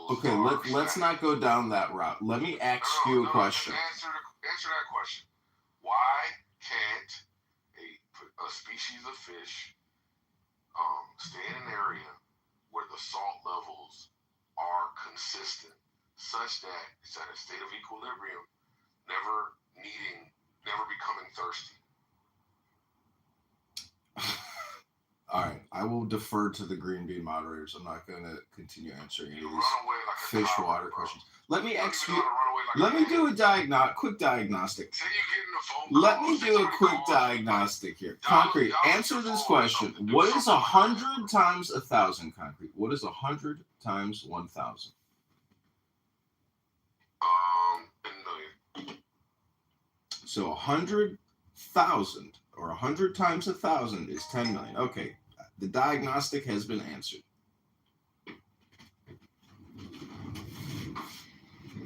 levels Okay, are let's static. not go down that route. Let me ask No, you a no, no. Just question. answer that question. Why can't a species of fish stay in an area where the salt levels are consistent, such that it's at a state of equilibrium, never needing, never becoming thirsty? All right, I will defer to the green bean moderators. I'm not going to continue answering any You of these run away like a fish coward, water bro. questions. Let me You don't ask even you. know how to run away like Let a me man. do a quick diagnostic. Say you get in a phone call. Let me say do a somebody quick calls you, like, diagnostic here. dial Concrete, your answer this phone or question. something. Do What is something like that, 100 bro. times 1,000, Concrete? What is 100 times 1,000? 10 million. So 100,000 or 100 times 1,000 is 10 million. Okay, the diagnostic has been answered.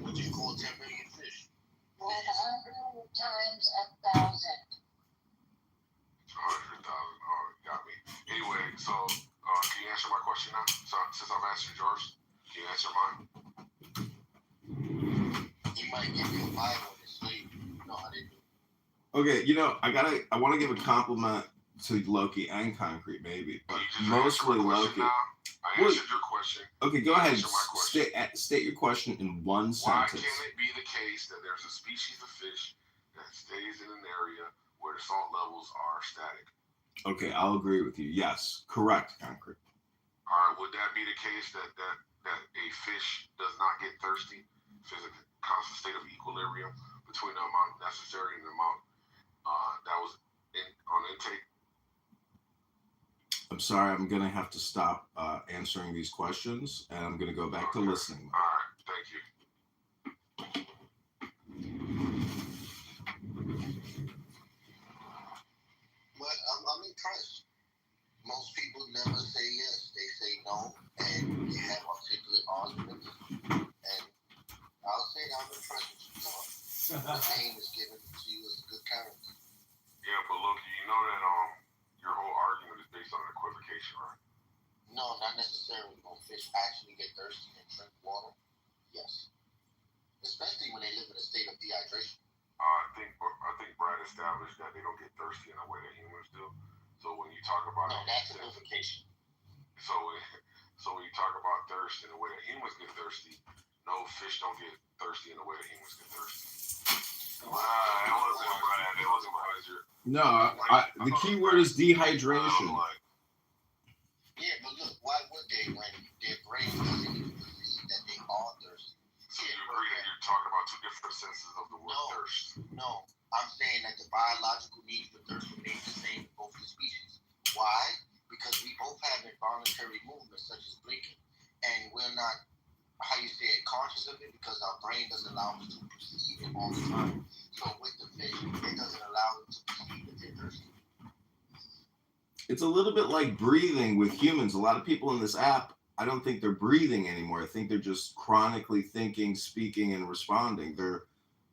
What do you call 10 million fish? 100 times 1,000. 100,000. Oh, you got me. Anyway, so can you answer my question now? So since I've answered yours, can you answer mine? He might give you a Bible and sleep. You know how they do. Okay, I want to give a compliment to Loki and Concrete, maybe, but Can you just mostly answer my question Loki. now? I answered your question. Okay, go ahead. Answer my question. State your question in one Why sentence. can't it be the case that there's a species of fish that stays in an area where the salt levels are static? Okay, I'll agree with you. Yes, correct, Concrete. All right, would that be the case that a fish does not get thirsty? If there's a constant state of equilibrium between the amount necessary and the amount that was on intake? I'm sorry, I'm going to have to stop answering these questions, and I'm going to go back to listening. All right, thank you. But I'm impressed. Most people never say yes, they say no, and they have articulate arguments. And I'll say I'm impressed with you, John. The name is given to you as a good character. Yeah, but Loki, you know that your whole argument is based on equivocation, right? No, not necessarily. When fish actually get thirsty and drink water, yes. Especially when they live in a state of dehydration. I think Brad established that they don't get thirsty in the way that humans do. So when you talk about that's equivocation. So when you talk about thirst in the way that humans get thirsty, no, fish don't get thirsty in the way that humans get thirsty. It wasn't Brad. No, the key word is dehydration. Yeah, but look, why would they when their brain doesn't even perceive that they are thirsty? So you agree that you're talking about two different senses of the word thirst? No, I'm saying that the biological need for thirst remains the same in both the species. Why? Because we both have involuntary movements such as blinking, and we're not, how you say it, conscious of it because our brain doesn't allow us to perceive it all the time. So with the fish, it doesn't allow them to perceive that they're thirsty. It's a little bit like breathing with humans. A lot of people in this app, I don't think they're breathing anymore. I think they're just chronically thinking, speaking, and responding. They're,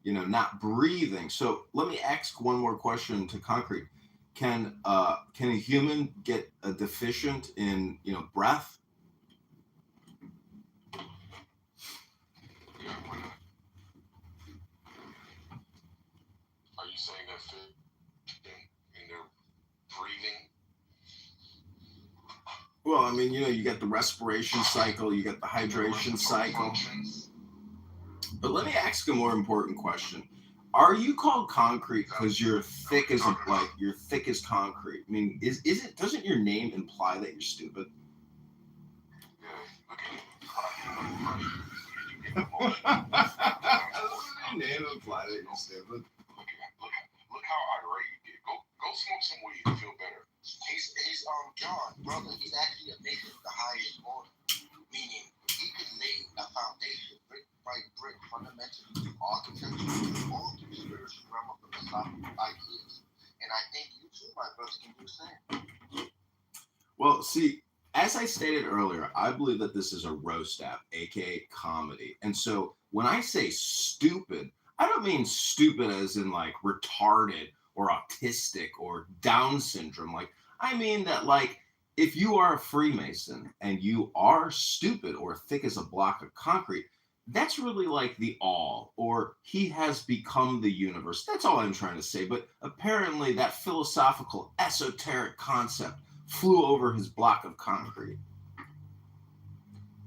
not breathing. So let me ask one more question to Concrete. Can a human get a deficient in, breath? Yeah, why not? Are you saying that fish in their breathing? Well, I mean, you got the respiration cycle, you got the hydration cycle. But let me ask a more important question. Are you called Concrete because you're thick as concrete? I mean, doesn't your name imply that you're stupid? Yeah, look at you. Doesn't your name imply that you're stupid? Look how irate you get. Go smoke some weed and feel better. He's John, brother. He's actually a mason of the highest order, meaning he could lay a foundation brick by brick, fundamentally through architecture, all through the spiritual realm of the philosophical ideas. And I think you too, my brother, can do the same. Well, see, as I stated earlier, I believe that this is a roast app, aka comedy. And so when I say stupid, I don't mean stupid as in like retarded or autistic or Down syndrome. Like, I mean that like if you are a Freemason and you are stupid or thick as a block of concrete, that's really like the all, or he has become the universe. That's all I'm trying to say. But apparently, that philosophical, esoteric concept flew over his block of concrete.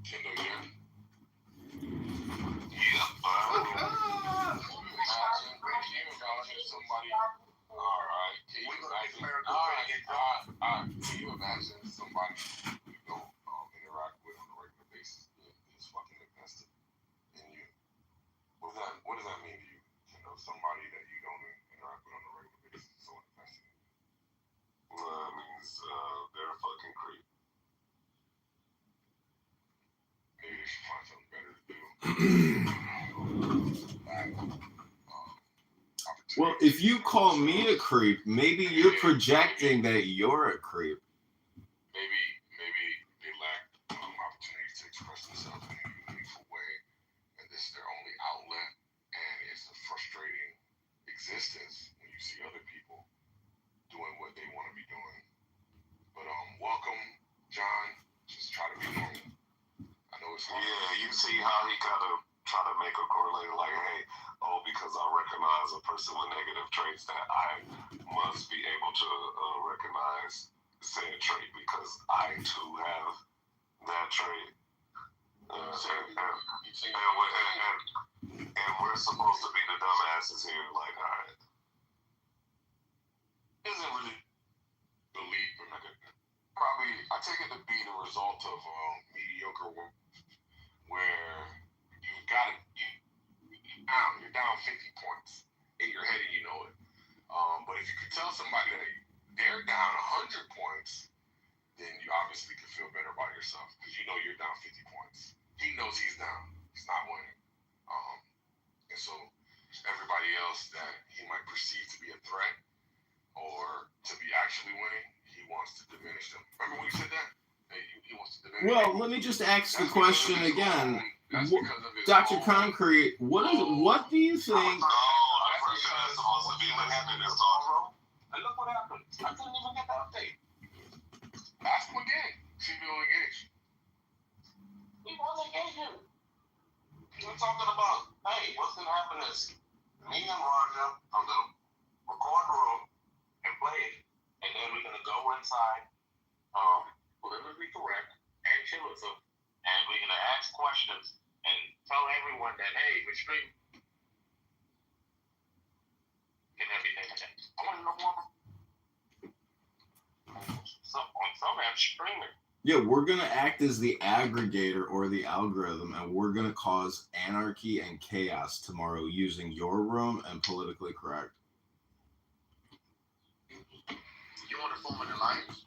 Kendall, yeah. Somebody. All right. Can you imagine somebody you don't interact with on a regular basis is fucking invested in you? What does that mean to you? You know, somebody that you don't interact with on a regular basis is so invested in you. Well, that means they're a fucking creep. Maybe they should find something better to do. Well, if you call me a creep, maybe you're projecting that you're a creep. Maybe they lack opportunities to express themselves in a meaningful way, and this is their only outlet, and it's a frustrating existence when you see other people doing what they want to be doing. But welcome, John. Just try to be normal. I know it's hard. Yeah, you see how he kind of try to make a correlator, like, hey, because I recognize a person with negative traits, that I must be able to recognize said trait because I too have that trait. And we're supposed to be the dumbasses here, like, all right. Isn't really belief, but probably I take it to be the result of mediocre work, where you've got it. You're down 50 points in your head and you know it. But if you could tell somebody that they're down 100 points, then you obviously can feel better about yourself because you know you're down 50 points. He knows he's down. He's not winning. And so everybody else that he might perceive to be a threat or to be actually winning, he wants to diminish them. Remember when you said that? He wants to diminish them. Well, let me just ask the question again. Dr. Concrete, what do you think? No, that person is supposed to be the happiness talk. And look what happened. I couldn't even get the update. Ask him again. See if he'll engage. He won't engage you. We're talking about, hey, what's gonna happen is me and Roger are gonna record the room and play it. And then we're gonna go inside, politically correct and chill with them. And we're gonna ask questions and tell everyone that, hey, we're streaming and everything like that. I want to know more. On some app, streaming. Yeah, we're going to act as the aggregator or the algorithm, and we're going to cause anarchy and chaos tomorrow using your room and politically correct. You want to form an alliance?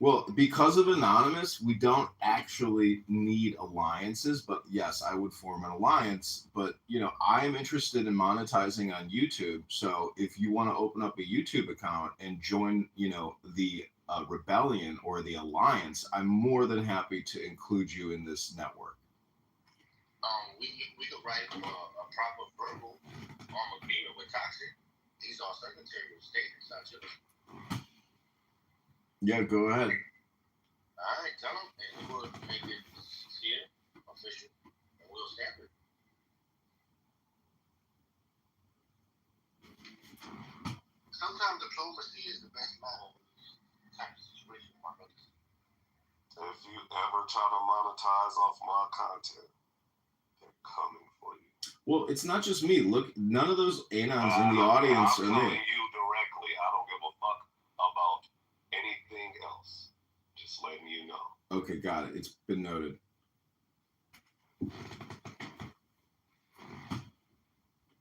Well, because of Anonymous, we don't actually need alliances, but yes, I would form an alliance. But, I am interested in monetizing on YouTube. So if you want to open up a YouTube account and join, the rebellion or the alliance, I'm more than happy to include you in this network. We could write a proper verbal agreement with Toxic. He's our Secretary of State in South Chile. Yeah, go ahead. All right, tell him, and we'll make it here, official, and we'll stamp it. Sometimes diplomacy is the best model in this type of situation, my brothers. If you ever try to monetize off my content, they're coming for you. Well, it's not just me. Look, none of those anons in the audience are me. I'm telling you directly. I don't give a fuck about anything else. Just letting you know. Okay, got it. It's been noted.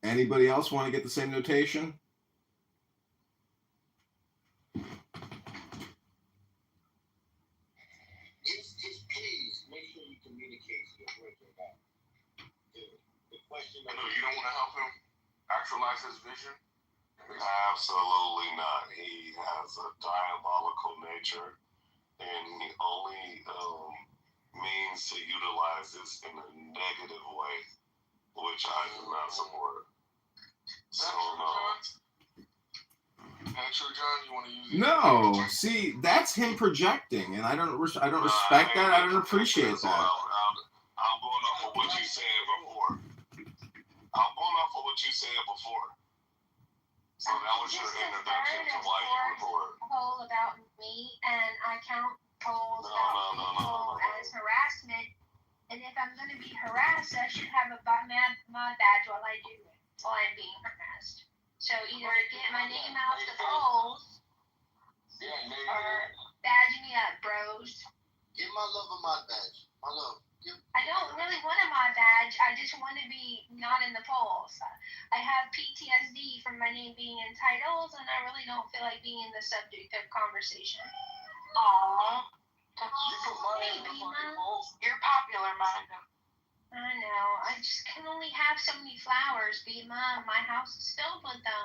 Anybody else want to get the same notation? Just please make sure you communicate to your working out. The question. I know you don't want to help him actualize his vision. Absolutely not. He has a diabolical nature, and he only means to utilize this in a negative way, which I do not support. So no. Actually, John, you want to use it? No, see, that's him projecting, and I don't respect that. I don't appreciate that. I'm going off of what you said before. I'm going off of what you said before. So that was your introduction to why you record. Poll about me, and I count polls about people as harassment. And if I'm going to be harassed, I should have a mod badge while I do it, while I'm being harassed. So either get my name out the polls, or badge me up, bros. Give my love a mod badge. My love. I don't really want a mod badge. I just want to be not in the polls. I have PTSD from my name being in titles, and I really don't feel like being the subject of conversation. Aww. Hey, Bima. You're popular, Monica. I know. I just can only have so many flowers, Bima. My house is filled with them.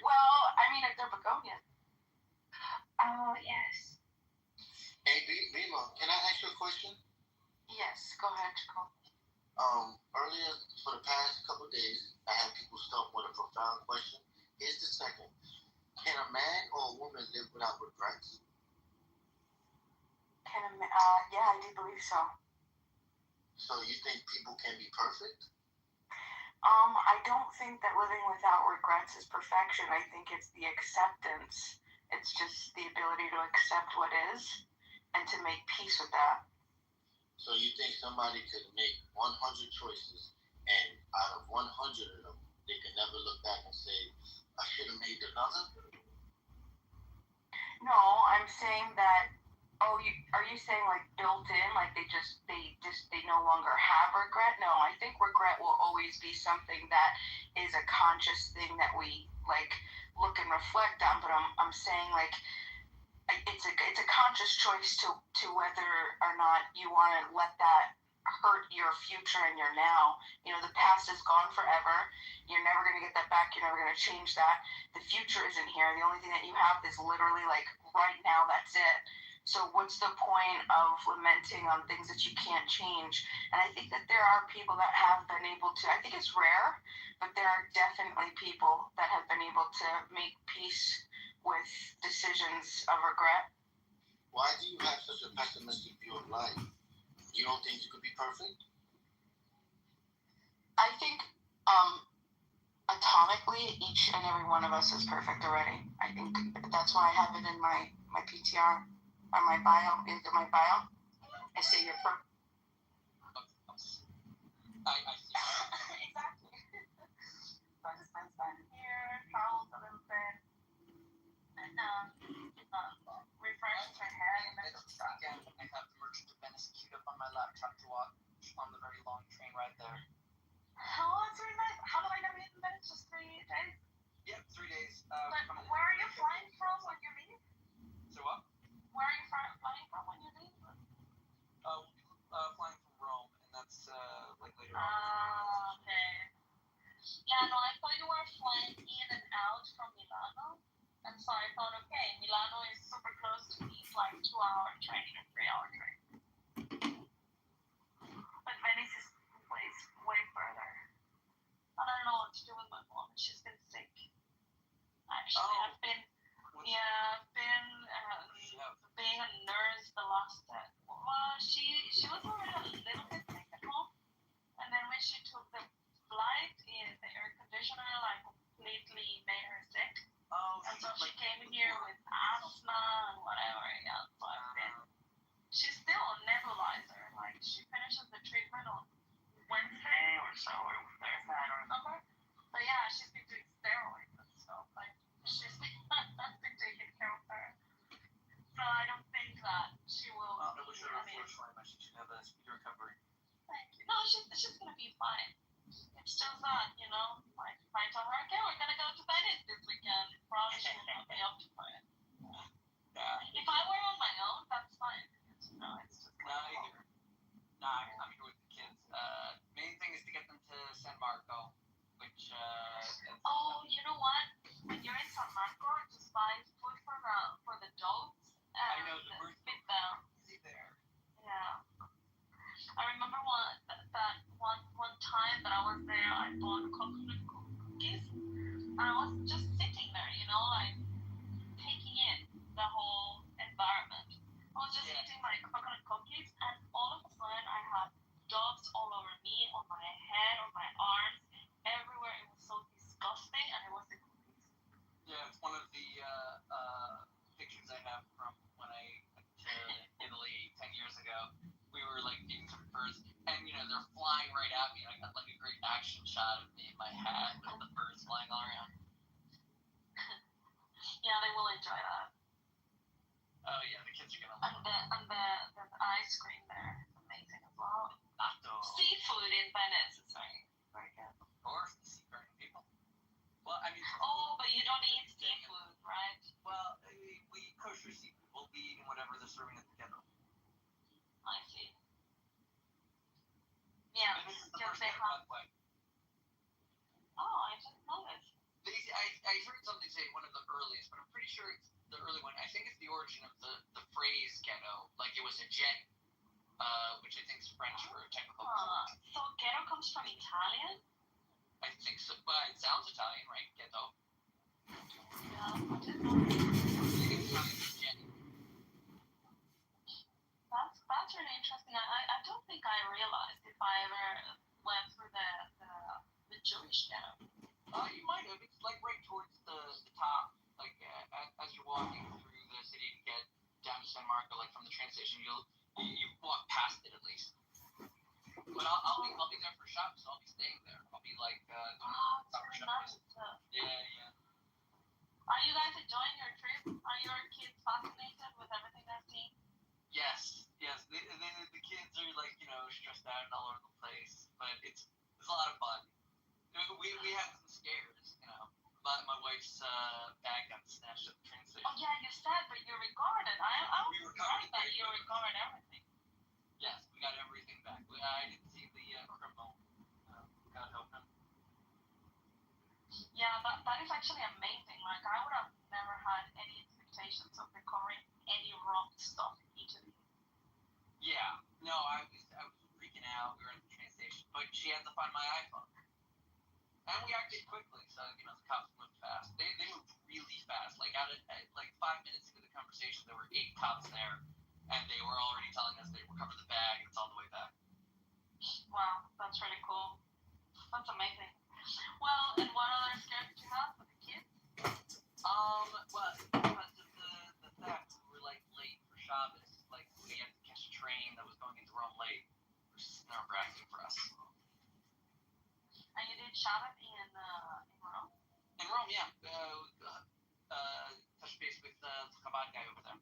Well, I mean, if they're begonias. Oh, yes. Hey, Bima, can I ask you a question? Yes, go ahead, Chico. Earlier, for the past couple of days, I had people stop with a profound question. Here's the second. Can a man or a woman live without regrets? Yeah, I do believe so. So you think people can be perfect? I don't think that living without regrets is perfection. I think it's the acceptance. It's just the ability to accept what is and to make peace with that. So you think somebody could make 100 choices, and out of 100 of them, they can never look back and say, I should have made another? No, I'm saying that. Oh, are you saying like built in, like they no longer have regret? No, I think regret will always be something that is a conscious thing that we like look and reflect on. But I'm saying like it's a conscious choice to whether or not you want to let that hurt your future and your now. You know, the past is gone forever. You're never going to get that back. You're never going to change that. The future isn't here. The only thing that you have is literally like right now. That's it. So what's the point of lamenting on things that you can't change? And I think that there are people that have been able to, I think it's rare, but there are definitely people that have been able to make peace with decisions of regret. Why do you have such a pessimistic view of life? You don't think you could be perfect? I think atomically, each and every one of us is perfect already. I think that's why I have it in my PTR. On my bio, into my bio, I say you're perfect. I see. Exactly. So I just spent time here, traveled a little bit, and refreshed my hair and that Next stuff. weekend, I have the Merchant of Venice queued up on my laptop to watch on the very long train ride there. Oh, that's really nice. How do I get in Venice? Just 3 days? Yep, 3 days. But where are you flying from when you leave? So what? Where are you flying from when you leave? We'll be flying from Rome, and that's like later on. Okay. Yeah, no, I thought you were flying in and out from Milano. And so I thought, okay, Milano is super close to me. It's like 2-hour train, 3-hour train. But Venice is way further. I don't know what to do with my mom. She's been sick. Actually, I've been being a nurse the last. Well, she was already a little bit sick at home, and then when she took the flight, the air conditioner like completely made her sick. Oh, and so she came here with asthma and whatever. Yeah, so she's still on nebulizer. Like she finishes the treatment on Wednesday or so, or Thursday, I don't remember. But yeah, she's been doing steroids and stuff. Like she's been taking care of her. So I don't think that she will. I wish her she should have a speedy recovery. Thank you. No, she's gonna be fine. It's just that, like if I tell her, okay, we're gonna go to Venice this weekend, probably she will not be up to it. Yeah. If I were on my own, that's fine. It's just I'm here with the kids. Main thing is to get them to San Marco, which oh, you know what? When you're in San Marco, just buy food for the dogs. I know the birds feed them. easy there. Yeah. I remember one time that I was there, I bought coconut cookies, and I was just sitting there, like at me, and I got like a great action shot of me in my hat with the birds flying all around. Yeah, they will enjoy that. Oh yeah, the kids are gonna And love the ice cream there is amazing as well. Natto. Seafood in Venice is very, very good. Of course, the seafaring people. Well, I mean. Oh, but you don't eat seafood, right? Well, we eat kosher seafood. We'll be eating whatever they're serving at the ghetto. I see. Yeah, And this is the because first they ghetto, by have. the way. Oh, I didn't know this. I heard something say one of the earliest, but I'm pretty sure it's the early one. I think it's the origin of the phrase ghetto. Like it was a jet, which I think is French for a type of a port. So ghetto comes from Italian? I think so. But it sounds Italian, right? Ghetto. Yeah, I didn't know. I think it's Italian for Jenny. That's really interesting. I don't think I realized if I ever went through the Jewish ghetto. You might have. It's like right towards the top. Like as you're walking through the city to get down to San Marco, like from the train station, you walk past it at least. But I'll be there for shops. So I'll be staying there. I'll be like doing It's summer really shopping. nice. Yeah. Are you guys enjoying your trip? Are your kids fascinated with everything they're seeing? Yes. The kids are like stressed out and all over the place, but it's a lot of fun. We had some scares, My wife's bag got snatched at the train station. Oh yeah, you said, but you recorded. I was surprised that you recorded everything. Yes, we got everything back. I didn't see the criminal. God help him. Yeah, that is actually amazing. Like I would have never had any expectations of recording any wrong stuff into it. Yeah, no, I was freaking out. We were at the train station, but she had to find my iPhone. And we acted quickly, so the cops moved fast. They moved really fast. Like at 5 minutes into the conversation, there were 8 cops there, and they were already telling us they recovered the bag. And it's all the way back. Wow, that's really cool. That's amazing. Well, and what other scares did you have with the kids? Well, because of the theft, we were like late for Shabbos. Like we had to catch a train that was going into Rome late, which is nerve-wracking for us. And you did Shabbat in Rome? In Rome, yeah. Touch base with the Chabad guy over there.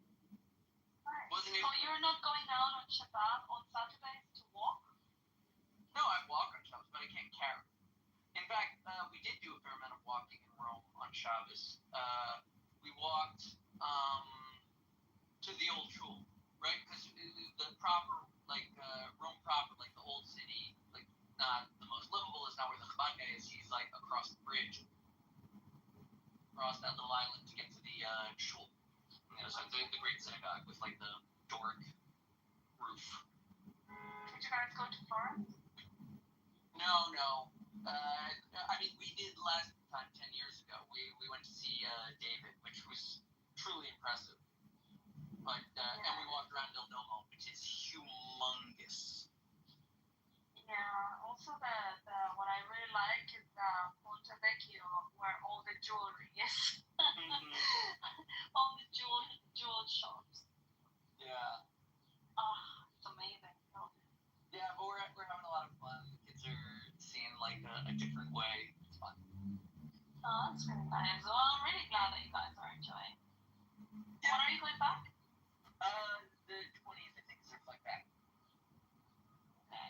Right. Wasn't So you're not going out on Shabbat on Saturdays to walk? No, I walk on Shabbos, but I can't carry. In fact, we did do a fair amount of walking in Rome on Shabbos. We walked to the old shul, right? Because the proper, Rome proper, like the old city, like not the most livable, is not where the Chabad guy is. He's like across the bridge, across that little island to get to the shul. So the great synagogue with like the Doric roof. Did you guys go to Florence? No. I mean, we did last time 10 years ago. We went to see David, which was truly impressive. But and we walked around Del Domo, which is humongous. Yeah. Also, the what I really like is Ponte Vecchio, where all the jewelry is. All the jewel shops. Yeah. It's amazing. Yeah, but we're having a lot of fun. The kids are seeing like a different way. It's fun. Oh, that's really nice. Well, I'm really glad that you guys are enjoying. Yeah. When are you going back? The 20th, I think, is their flight back. Okay.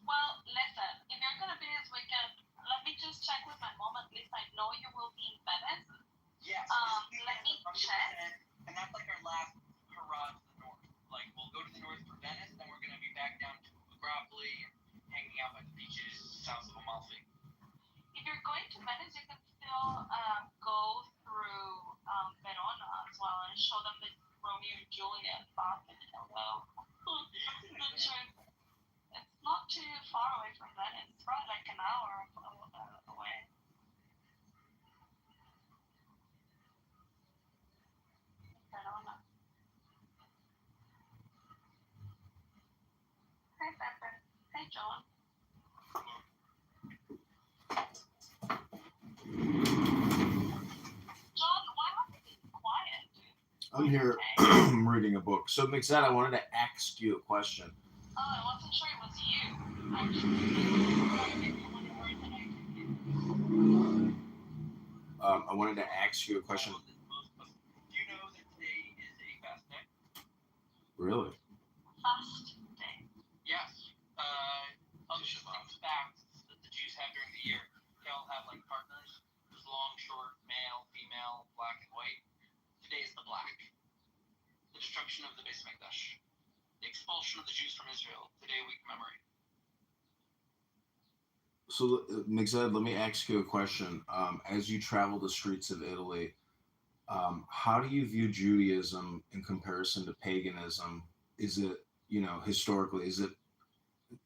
Well, listen, if you're gonna be this weekend, let me just check with my mom. At least I know you will be in Venice. Yes. Let me check. And that's like our last hurrah to the north. Like we'll go to the north for Venice, then we're gonna be back down to Agropoli and hanging out by the beaches south of Amalfi. If you're going to Venice, you can still go through Verona as well and show them the Romeo and Juliet bathing. Although I'm not sure, it's not too far away from Venice. It's probably like an hour away. Verona. Hey, Pepper. Hey, John. John, why have you been quiet, dude? I'm here reading a book. So, Mixette, I wanted to ask you a question. Oh, I wasn't sure it was you. I just maybe one word that I didn't get. I wanted to ask you a question. Do you know that today is a fast day? Really? Fast day. Yes. Of the 6 fasts that the Jews have during the year, they all have like partners. There's long, short, male, female, black, and white. Today is the black. The destruction of the Beis Hamikdash. The expulsion of the Jews from Israel. Today we commemorate. So, Mixed, let me ask you a question. As you travel the streets of Italy, how do you view Judaism in comparison to paganism? Is it, historically, is it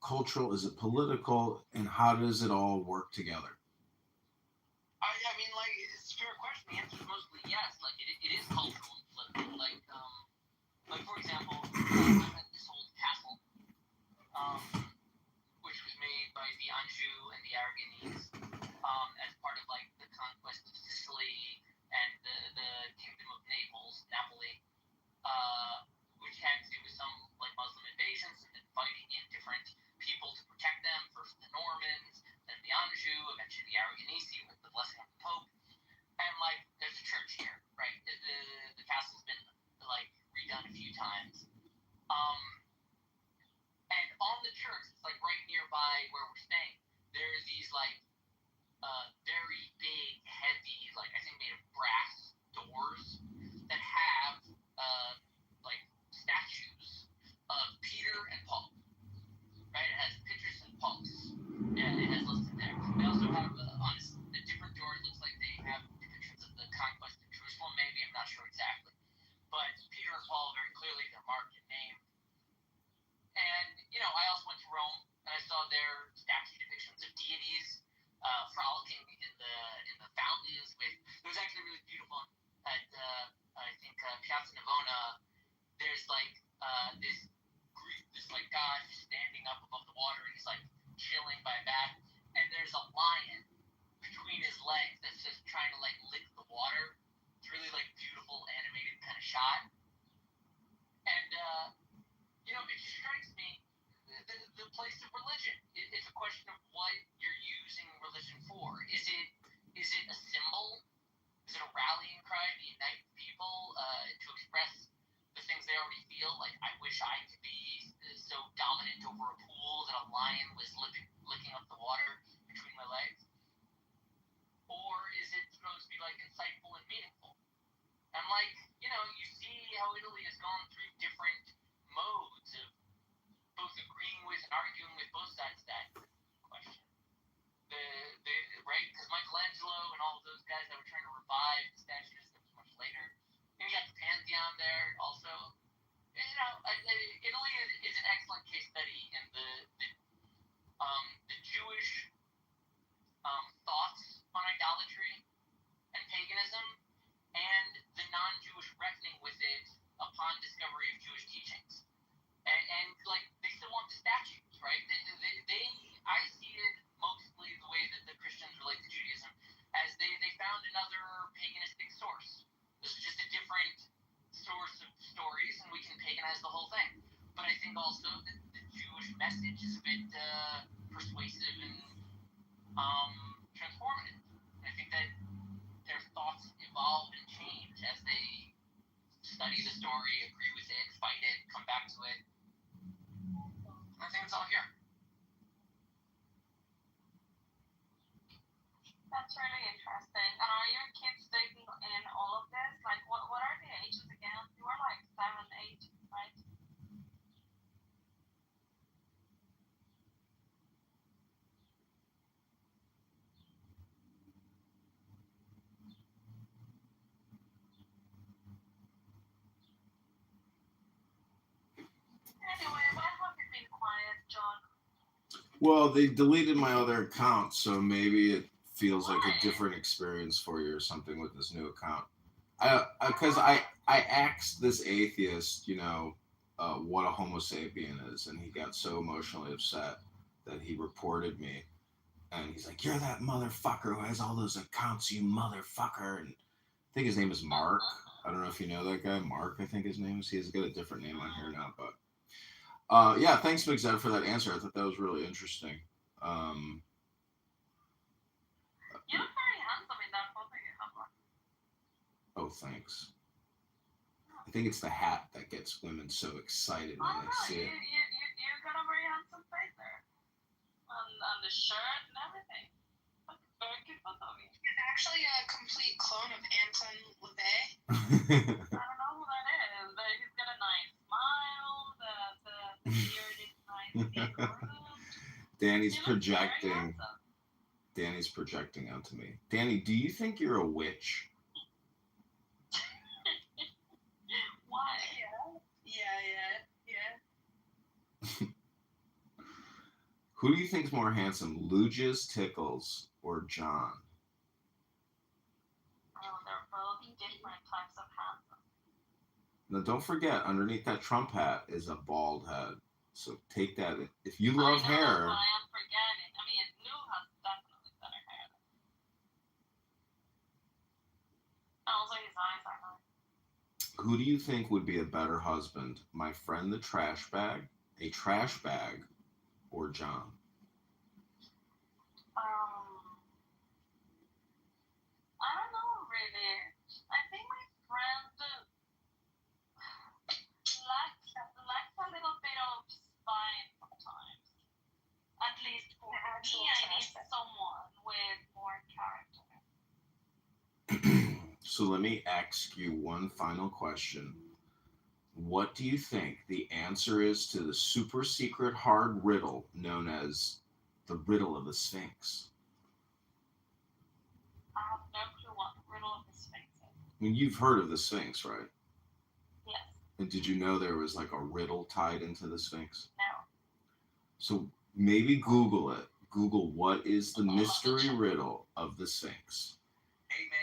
cultural? Is it political? And how does it all work together? I mean, like, it's a fair question. The answer is mostly yes. Like, it is cultural and political. Like for example, this old castle, which was made by the Anjou and the Aragonese, as part of like the conquest of Sicily and the kingdom of Napoli, which had to do with some like Muslim invasions and then fighting in different people to protect them. First the Normans, then the Anjou, eventually the Aragonese with the blessing of the Pope. And like, there's a church here, right? The castle's been like redone a few times. And on the church, it's like right nearby where we're staying. There's these like very big, heavy, like I think made of brass doors that have like statues of Peter and Paul. Right? It has pictures and Paul's. Yeah, it has listed there. They also have on a different door. It looks like they have depictions of the conquest of Jerusalem. Maybe I'm not sure exactly, but Peter and Paul very clearly they're marked and named. And I also went to Rome and I saw their statue depictions of deities frolicking in the fountains. It was actually really beautiful at I think Piazza Navona. There's like this like god standing up above the water and he's like chilling by a bat, and there's a lion between his legs that's just trying to like lick the water. It's really like beautiful animated kind of shot. And it just strikes me the place of religion. It's a question of what you're using religion for. Is it a symbol? Is it a rallying cry to unite people, to express the things they already feel? Like, I wish I could be so dominant over a pool that a lion was licking up the water between my legs? Or is it supposed to be like insightful and meaningful? And like, you see how Italy has gone through different modes of both agreeing with and arguing with both sides of that question. Right? Because Michelangelo and all of those guys that were trying to revive the statues, that was much later. And you got the Pantheon there also. Italy is an excellent case study in the Jewish thoughts on idolatry and paganism, and the non-Jewish reckoning with it upon discovery of Jewish teachings. And like, they still want the statues, right? I see it mostly the way that the Christians relate to Judaism, as they found another paganistic source. This is just a different source of stories, and we can paganize the whole thing. But I think also that the Jewish message is a bit persuasive and transformative. I think that their thoughts evolve and change as they study the story, agree with it, fight it, come back to it. I think it's all here. That's really interesting. And are your kids taking in all of this? Like, what are the ages again? You were like 7, 8, right? Anyway, why have you been quiet, John? Well, they deleted my other account, so maybe it feels like Why? a different experience for you or something with this new account. Because I asked this atheist, what a Homo sapien is, and he got so emotionally upset that he reported me, and he's like, "You're that motherfucker who has all those accounts, you motherfucker." And I think his name is Mark. I don't know if you know that guy, Mark. I think his name is. He's got a different name on here now, but Yeah, thanks, McZed, for that answer. I thought that was really interesting. You look very handsome in that photo you have on. Oh, thanks. I think it's the hat that gets women so excited when I don't they know. see it. You got a very handsome face there. On the shirt and everything. Like, very cute photo of you. He's actually a complete clone of Anton LaVey. I don't know who that is, but he's got a nice smile. The beard is nice and groomed. Danny's He looks very projecting. handsome. Danny's projecting onto me. Danny, do you think you're a witch? Why? Yeah. Who do you think is more handsome, Luges, Tickles, or John? Oh, they're both different types of handsome. Now, don't forget, underneath that Trump hat is a bald head. So take that. If you love I know, hair, but I am forgetting. I mean, Lou has definitely better hair. And also, his eyes are nice. who do you think would be a better husband? My friend the trash bag, a trash bag, or John? I don't know really. I think my friend lacks a little bit of spine sometimes. At least for me, I need someone with more character. So let me ask you one final question. What do you think the answer is to the super secret hard riddle known as the riddle of the Sphinx? I have no clue what the riddle of the Sphinx is. I mean, you've heard of the Sphinx, right? Yes. And did you know there was like a riddle tied into the Sphinx? No. So maybe Google it. Google what is the mystery riddle of the Sphinx. Amen.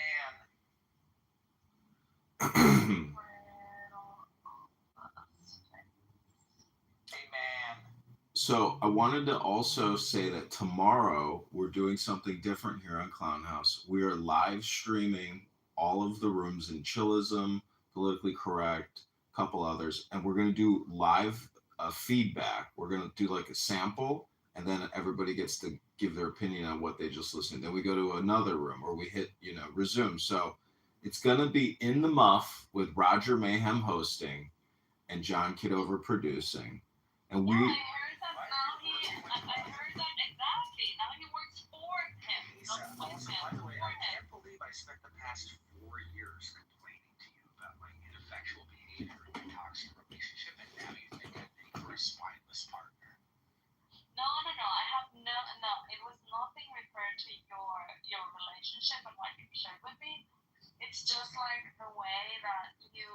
So I wanted to also say that tomorrow we're doing something different here on Clown House. We are live streaming all of the rooms in Chillism, Politically Correct, a couple others, and we're going to do live feedback. We're going to do like a sample, and then everybody gets to give their opinion on what they just listened. Then we go to another room, or we hit, resume. So it's going to be In the Muff with Roger Mayhem hosting and John Kitover producing. And we... Yeah, I heard that exactly. Now he works for him. By the way, I can't believe I spent the past 4 years complaining to you about my ineffectual behavior in my toxic relationship, and now you think I'm being for a spineless partner. No. I have no. It was nothing referred to your relationship and what you shared with me. It's just like the way that you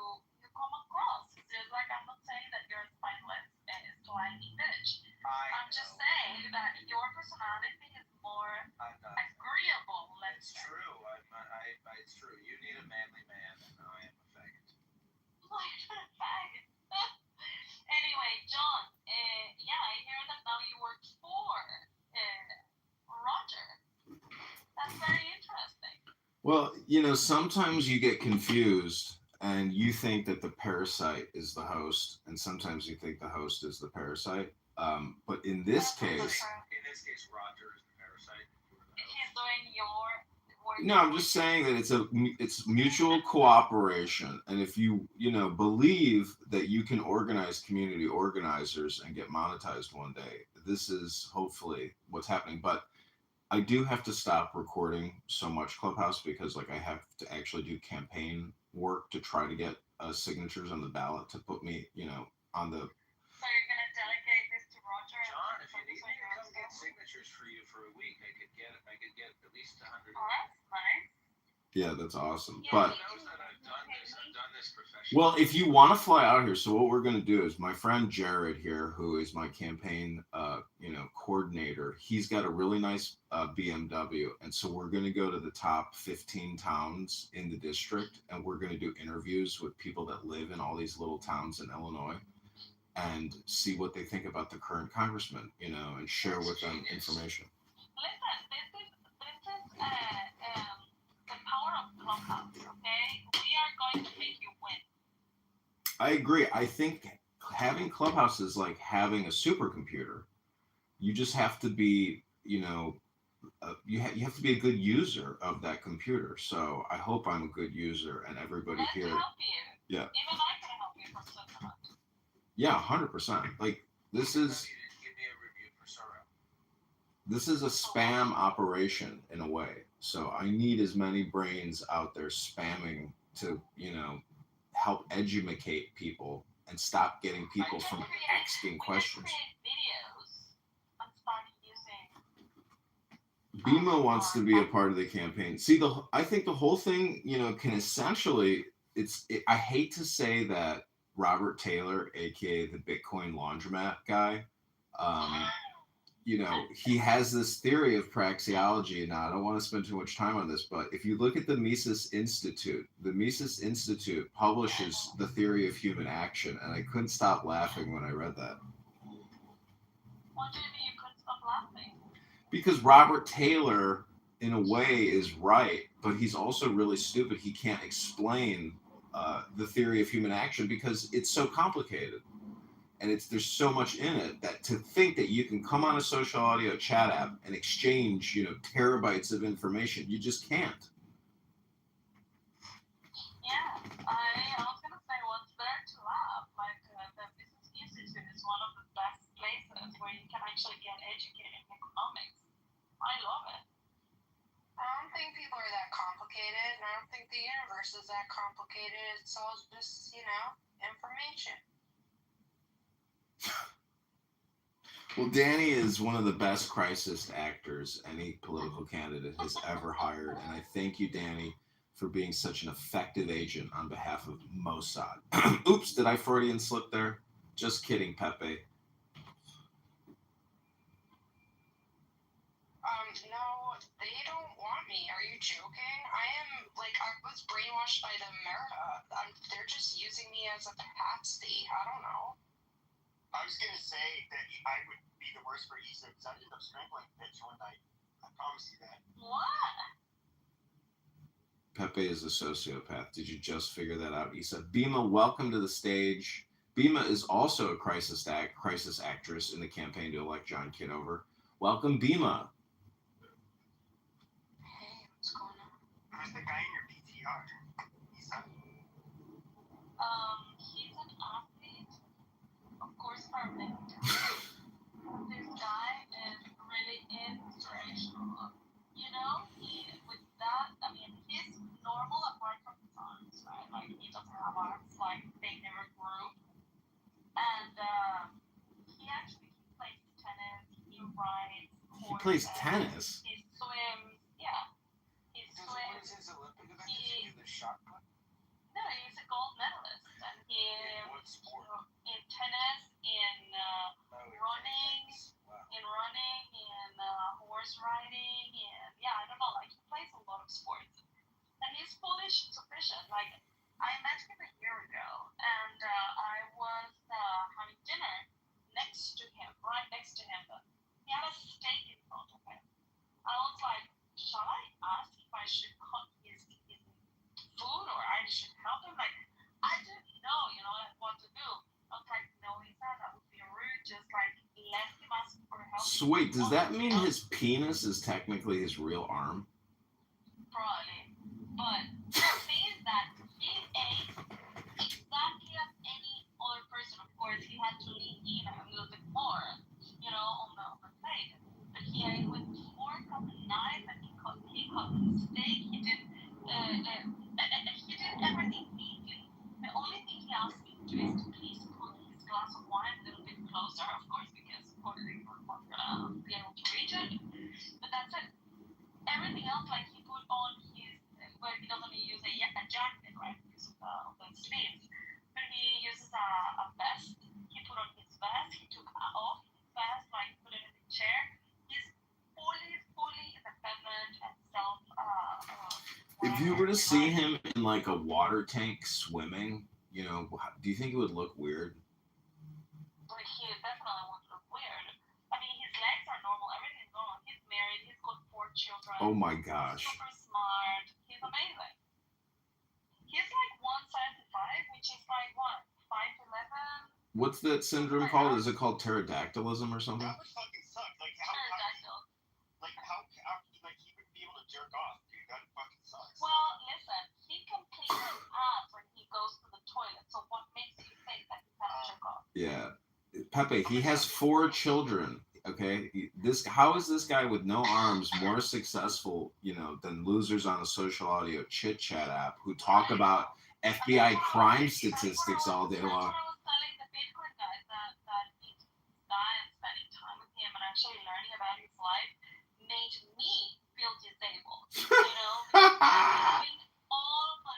come across. It's just like I'm not saying that you're a spineless slimy bitch. I'm just saying that your personality is more agreeable. It's true. It's true. You need a manly man, and I am a faggot. Why you're a faggot? Anyway, John. I hear that now you work for Roger. That's very interesting. Well, sometimes you get confused and you think that the parasite is the host, and sometimes you think the host is the parasite. But in this case, Roger is the parasite. He's doing your work. no, I'm just saying that it's mutual cooperation, and if you believe that you can organize community organizers and get monetized one day, this is hopefully what's happening. But I do have to stop recording so much Clubhouse because I have to actually do campaign work to try to get signatures on the ballot to put me, on the... So you're going to delegate this to Roger? John, if you need me to come get signatures for you for a week, I could get at least 100. Oh, that's nice. Yeah, that's awesome. Yeah, but knows that I've done this professionally. Well, if you want to fly out here, so what we're going to do is my friend Jared here, who is my campaign, coordinator, he's got a really nice BMW. And so we're going to go to the top 15 towns in the district, and we're going to do interviews with people that live in all these little towns in Illinois and see what they think about the current congressman, and share with them information. Listen, this is the power of Clubhouse, okay? We are going to make you win. I agree. I think having Clubhouse is like having a supercomputer. You just have to be, you have to be a good user of that computer. So I hope I'm a good user, and everybody Let's here. help you. Yeah. Even I can help you from Switzerland. Yeah, 100%. Like this is Give me a review for Sorrel. this is a spam operation in a way. So I need as many brains out there spamming to, help educate people and stop getting people from asking questions. Create videos. I'm starting using. Bima wants to be a part of the campaign. See, I think the whole thing, can essentially, I hate to say that Robert Taylor, aka the Bitcoin laundromat guy, he has this theory of praxeology. Now, I don't want to spend too much time on this, but if you look at the Mises Institute publishes the theory of human action, and I couldn't stop laughing when I read that. What do you mean you couldn't stop laughing? Because Robert Taylor, in a way, is right, but he's also really stupid. He can't explain the theory of human action because it's so complicated. And there's so much in it that to think that you can come on a social audio chat app and exchange, terabytes of information, you just can't. Yeah, I was gonna say what's there to laugh. Like the Business Institute is one of the best places where you can actually get educated in economics. I love it. I don't think people are that complicated, and I don't think the universe is that complicated. It's all just, information. Well, Danny is one of the best crisis actors any political candidate has ever hired. And I thank you, Danny, for being such an effective agent on behalf of Mossad. Oops, did I Freudian slip there? Just kidding, Pepe. No, they don't want me. Are you joking? I was brainwashed by the America. They're just using me as a patsy. I don't know. I was gonna say that I would be the worst for Issa because I ended up strangling bitch one night. I promise you that. What? Pepe is a sociopath. Did you just figure that out, Issa? Bima, welcome to the stage. Bima is also a crisis actress in the campaign to elect John Kitover. Welcome, Bima. Hey, what's going on? Who's the guy in your PTR? Issa? He's an athlete. Of course, permanent. This guy is really inspirational. He's normal apart from his arms, right? Like, he doesn't have arms, like, they never grew. And, he plays tennis, he rides horses. He plays tennis? He swims, yeah. What is his Olympic event? Does he do the shot put? No, he's a gold medalist. And What sport? in tennis, in running, in horse riding, and I don't know, like, he plays a lot of sports. And he's fully sufficient. Like, I met him a year ago, and I was having dinner right next to him. He had a steak in front of him. I was like, shall I ask if I should cook his food or I should help him? Like, I didn't know, what to do. I was like, no, he said that would be rude. Just like, let him ask for help. So wait, does that mean his penis is technically his real arm? Probably. But the thing is that he ate exactly as any other person. Of course, he had to eat a little bit more, on the plate. But he ate with fork and a knife, and he cut the steak. He did everything neatly. The only thing he asked me to do is to please put his glass of wine a little bit closer, of course, because we're not gonna be able to reach it. But that's it. Everything else, like, he put on but he doesn't use a jacket, right, because of the sleeves. But he uses a vest. He put on his vest. He took off his vest, like, put it in the chair. He's fully independent and self. If you were to see him in like a water tank swimming, do you think it would look weird? But he definitely would look weird. I mean, his legs are normal. Everything's normal. He's married. He's got 4 children. Oh my gosh. He's super smart. He's amazing. He's like 175, which is like what, 5'11"? What's that syndrome called? Is it called pterodactylism or something? That would fucking suck. How like he would be able to jerk off, dude. That fucking sucks. Well, listen, he can clean his ass when he goes to the toilet. So what makes you think that he can't jerk off? Yeah, Pepe. He has 4 children. Okay, how is this guy with no arms more successful, than losers on a social audio chit chat app who talk about FBI crime statistics all day long? That's what I was telling the Bitcoin guys that meeting this guy and spending time with him and actually learning about his life made me feel disabled. Having all of my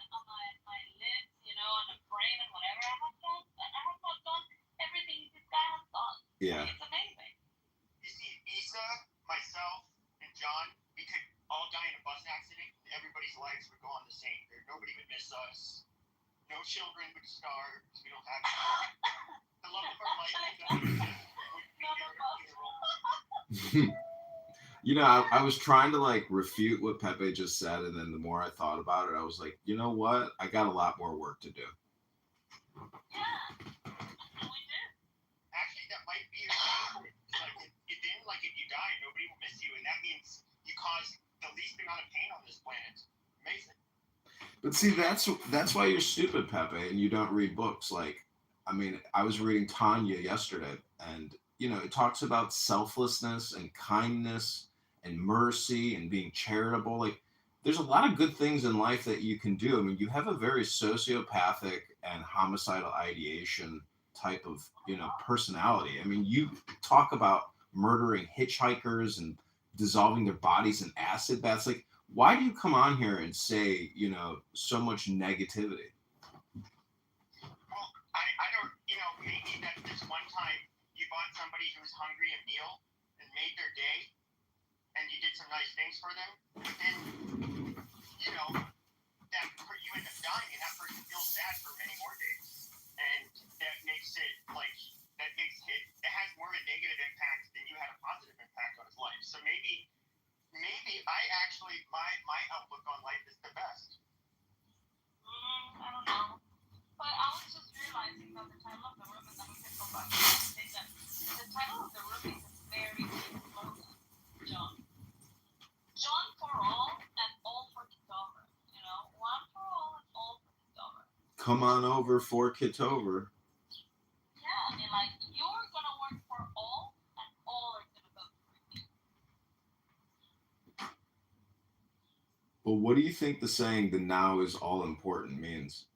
limbs, and the brain and whatever I have done, and I have not done everything this guy has done. Yeah. It's amazing. You see, Isa, myself, and John, we could all die in a bus accident, and everybody's lives would go on the same. Nobody would miss us. No children would starve because we don't have the love of our life. I was trying to refute what Pepe just said, and then the more I thought about it, I was like, you know what? I got a lot more work to do. Yeah, we do. Actually, that might be a thing. If you die, nobody will miss you, and that means you cause the least amount of pain on this planet. Amazing. But see, that's why you're stupid, Pepe, and you don't read books. I was reading Tanya yesterday, and it talks about selflessness and kindness and mercy and being charitable. There's a lot of good things in life that you can do. You have a very sociopathic and homicidal ideation type of, personality. You talk about murdering hitchhikers and dissolving their bodies in acid baths. Why do you come on here and say, so much negativity? Well, I don't, maybe that this one time you bought somebody who was hungry a meal and made their day, and you did some nice things for them, and then, that you end up dying, and that person feels sad for many more days. And that makes it, it has more of a negative impact than you had a positive impact on his life. So maybe I actually, my outlook on life is the best. I don't know. But I was just realizing that the title of the room, and then we can go back to the conversation. The title of the room is a very big slogan, John. John for all and all for Kitover. One for all and all for Kitover. Come on over for Kitover. Yeah, you're gonna work for all, and all are gonna vote for you. Well, what do you think the saying "the now is all important" means?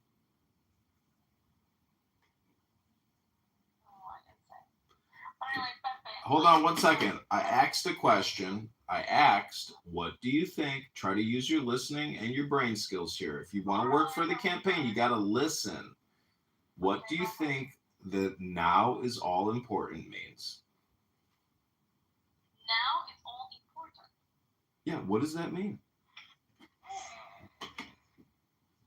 Hold on one second. I asked a question. I asked, what do you think? Try to use your listening and your brain skills here. If you want to work for the campaign, you got to listen. What do you think the now is all important means? Now is all important. Yeah, what does that mean?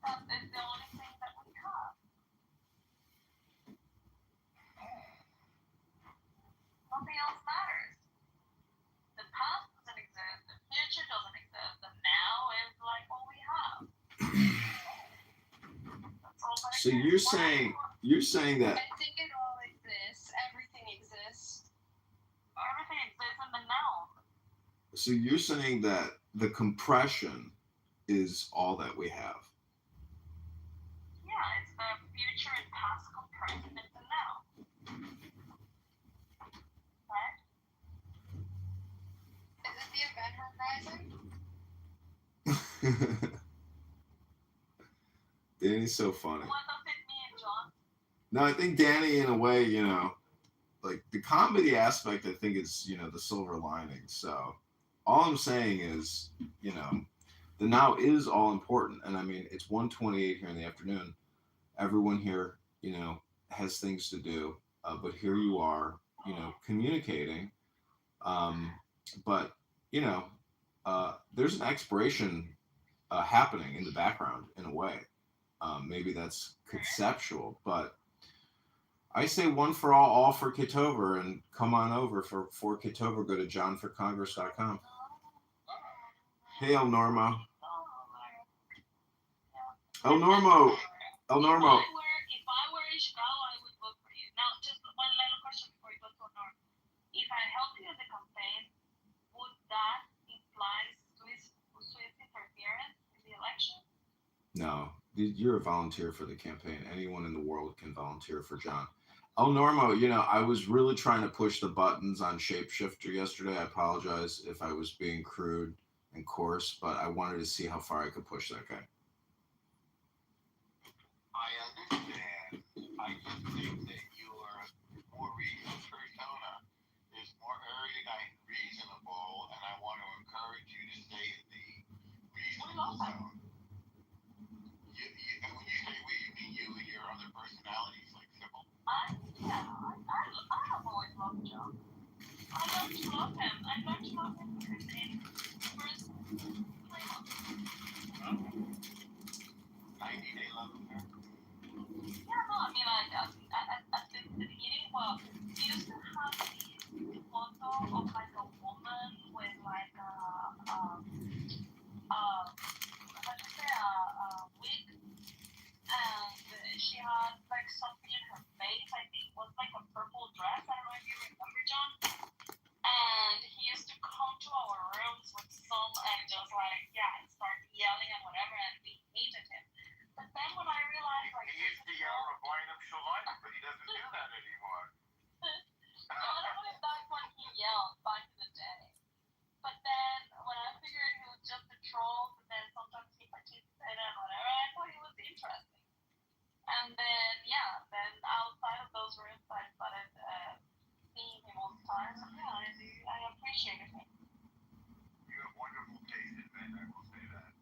That is the only thing that we have. Nothing else matters. The past doesn't exist, the future doesn't exist, the now is what we have. That's all that So you're saying that I think it all exists. Everything exists. Everything exists in the now. So you're saying that the compression is all that we have. Yeah, it's the future and past compressed into now. Right? Is it the event horizon? Danny's so funny. What does it mean, John? No, I think Danny, in a way, the comedy aspect, I think is, the silver lining. So all I'm saying is, the now is all important. And it's 1:28 here in the afternoon. Everyone here, has things to do. But here you are, communicating. But, there's an expiration happening in the background in a way. Maybe that's conceptual, but I say one for all for Kitover, and come on over for Kitover. Go to johnforcongress.com. Hey, El Normo. El Normo. If I were in Chicago, I would vote for you. Now, just No, you're a volunteer for the campaign. Anyone in the world can volunteer for John. Oh, Normo, I was really trying to push the buttons on Shapeshifter yesterday. I apologize if I was being crude and coarse, but I wanted to see how far I could push that guy. I understand. I just think that your more recent persona is more erudite and reasonable, and I want to encourage you to stay in the reasonable zone. And when you say we, you mean you and your other personalities, like Sybil? I have always loved John. I learned to love him. I learned to love him in first playoff. 90-day love affair. Yeah, no, I mean, like, at the beginning, well, he used to have this photo of, like, a woman with, like, how do you say, a wig, and she had, like, something in her face. I think it was, like, a purple dress. I don't know if you remember, John. And he used to come to our rooms with some and just, like, start yelling and whatever, and we hated him. But then when I realized, like, He used to yell Rabbinum Shalom, but he doesn't do that anymore. I don't know if that's when he yelled back in the day. But then when I figured he was just a troll, but then sometimes he participated and whatever, I thought he was interesting. And then, then outside of those rooms, I started seeing him all the time. So, I appreciated him. You have wonderful taste in men, I will say that.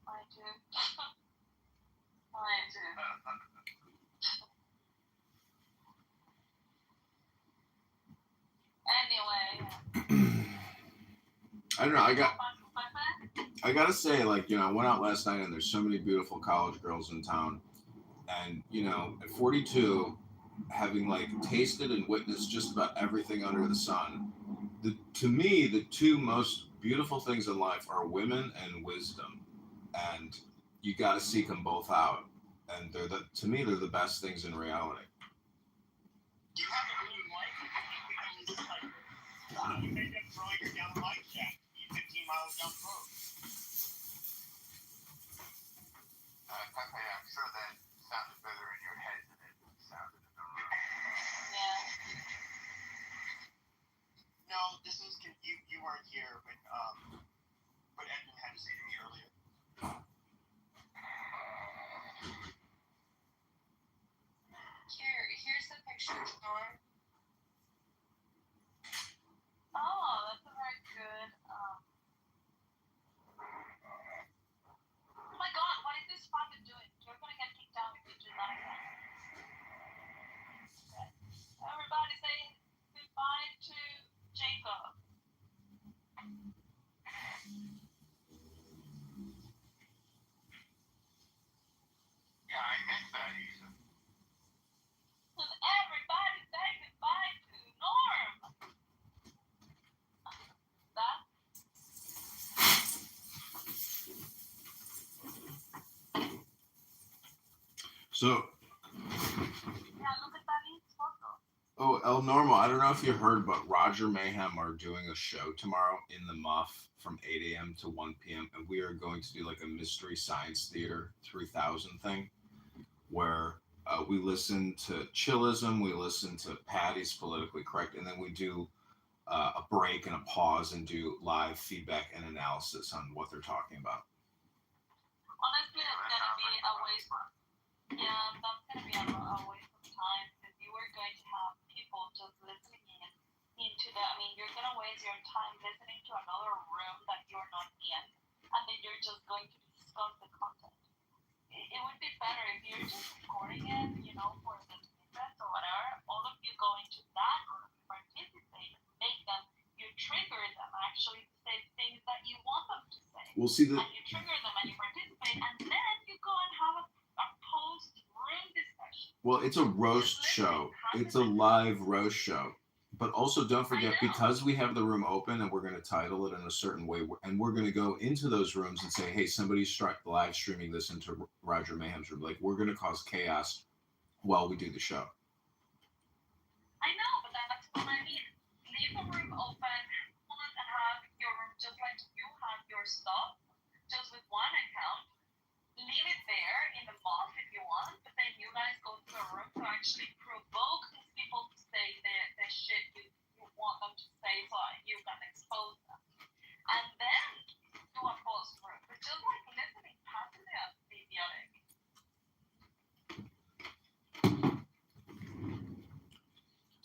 I do. I do. Anyway. I don't know. I gotta say, like, I went out last night and there's so many beautiful college girls in town. And, at 42, having, like, tasted and witnessed just about everything under the sun, to me, the two most beautiful things in life are women and wisdom. And you gotta seek them both out. And to me, they're the best things in reality. You haven't really liked it. You think I'm just like, you end up throwing her down the light shaft. You 15 miles down the road. Pepe, I'm sure that sounded better in your head than it sounded in the room. Yeah. No, this is you weren't here, but Edmund had to say to me earlier. Here's the picture, John. Oh, that's a very good. Oh my God, what is this fucking doing? You're gonna get kicked out if you do that again. Okay. Everybody say goodbye to Jacob. Yeah, I missed that, Ethan. And everybody say goodbye to Norm. That. So. Yeah, look at that photo. Oh, El Normal, I don't know if you heard, but Roger Mayhem are doing a show tomorrow in the Muff from 8 a.m. to 1 p.m. And we are going to do like a Mystery Science Theater 3000 thing where we listen to Chillism, we listen to Patty's Politically Correct, and then we do a break and a pause and do live feedback and analysis on what they're talking about. Honestly, it's gonna be a waste. Yeah, that's gonna be a waste of time because you are going to have people just listening into the. I mean, you're gonna waste your time listening to another room that you're not in, and then you're just going to discuss the content. It would be better if you're just recording it, for the event or whatever. All of you go into that room, participate, make them. You trigger them actually to say things that you want them to say. We'll see and you trigger them and you participate, and then you go and have a post-room discussion. Well, it's a roast show. It's a live roast show. But also don't forget, because we have the room open and we're going to title it in a certain way, and we're going to go into those rooms and say, hey, somebody's live streaming this into Roger Mayhem's room. Like, we're going to cause chaos while we do the show. I know, but that's what I mean. Leave the room open and have your room just like you have your stuff, just with one account.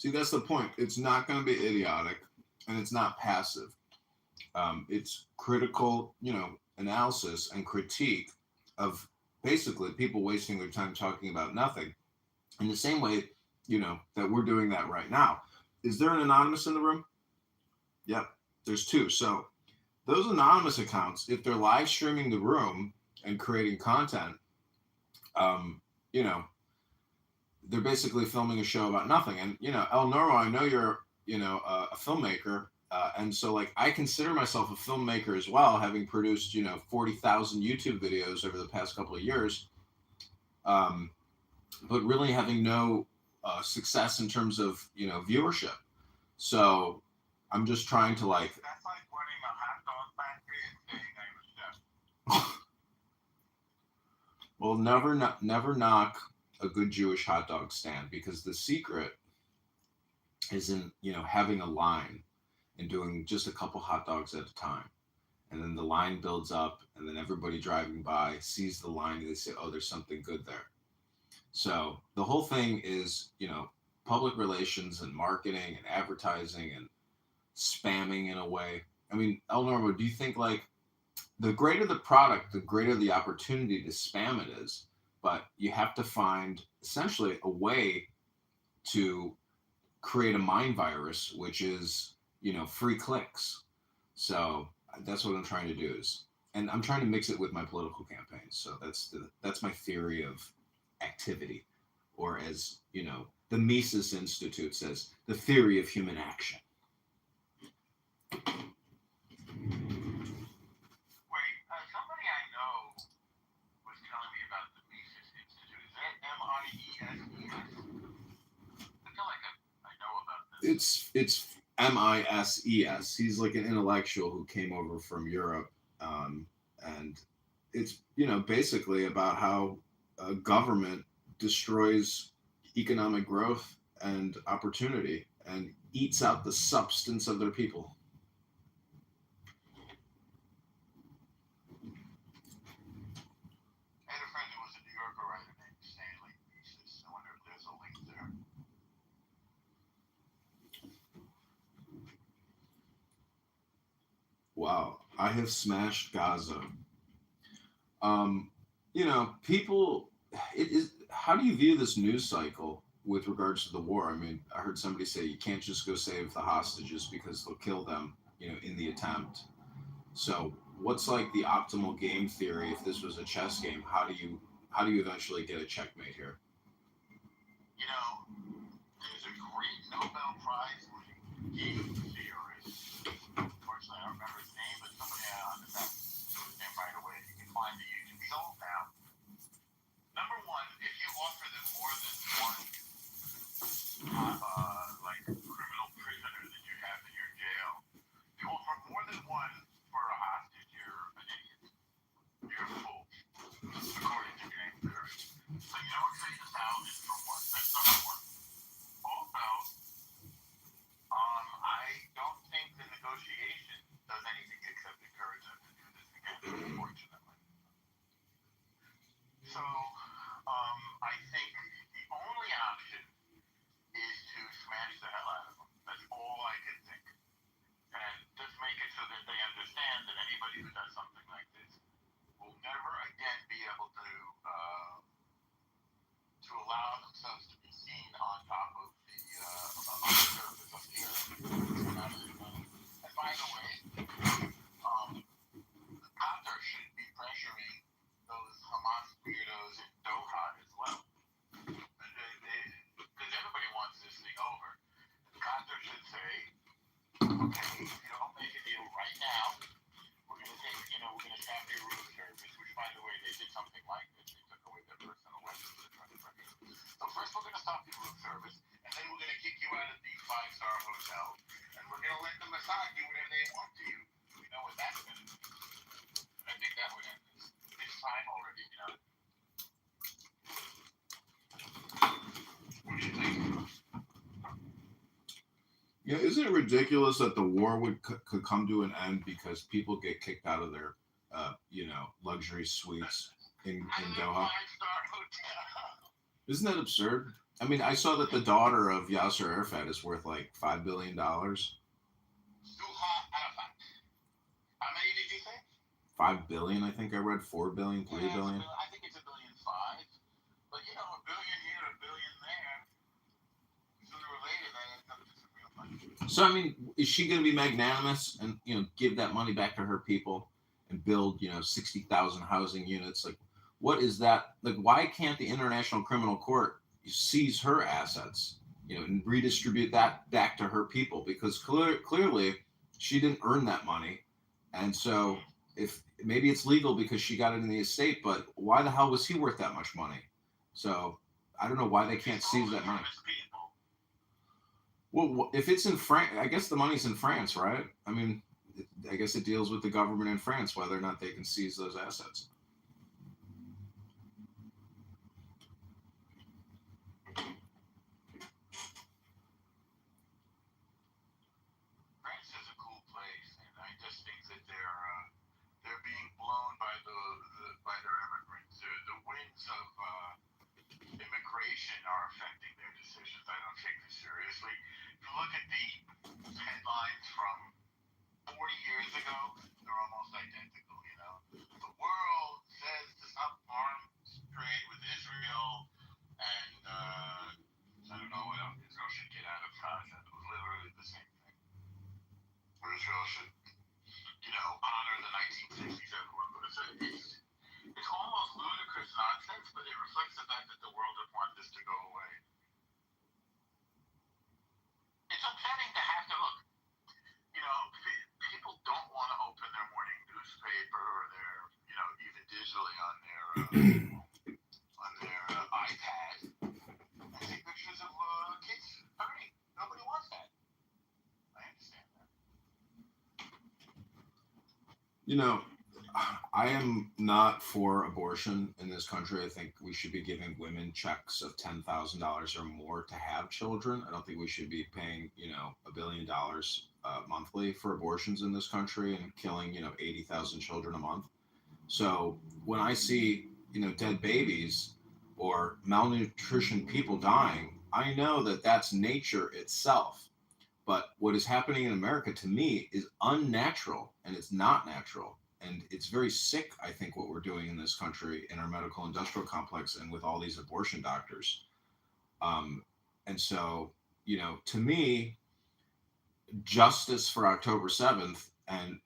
See, that's the point. It's not going to be idiotic, and it's not passive. It's critical, analysis and critique of basically people wasting their time talking about nothing. In the same way, that we're doing that right now. Is there an anonymous in the room? Yep, there's two. So those anonymous accounts, if they're live streaming the room and creating content, um, you know, they're basically filming a show about nothing. And El Normo, I know you're a filmmaker, and so like I consider myself a filmmaker as well, having produced 40,000 YouTube videos over the past couple of years, but really having no success in terms of viewership. So I'm just trying to like. That's like running a hot dog factory and saying I'm a chef. Well, never knock a good Jewish hot dog stand, because the secret is in having a line and doing just a couple hot dogs at a time, and then the line builds up, and then everybody driving by sees the line and they say, oh, there's something good there. So the whole thing is public relations and marketing and advertising and spamming in a way. I mean, El Normo, do you think like the greater the product, the greater the opportunity to spam it is, but you have to find essentially a way to create a mind virus, which is free clicks. So that's what I'm trying to do and I'm trying to mix it with my political campaigns. So that's my theory of activity, or as the Mises Institute says, the theory of human action. Wait, somebody I know was telling me about the Mises Institute. Is that MIESES? I feel like I know about this. It's Mises. He's like an intellectual who came over from Europe, and it's basically about how a government destroys economic growth and opportunity and eats out the substance of their people. I had a friend who was a New Yorker writer named Stanley Mises. I wonder if there's a link there. Wow, I have smashed Gaza. People. It is. How do you view this news cycle with regards to the war? I mean, I heard somebody say you can't just go save the hostages because they'll kill them, in the attempt. So, what's like the optimal game theory if this was a chess game? How do you eventually get a checkmate here? There's a great Nobel Prize winning game theorist. Unfortunately, I don't remember his name, but somebody on the back knew his name right away. You can find the YouTube. He's old now. Number one, if you offer them more than one criminal prisoner that you have in your jail, if you offer more than one for a hostage, you're an idiot. You're a fool, according to game theory. So you don't take 1,000 for one. That's number one. Also, I don't think the negotiation does anything except encourage them to do this again, unfortunately. So, I think the only option is to smash the hell out of them. That's all I can think. And just make it so that they understand that anybody who does something like this will never again be able to allow themselves to be seen on top of the surface of the earth. And by the way, Qatar should be pressuring those Hamas weirdos in Doha as well. Because everybody wants this thing over. Qatar should say, okay, if you don't make a deal right now, we're going to stop your room service, which, by the way, they did something like this. They took away their personal weapons. So first we're going to stop your room service, and then we're going to kick you out of the 5-star hotel, and we're going to let the Mossad do whatever they want to you. We know what that's going to do. I think that would end this. It's time already, What do you think? Yeah, isn't it ridiculous that the war could come to an end because people get kicked out of their, luxury suites in Doha? 5-star hotel. Isn't that absurd? I mean, I saw that the daughter of Yasser Arafat is worth like $5 billion. Suha Arafat. How many did you say? 5 billion, I think I read 4 billion, 3 billion. I think it's 1.5 billion. But you know, a billion here, a billion there. Sooner or later, that ends up to some real money. So I mean, is she going to be magnanimous and give that money back to her people and build 60,000 housing units? Like, what is that? Like, why can't the International Criminal Court seize her assets, and redistribute that back to her people? Because clearly, she didn't earn that money, and so if maybe it's legal because she got it in the estate, but why the hell was he worth that much money? So I don't know why they can't seize that money. Well, if it's in France, I guess the money's in France, right? I mean, I guess it deals with the government in France whether or not they can seize those assets. France is a cool place, and I just think that they're being blown by by their immigrants. The winds of immigration are affecting their decisions. I don't take this seriously. If you look at the headlines from 40 years ago, they're almost identical. You know, the world says to stop arms trade with Israel, and I don't know what else. Israel should get out of Gaza. It was literally the same thing. Israel should, honor the 1967 war. But it's almost ludicrous nonsense, but it reflects the fact that the world had wanted this to go away. It's upsetting to have to look. People don't want to open their morning newspaper or their, even digitally on their iPad and see pictures of kids hurting. Nobody wants that. I understand that. I am not for abortion in this country. I think we should be giving women checks of $10,000 or more to have children. I don't think we should be paying, $1 billion monthly for abortions in this country and killing, 80,000 children a month. So when I see, dead babies or malnutrition people dying, I know that that's nature itself. But what is happening in America to me is unnatural and it's not natural. And it's very sick, I think, what we're doing in this country in our medical industrial complex and with all these abortion doctors. And so, to me, justice for October 7th and,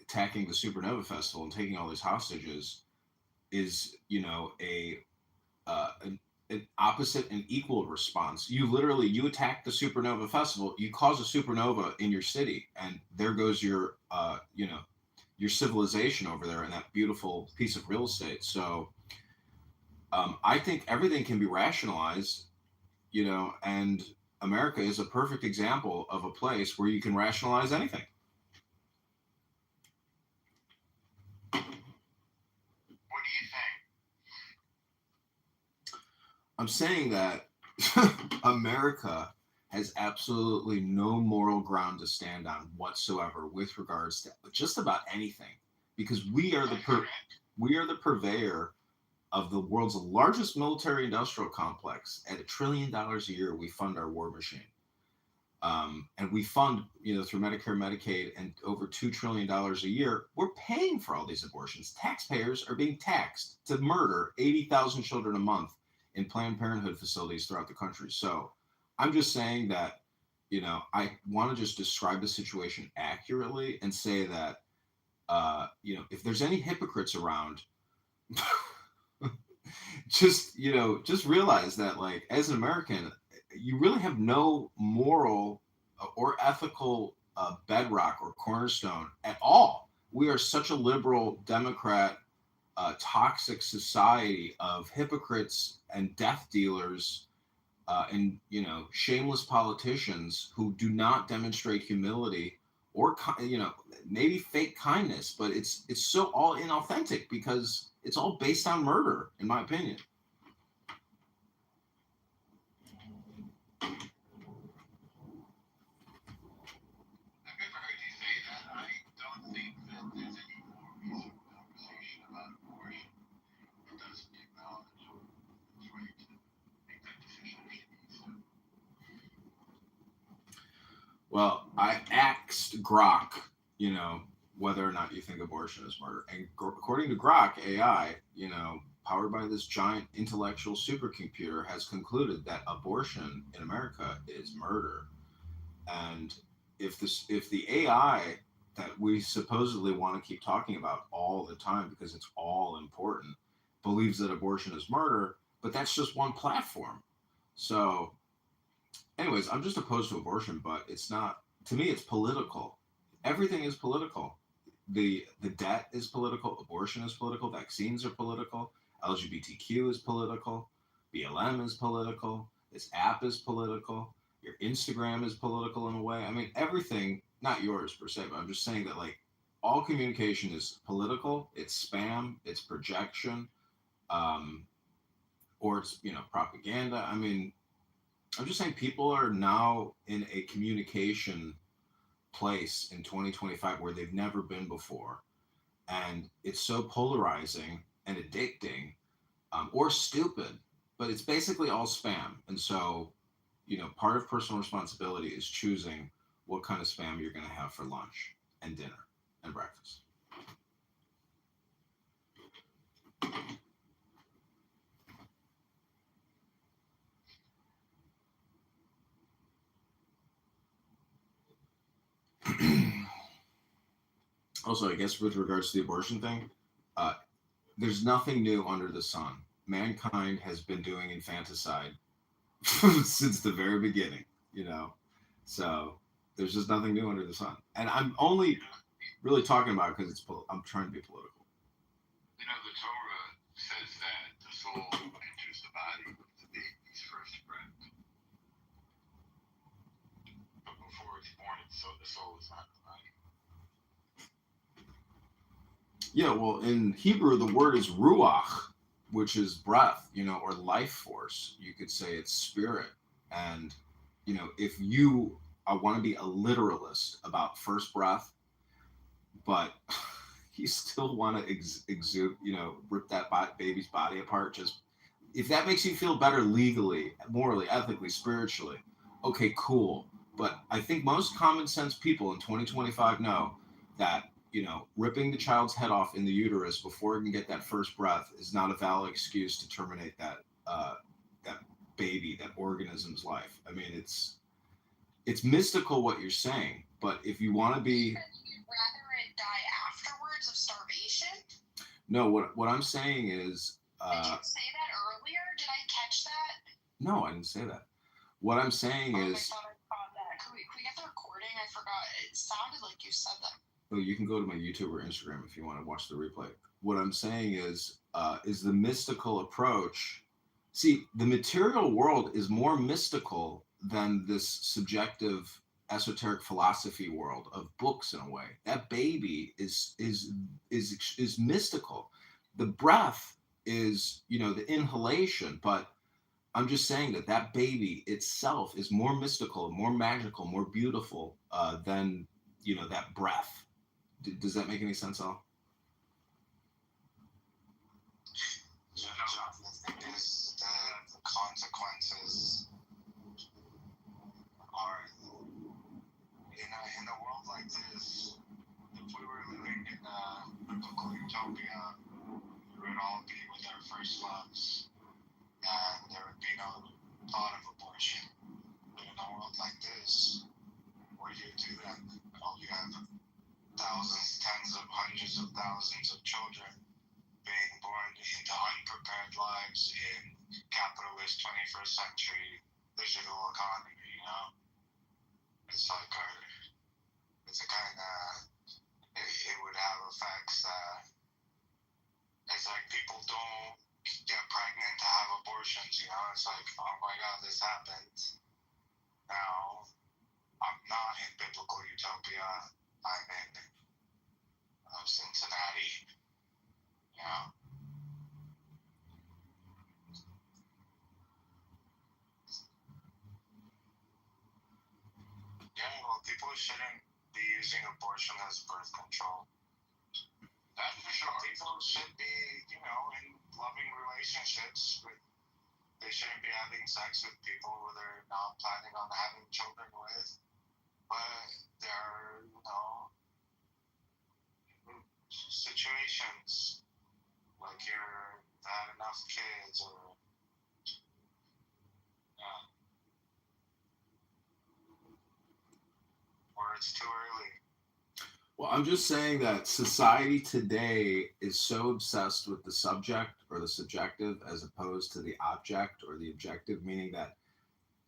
attacking the Supernova Festival and taking all these hostages is, an opposite and equal response. You attack the Supernova Festival, you cause a supernova in your city, and there goes your your civilization over there and that beautiful piece of real estate. So I think everything can be rationalized, and America is a perfect example of a place where you can rationalize anything. What do you think? I'm saying that America has absolutely no moral ground to stand on whatsoever with regards to just about anything, because we are the purveyor of the world's largest military industrial complex. At $1 trillion a year, we fund our war machine. And we fund, through Medicare, Medicaid, and over $2 trillion a year, we're paying for all these abortions. Taxpayers are being taxed to murder 80,000 children a month in Planned Parenthood facilities throughout the country. So I'm just saying that, I want to just describe the situation accurately and say that, if there's any hypocrites around, just realize that, like, as an American, you really have no moral or ethical bedrock or cornerstone at all. We are such a liberal, Democrat, toxic society of hypocrites and death dealers, and shameless politicians who do not demonstrate humility or maybe fake kindness, but it's so all inauthentic because it's all based on murder, in my opinion. I've never heard you say that. I don't think that there's any more reasonable conversation about abortion that doesn't acknowledge it's right to make that decision. Well, I asked Grok, whether or not you think abortion is murder. And according to Grok AI, powered by this giant intellectual supercomputer, has concluded that abortion in America is murder. And if the AI that we supposedly want to keep talking about all the time because it's all important believes that abortion is murder, but that's just one platform. So, anyways, I'm just opposed to abortion, but it's not, to me it's political. Everything is political. The debt is political, abortion is political, vaccines are political, LGBTQ is political, BLM is political, this app is political, your Instagram is political in a way. I mean, everything, not yours per se, but I'm just saying that like all communication is political, it's spam, it's projection, um, or it's propaganda. I mean, I'm just saying people are now in a communication place in 2025 where they've never been before. And it's so polarizing and addicting, or stupid, but it's basically all spam. And so, part of personal responsibility is choosing what kind of spam you're going to have for lunch and dinner and breakfast. Also, I guess with regards to the abortion thing, uh, there's nothing new under the sun. Mankind has been doing infanticide since the very beginning, you know. So there's just nothing new under the sun. And I'm only really talking about it because I'm trying to be political. The Torah says that the soul enters the body with the baby's first breath. But before it's born, the soul is not in the body. Yeah, well, in Hebrew, the word is ruach, which is breath, or life force. You could say it's spirit. And, if you want to be a literalist about first breath, but you still want to exude, rip that baby's body apart, just if that makes you feel better legally, morally, ethically, spiritually, okay, cool. But I think most common sense people in 2025 know that, ripping the child's head off in the uterus before it can get that first breath is not a valid excuse to terminate that baby, that organism's life. I mean, it's mystical what you're saying, but if you want to be, you'd rather it die afterwards of starvation? No, what I'm saying is, did you say that earlier? Did I catch that? No, I didn't say that. What I'm saying is, I thought I caught that. Can we get the recording? I forgot. It sounded like you said that. Oh, you can go to my YouTube or Instagram if you want to watch the replay. What I'm saying is the mystical approach. See, the material world is more mystical than this subjective, esoteric philosophy world of books in a way. That baby is mystical. The breath is, the inhalation, but I'm just saying that baby itself is more mystical, more magical, more beautiful than that breath. Does that make any sense, Al? The thing is, the consequences are, in a world like this, if we were living in a biblical utopia, we would all be with our first loves, and there would be no thought of abortion. But in a world like this, where do you do that? You have thousands, tens of hundreds of thousands of children being born into unprepared lives in capitalist 21st century digital economy, It's like it's a kind of, it would have effects that, it's like people don't get pregnant to have abortions, It's like, oh my God, this happened. Now, I'm not in biblical utopia. I'm in Cincinnati, Yeah, well, people shouldn't be using abortion as birth control. That's for sure. People should be, in loving relationships. They shouldn't be having sex with people who they're not planning on having children with. But there are, situations like you're not enough kids or it's too early. Well, I'm just saying that society today is so obsessed with the subject or the subjective as opposed to the object or the objective, meaning that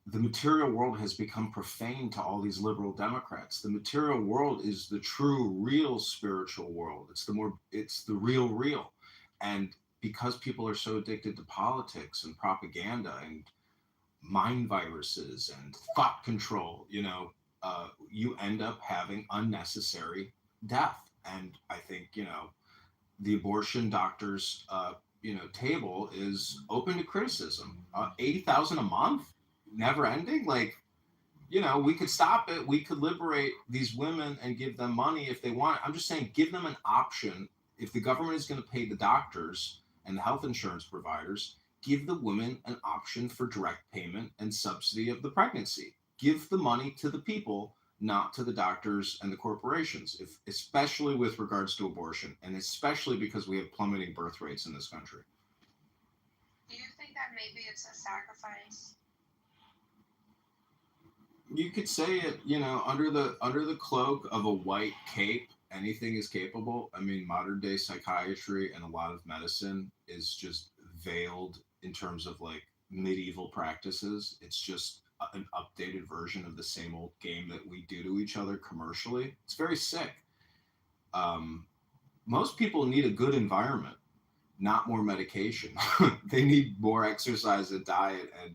the material world has become profane to all these liberal Democrats. The material world is the true, real spiritual world. It's the real. And because people are so addicted to politics and propaganda and mind viruses and thought control, you end up having unnecessary death. And I think, the abortion doctors, table is open to criticism. 80,000 a month, never ending. Like, we could stop it. We could liberate these women and give them money if they want. I'm just saying, give them an option. If the government is going to pay the doctors and the health insurance providers, give the women an option for direct payment and subsidy of the pregnancy. Give the money to the people, not to the doctors and the corporations, especially with regards to abortion, and especially because we have plummeting birth rates in this country. Do you think that maybe it's a sacrifice? You could say it, under the cloak of a white cape, anything is capable. I mean, modern day psychiatry and a lot of medicine is just veiled in terms of like medieval practices. It's just an updated version of the same old game that we do to each other commercially. It's very sick. Most people need a good environment, not more medication. They need more exercise and diet and,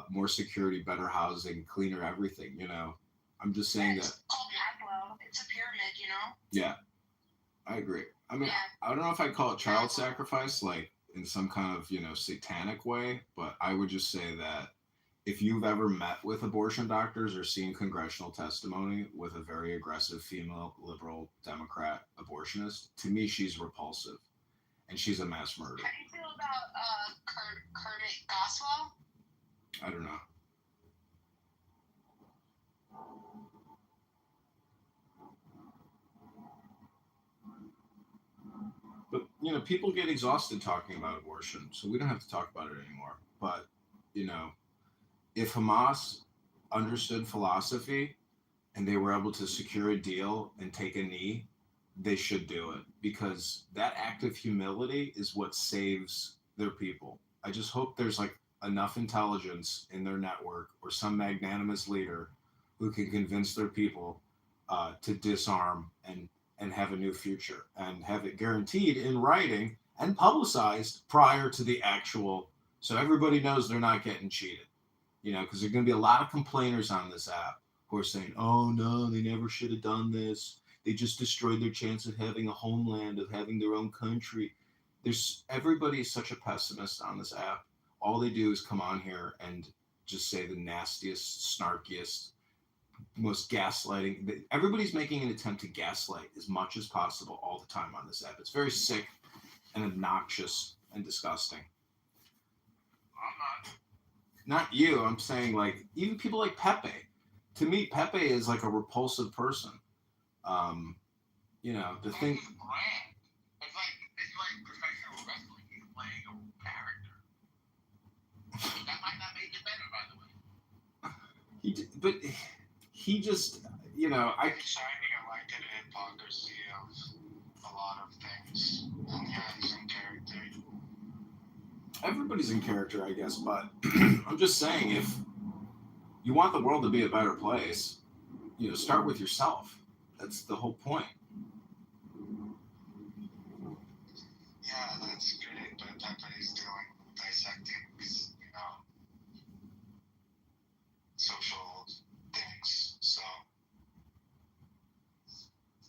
more security, better housing, cleaner everything. I'm just saying that. It's called Maslow. It's a pyramid, Yeah, I agree. I mean, Yeah. I don't know if I'd call it child sacrifice, like in some kind of, satanic way, but I would just say that if you've ever met with abortion doctors or seen congressional testimony with a very aggressive female liberal Democrat abortionist, to me, she's repulsive and she's a mass murderer. How do you feel about Kermit Goswell? I don't know. But, people get exhausted talking about abortion, so we don't have to talk about it anymore. But, if Hamas understood philosophy and they were able to secure a deal and take a knee, they should do it because that act of humility is what saves their people. I just hope there's like enough intelligence in their network or some magnanimous leader who can convince their people to disarm and have a new future and have it guaranteed in writing and publicized prior to the actual, so everybody knows they're not getting cheated. Because there are going to be a lot of complainers on this app who are saying, oh no, they never should have done this. They just destroyed their chance of having a homeland, of having their own country. Everybody is such a pessimist on this app. All they do is come on here and just say the nastiest, snarkiest, most gaslighting. Everybody's making an attempt to gaslight as much as possible all the time on this app. It's very sick and obnoxious and disgusting. I'm Not you. I'm saying like even people like Pepe. To me, Pepe is like a repulsive person. The thing. It's brand. It's like professional wrestling. He's playing a character. That might not make it better, by the way. But he just, I. He's shining a light to the hypocrisy of a lot of things. And yeah, he's in character. Everybody's in character, I guess, but I'm just saying if you want the world to be a better place, start with yourself. That's the whole point. Yeah, that's great, but Pepe's doing dissecting, social things. So,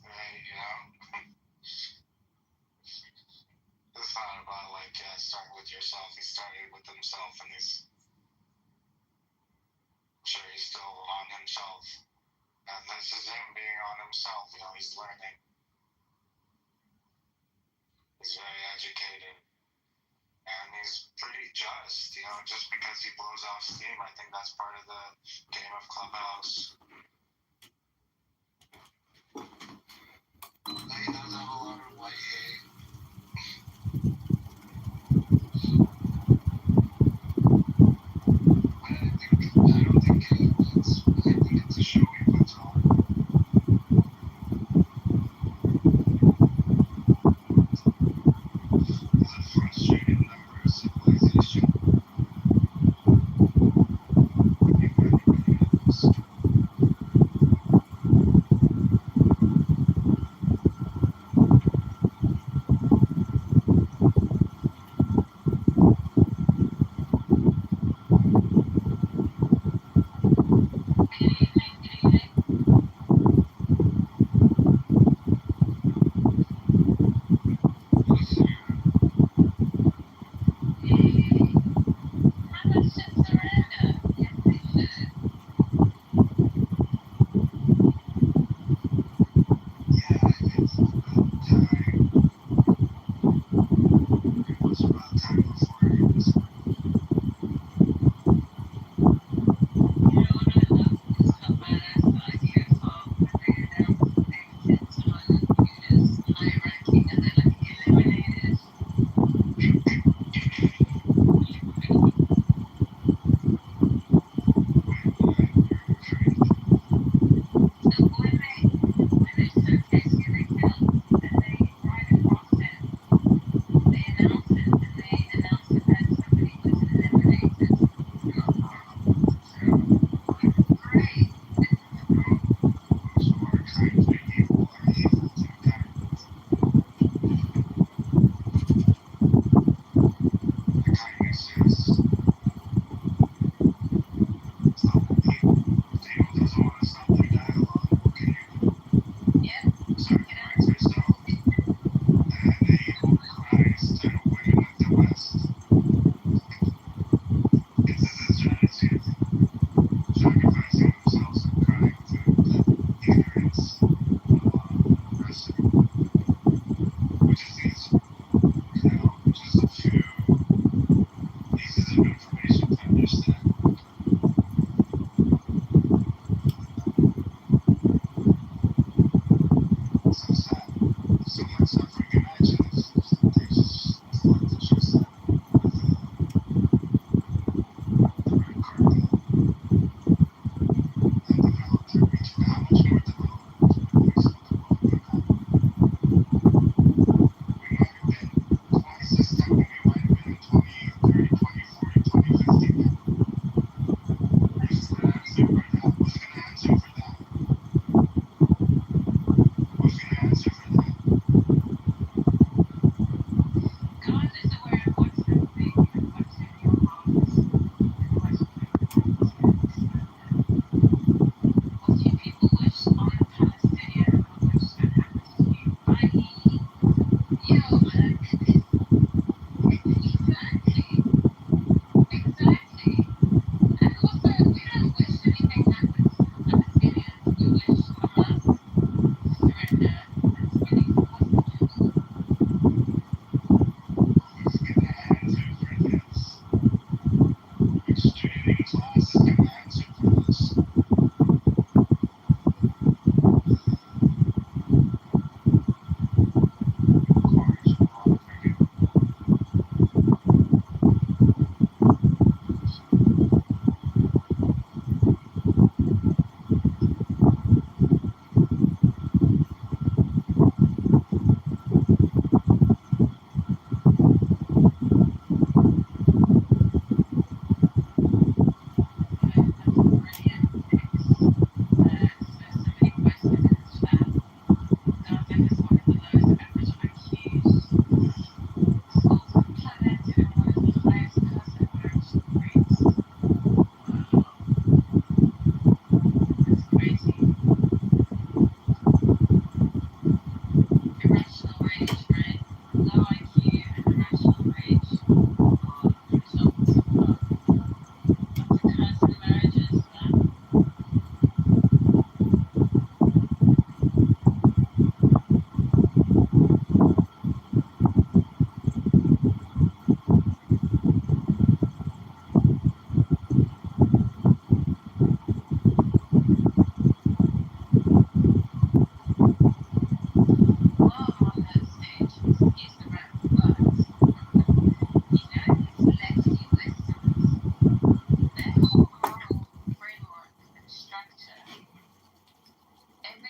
right, it's not about start with yourself. He started with himself, and I'm sure he's still on himself. And this is him being on himself. He's learning. He's very educated. and he's pretty just. Just because he blows off steam, I think that's part of the game of Clubhouse. He does have a lot of white hate. I don't think Kenny wins. I think it's a show he puts on. He's a frustrated member of civilization. He finally is.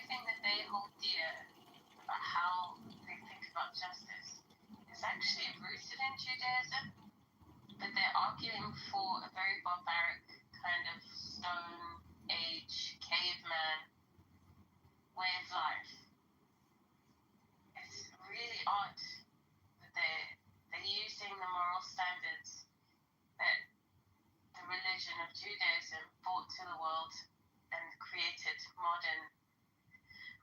everything that they hold dear about how they think about justice is actually rooted in Judaism, but they're arguing for a very barbaric kind of stone age caveman way of life. It's really odd that they're using the moral standards that the religion of Judaism brought to the world and created modern,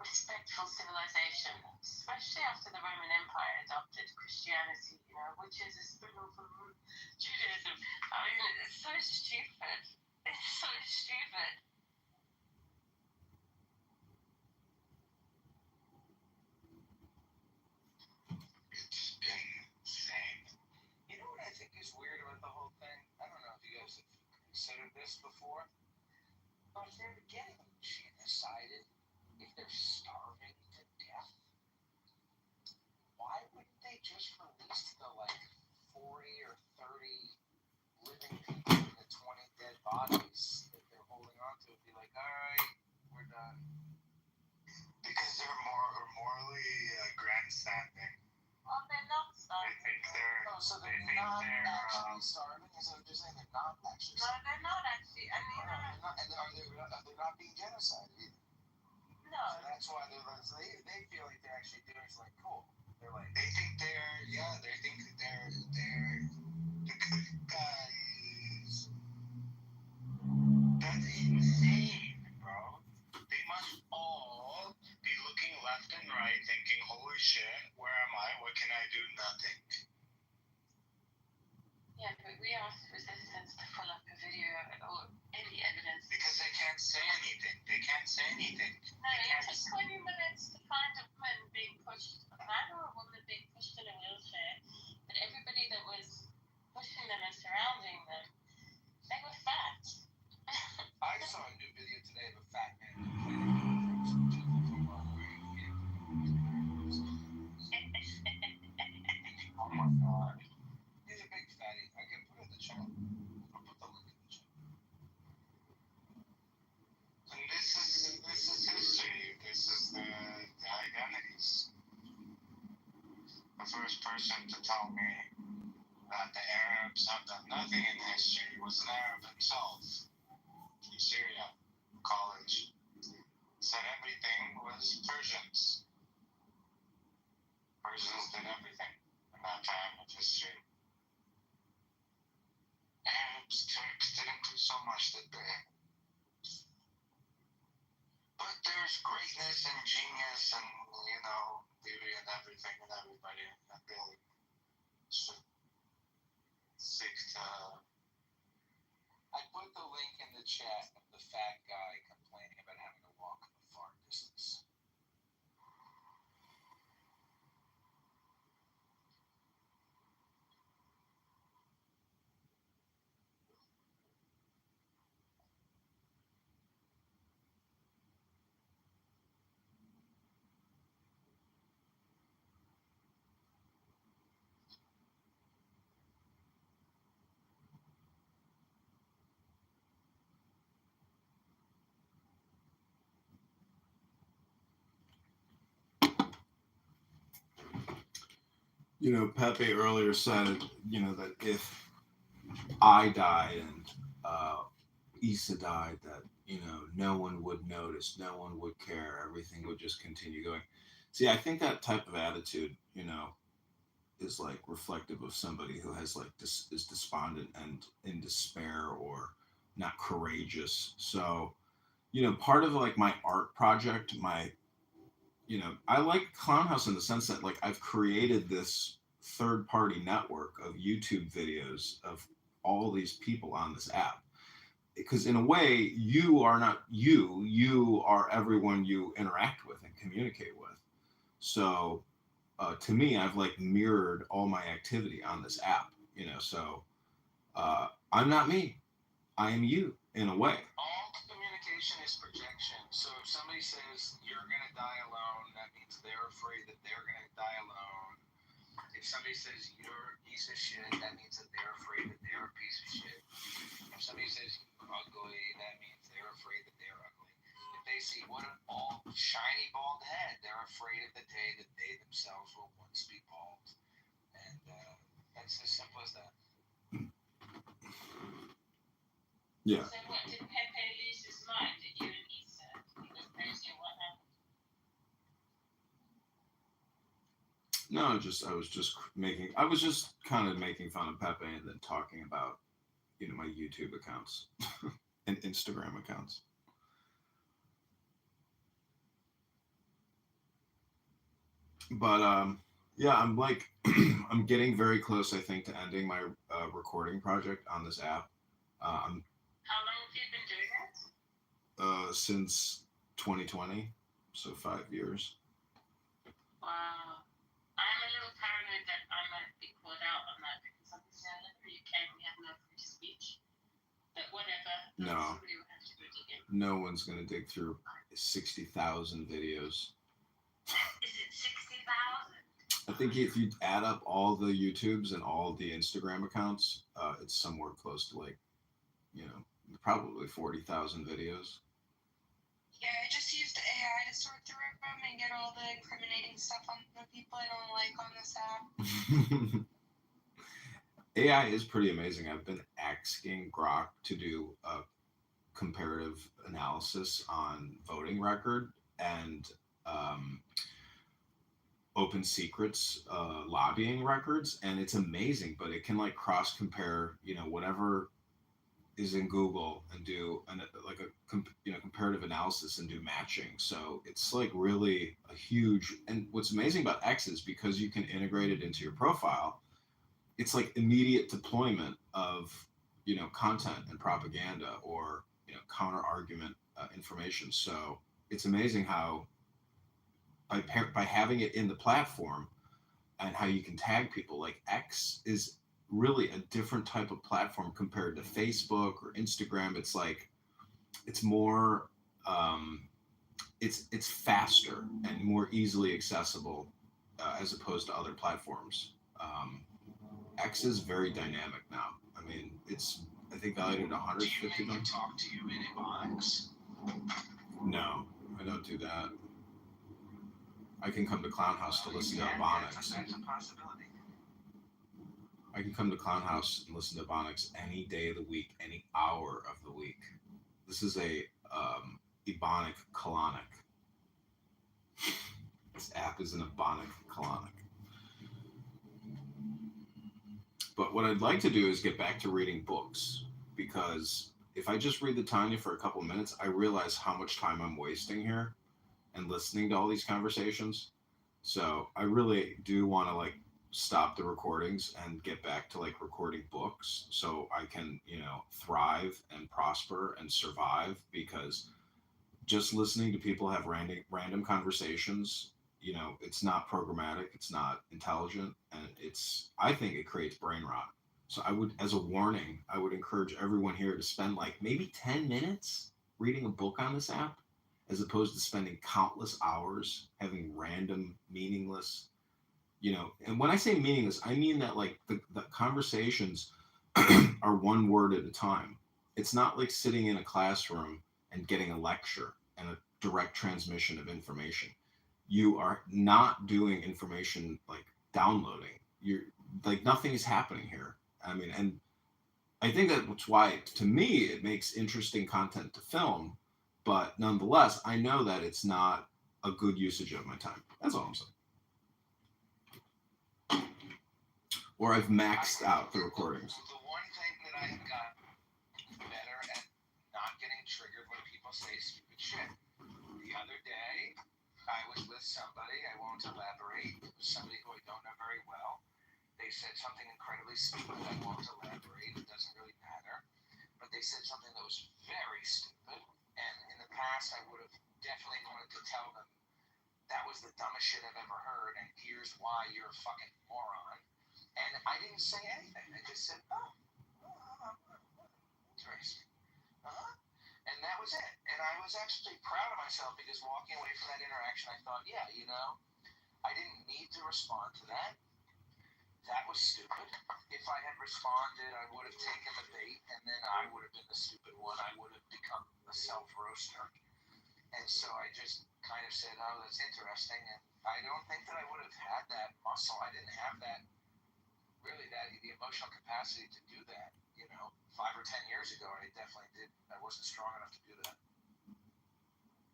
respectful civilization, especially after the Roman Empire adopted Christianity, which is a spin-off of Judaism. I mean, it's so stupid. It's so stupid. It's insane. You know what I think is weird about the whole thing? I don't know if you guys have considered this before, but if they're getting genocided, if they're starving to death, why wouldn't they just release the 40 or 30 living people and the 20 dead bodies that they're holding on to and be like, all right, we're done? Because they're morally grandstanding. Well, they're not They starving. think they're. Oh, so They they're think not they're. actually starving? Is that what you're saying? They're not actually No, starving? they're not actually. I mean, They're not, and they're not being genocided either. no. So that's why they feel like they're actually doing it. Like, cool. They're like, They think they're. Yeah, they think that they're the good guys. That's insane, bro. They must all be looking left and right, thinking, "Holy shit, where am I? What can I do? Nothing." Yeah, but we asked resistance to pull up a video or any evidence. Because they can't say anything. They can't say anything. No, it took 20 minutes to find a woman being pushed, a man or a woman being pushed in a wheelchair, but everybody that was pushing them and surrounding them, they were fat. I saw a new video today of a fat man complaining from football game. Oh my god. He's a big fatty. I can put it in the chat. I'll put the link in the chat. And this is history. This is the identities. The first person to tell me that the Arabs have done nothing in history was an Arab himself from Syria, college. Said everything was Persians. Persians did everything in that time of history. Arabs, Turks didn't do so much, did they? But there's greatness and genius and, beauty and everything and everybody. And they should seek to. I put the link in the chat of the fat guy complaining about having to walk a far distance. Pepe earlier said, that if I died and Issa died, that, no one would notice, no one would care, everything would just continue going. See, I think that type of attitude, is like reflective of somebody who has is despondent and in despair or not courageous. So, part of my art project, I like Clownhouse in the sense that I've created this third party network of YouTube videos of all these people on this app. Because in a way, you are not you are everyone you interact with and communicate with. So to me, I've mirrored all my activity on this app, so I'm not me. I am you in a way. All communication is projection. So if somebody says you're going to die alone, that means they're afraid that they're going to die alone. If somebody says you're a piece of shit, that means that they're afraid that they're a piece of shit. If somebody says you're ugly, that means they're afraid that they're ugly. If they see what an all shiny bald head. They're afraid of the day that they themselves will once be bald, and that's as simple as that. Yeah. So what, did Pepe lose his mind? Did you and Issa? He was crazy. What happened? No, I was just kind of making fun of Pepe and then talking about, my YouTube accounts and Instagram accounts. But yeah, I'm like, I'm getting very close, I think, to ending my recording project on this app. How long have you been doing that? Since 2020, so 5 years. Wow. I'm a little paranoid that I might be called out on that because obviously I live in the UK and we have no free speech. But whatever. No. Somebody will have to go dig it. No one's gonna dig through 60,000 videos. Is it 60,000? I think if you add up all the YouTubes and all the Instagram accounts, it's somewhere close to like, probably 40,000 videos. Yeah, I just used AI to sort through them and get all the incriminating stuff on the people I don't like on this app. AI is pretty amazing. I've been asking Grok to do a comparative analysis on voting record and Open Secrets lobbying records, and it's amazing. But it can like cross compare, whatever is in Google and do comparative analysis and do matching. So it's like really a huge. And what's amazing about X is because you can integrate it into your profile, it's like immediate deployment of content and propaganda or counter argument information. So it's amazing how by having it in the platform and how you can tag people, like X is really a different type of platform compared to Facebook or Instagram. It's like it's more it's faster and more easily accessible as opposed to other platforms. X is very dynamic now. I mean, it's I think valued at $150. Do you make it talk to you in Ebonics? No, I don't do that. I can come to Clown House to listen to Ebonics. That's a possibility. I can come to Clown House and listen to Ebonics any day of the week, any hour of the week. This is a Ebonic colonic. This app is an Ebonic colonic. But what I'd like to do is get back to reading books, because if I just read the Tanya for a couple minutes, I realize how much time I'm wasting here and listening to all these conversations. So I really do want to like stop the recordings and get back to like recording books so I can, thrive and prosper and survive, because just listening to people have random conversations, it's not programmatic, it's not intelligent, and I think it creates brain rot. So as a warning, I would encourage everyone here to spend like maybe 10 minutes reading a book on this app, as opposed to spending countless hours having random, meaningless, and when I say meaningless, I mean that like the conversations are one word at a time. It's not like sitting in a classroom and getting a lecture and a direct transmission of information. You are not doing information like downloading. You're like nothing is happening here. I mean, and I think that's why, to me, it makes interesting content to film. But nonetheless, I know that it's not a good usage of my time. That's all I'm saying. Or I've maxed out the recordings. The one thing that I have got better at not getting triggered when people say stupid shit. The other day, I was with somebody, I won't elaborate, it was somebody who I don't know very well. They said something incredibly stupid, I won't elaborate, it doesn't really matter. But they said something that was very stupid, and in the past I would have definitely wanted to tell them that was the dumbest shit I've ever heard, and here's why you're a fucking moron. And I didn't say anything. I just said, interesting. And that was it. And I was actually proud of myself, because walking away from that interaction, I thought, yeah, I didn't need to respond to that. That was stupid. If I had responded, I would have taken the bait, and then I would have been the stupid one. I would have become a self-roaster. And so I just kind of said, oh, that's interesting. And I don't think that I would have had that muscle. I didn't have that, really, the emotional capacity to do that. 5 or 10 years ago, I definitely did. I wasn't strong enough to do that.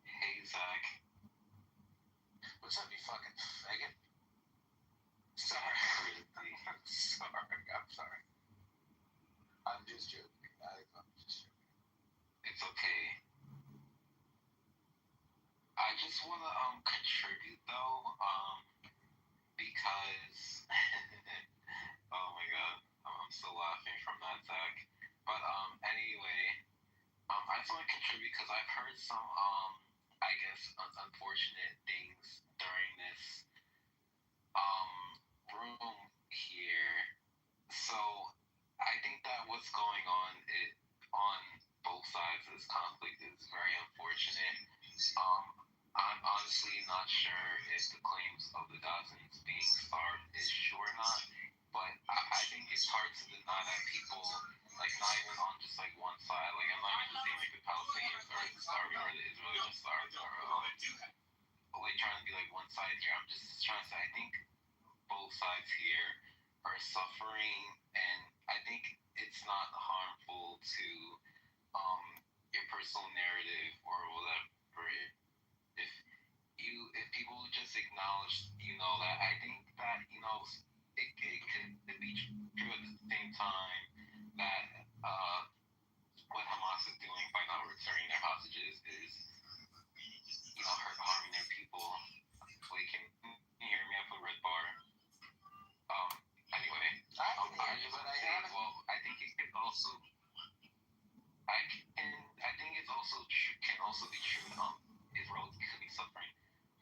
Hey, Zach. What's up, you fucking faggot? Sorry. I'm sorry. I'm just joking. I'm just joking. It's okay. I just want to contribute though, because oh my god, I'm still laughing from that, Zach. But anyway, I just want to contribute because I've heard some I guess unfortunate things during this room here. So I think that what's going on both sides of this conflict is very unfortunate. Um, I'm honestly not sure if the claims of the dozens being starved is true or not, but I think it's hard to deny that people, like, not even on just like one side, like I'm not even just saying like the Palestinians are starving or the Israelis are starving or like trying to be like one side here. I'm just trying to say I think both sides here are suffering, and I think it's not harmful to um your personal narrative or whatever. If if people just acknowledge, that I think that it could be true at the same time that what Hamas is doing by not returning their hostages is harming their people. Wait, can you hear me? I have a red bar. Anyway, I just want to say, well, I think it could also, I think it's also true, can also be true. Israel could be suffering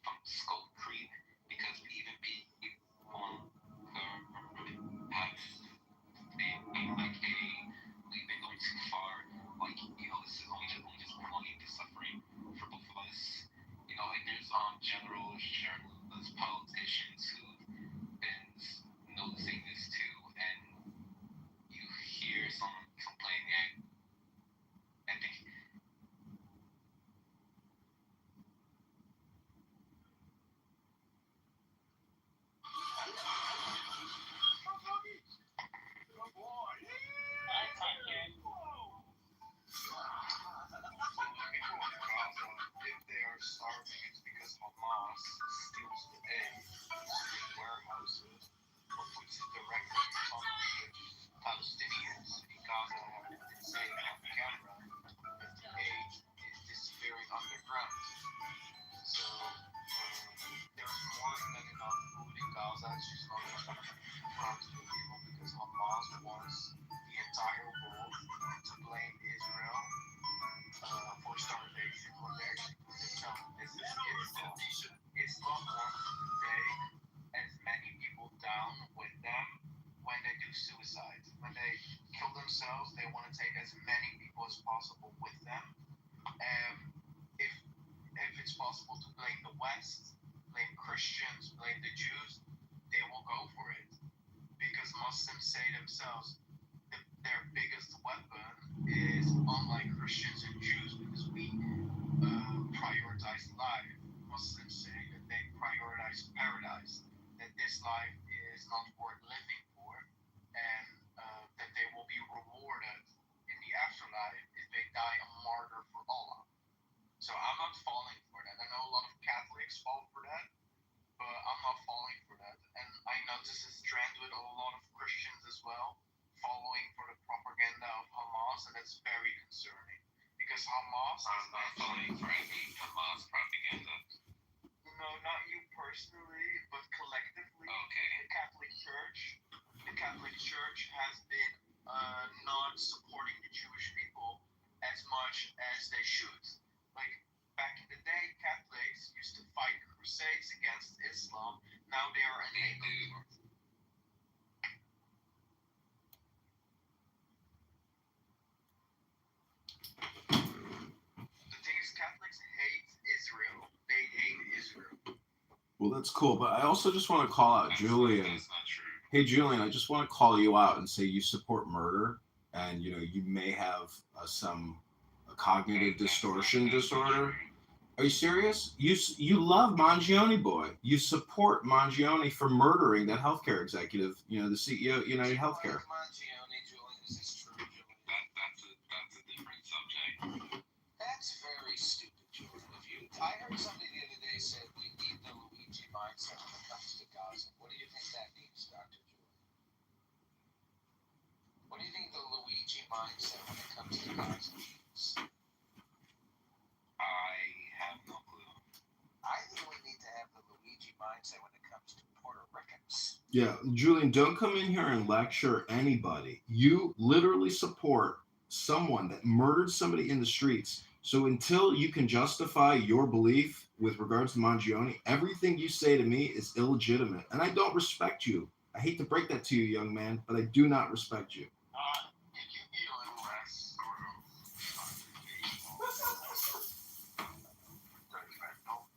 from scope creep because even people have been like, hey, we've been going too far. Like, this is only just prolonging the suffering for both of us. Like there's generals, journalists, politicians who've been noticing this too, and you hear someone complaining. I think if they are starving, it's because Hamas steals the eggs in warehouses or puts it directly in front of the Palestinians in Gaza have been saying on camera that the aid is disappearing underground. So there's more than enough food in Gaza. It's just not brought to the people because Hamas wants the entire world to blame Israel for starvation when they actually tell them this is Islam. Islam wants to take as many people down with them when they do suicide. When they kill themselves, they want to take as many people as possible with them. If it's possible to blame the West, blame Christians, blame the Jews, they will go for it. Because Muslims say themselves that their biggest weapon is, unlike Christians and Jews, because we prioritize life. Muslims say that they prioritize paradise, that this life is not worth living for, and that they will be rewarded in the afterlife if they die a martyr for Allah. So I'm not falling for that. I know a lot of Catholics fall for that, but I'm not falling for that. And I notice this trend with a lot of Christians as well, following for the propaganda of Hamas, and it's very concerning. Because Hamas is not falling for any Hamas propaganda. No, not you personally, but collectively. Okay. The Catholic Church has been not supporting the Jewish people as much as they should. Like back in the day, Catholics used to fight crusades against Islam. Now they are enabling it. The thing is, Catholics hate Israel. They hate Israel. Well, that's cool, but I also just want to call out Julian. That's not true. Hey, Julian, I just want to call you out and say you support murder, and you may have some cognitive distortion disorder. Are you serious? You love Mangione, boy. You support Mangione for murdering that healthcare executive. You know, the CEO of United Healthcare. Mangione, Julian, is this true, Julian? That's a different subject. That's very stupid, Julian. I heard somebody the other day said we need the Luigi mindset when it comes to Gaza. What do you think that means, Dr. Julian? What do you think the Luigi mindset when it comes to Gaza means? I have no clue. I think we need to have the Luigi mindset when it comes to Puerto Ricans. Yeah, Julian, don't come in here and lecture anybody. You literally support someone that murdered somebody in the streets. So until you can justify your belief with regards to Mangione, everything you say to me is illegitimate. And I don't respect you. I hate to break that to you, young man, but I do not respect you. Could you be a little less sort of respectful?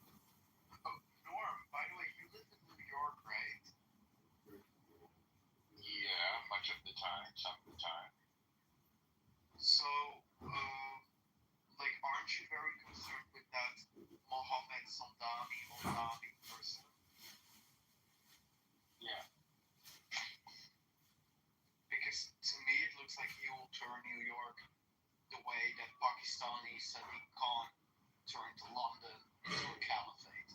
Norm, by the way, you live in New York, right? Yeah, much of the time, some of the time. So, like, aren't you very concerned with that Mohammed Mondani person? Yeah. Because to me, it looks like he will turn New York the way that Pakistani Sadiq Khan turned London into a caliphate.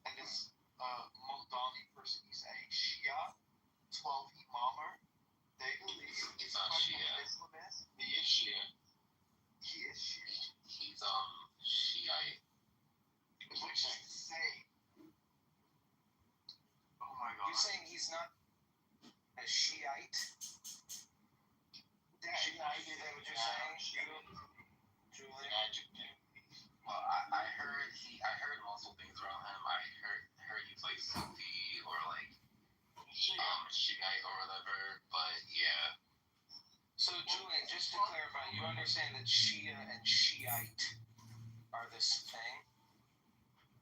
And this Mondani person, he's a Shia, 12 Imamer. They believe he's not Shia. Islamist. He is Shia. He is Shia. He's Shiite. Which is the same. Oh my god. You're saying he's not a Shiite? Shiite, is that what you're saying? Julian? Adjective. Well, I heard multiple things around him. I heard he's like Sufi or like Shiite or whatever. But yeah. So Julian, just to clarify, you understand that Shia and Shiite are the same thing?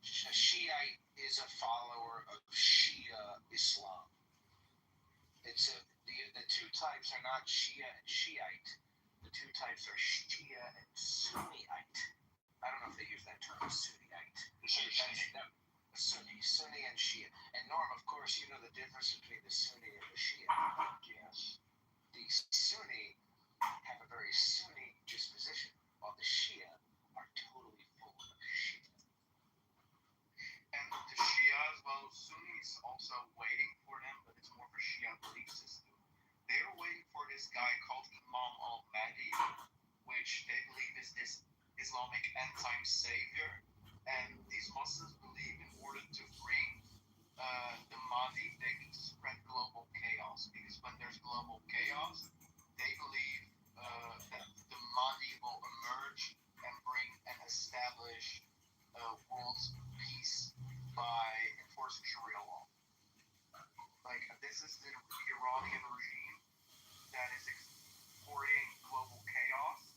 A Shiite is a follower of Shia Islam. The two types are not Shia and Shiite. The two types are Shia and Sunniite. I don't know if they use that term, Sunniite. Sunni and Shia. And Norm, of course, you know the difference between the Sunni and the Shia. Yes. The Sunni have a very Sunni disposition, while the Shia are totally full of shit. And the Shias, well, Sunnis also waiting for them, but it's more for Shia belief system. They're waiting for this guy called Imam al-Mahdi, which they believe is this Islamic end-time savior. And these Muslims believe in order to bring the Mahdi, they need to spread global chaos. Because when there's global chaos, they believe that the Mahdi will emerge and bring and establish world peace by enforcing Sharia law. Like, this is the Iranian regime that is exporting global chaos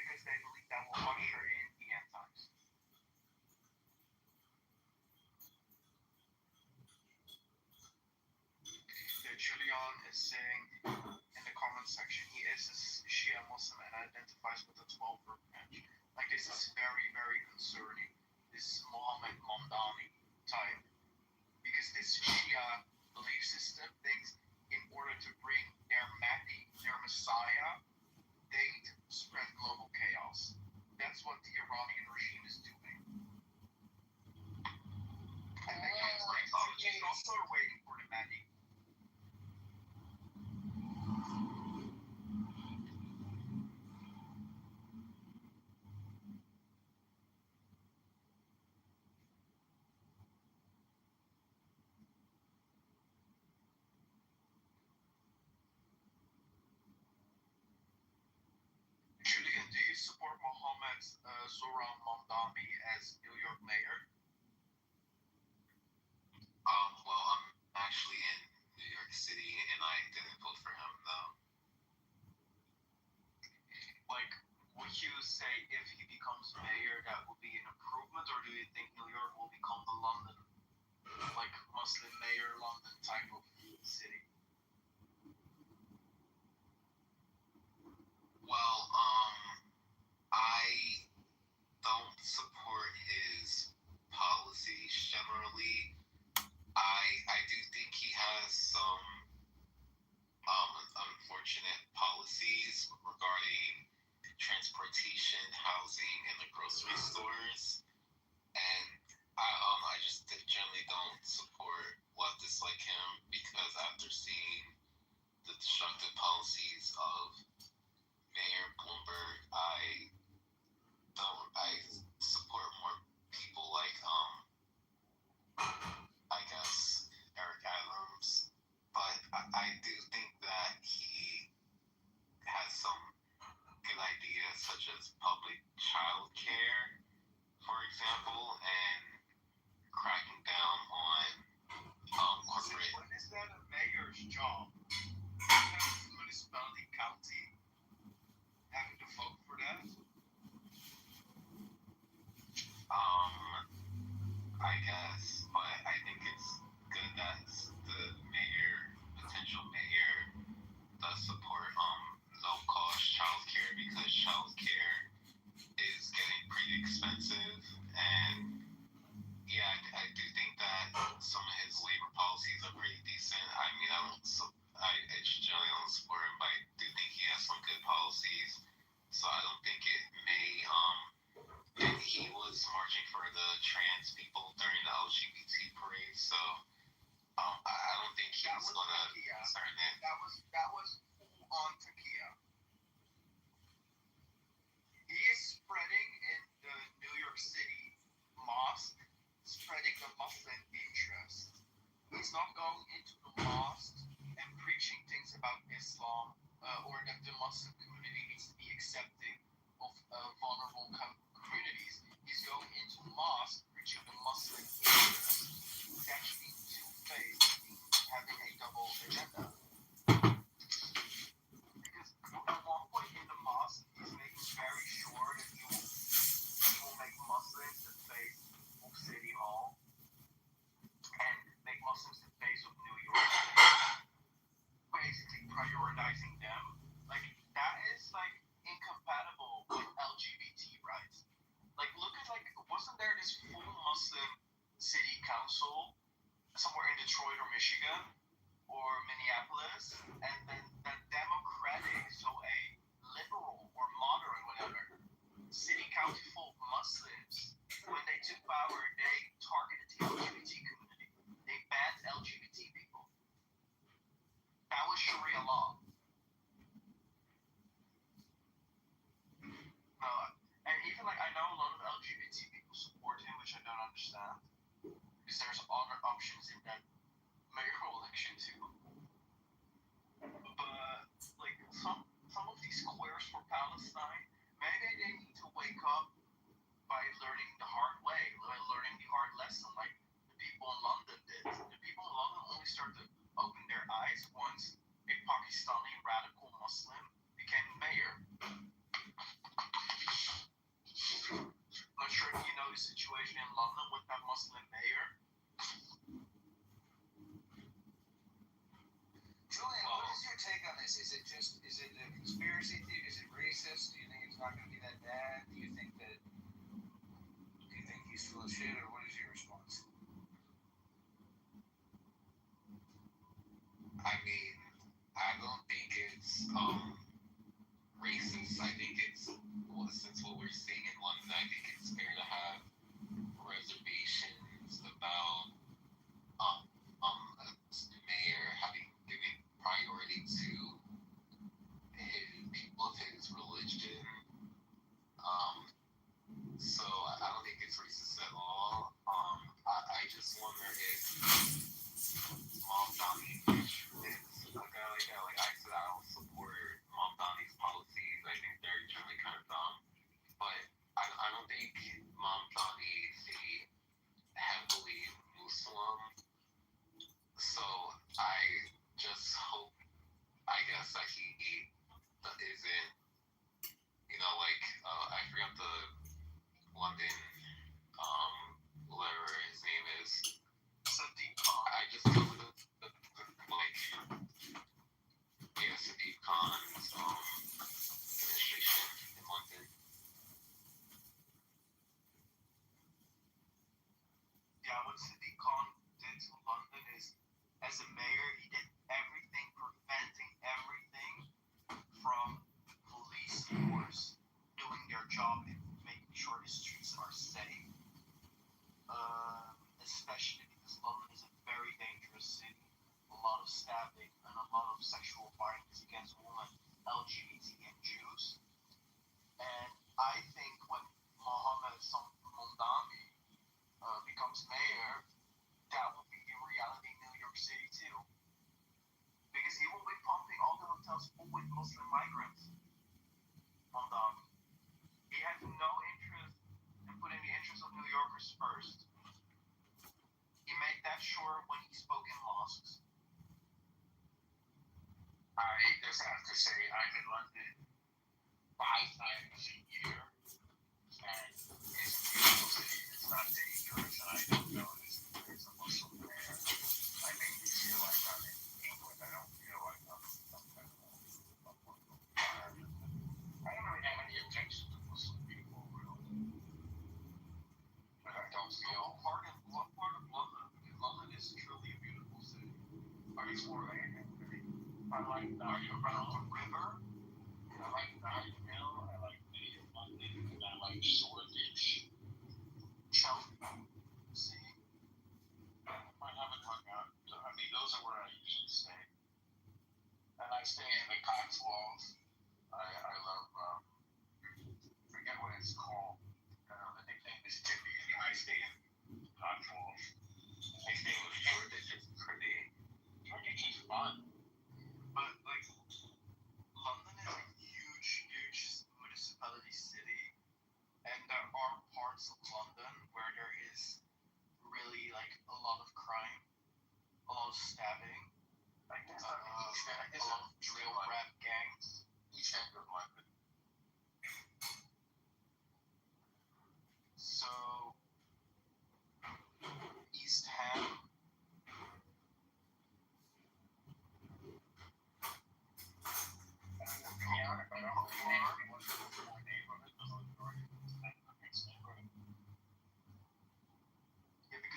because they believe that will usher in the end times. Julian is saying in the comment section he is a Shia Muslim and identifies with the 12th branch. Like, this is very, very concerning. This Mohammed Mondani type. Because this Shia belief system thinks in order to bring their Mahdi, their Messiah, they need to spread global chaos. That's what the Iranian regime is doing. And they also are waiting for the Mahdi. Julian, do you support Mohammed Zohran Mamdani as New York mayor? Well, I'm actually in New York City, and I didn't vote for him, though. Like, would you say if he becomes mayor, that would be an improvement, or do you think New York will become the London, like Muslim mayor London type of city? Well, I was marching for the trans people during the LGBT parade. So I don't think he's gonna start that. That was full on Takia. He is spreading in the New York City mosque, spreading the Muslim interest. He's not going into the mosque and preaching things about Islam or that the Muslim community needs to be accepting of vulnerable communities. He's going into the mosque preaching the Muslim interest. He's actually two-faced, having a double agenda. Because at one point in the mosque, he's making very sure that he will make Muslims the face of City Hall and make Muslims the face of New York, basically prioritizing them. Like, that is, like, incompatible with LGBT rights. Like, look at, like, wasn't there this full Muslim city council somewhere in Detroit or Michigan or Minneapolis, and then the Democratic, so a liberal or moderate, whatever, city council full of Muslims, when they took power, they targeted the LGBT community. They banned LGBT people. That was Sharia law. And even, like, I know a lot of LGBT people support him, which I don't understand, because there's other options in that mayoral election too. But, like, some of these queers for Palestine, maybe they need to wake up by learning the hard way, learning the hard lesson, like the people in London did. The people in London only started to open their eyes once a Pakistani radical Muslim became mayor. Not sure if you know the situation in London with that Muslim mayor. Julian, what is your take on this? Is it a conspiracy theory? Is it racist? Do you think it's not going to be that bad? Do you think he's full of shit, or what is your response? I mean, I don't think it's racist. I think it's, well, since what we're seeing in London, I think it's fair to have reservations about the mayor having given priority to people of his religion. So I don't think it's racist at all. I just wonder if Mom Donnie is a guy like that. Like I said, I don't support Mom Donnie's policies. I think they're generally kind of dumb. But I don't think Mom Donnie is heavily Muslim. So I just hope, I guess, that he isn't, like, I forgot the London, whatever his name is. Sadiq Khan. I just hope that, Sadiq Khan's administration in London. Yeah, what Sadiq Khan did to London is, as a mayor, he did everything, preventing everything from police force doing their job and making sure the streets are safe. Especially because London is a very dangerous city. A lot of stabbing and a lot of sexual violence against women, LGBT, and Jews. And I think when Mohammed Momdani becomes mayor, that will be the reality in New York City too. Because he will be pumping all the hotels full with Muslim migrants. Momdani. He had no interest in putting the interests of New Yorkers first. He made that sure when he spoke in mosques. I just have to say, I'm in London 5 times a year, and it's a beautiful city. It's not dangerous, and I don't notice that there's a Muslim there. I mainly feel like I'm in England. I don't feel like I'm some kind of a Muslim environment. I don't really have any objection to Muslim people, really. But I don't feel What part of London? Because London is truly a beautiful city. I explore anything. I like around the river. I like Notting Hill. I like Native London. And I like Shoreditch.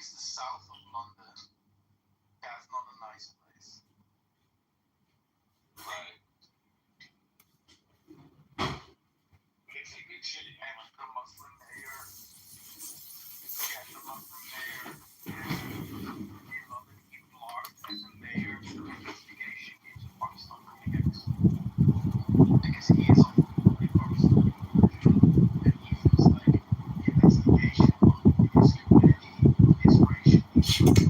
place the south of London. That's not a nice place. Right. Big shit having the Muslim mayor. Yeah, the Muslim mayor. They love it. He blocked as a mayor the investigation into Pakistan coming because he is on the Pakistan and he feels like the investigation on his community is racially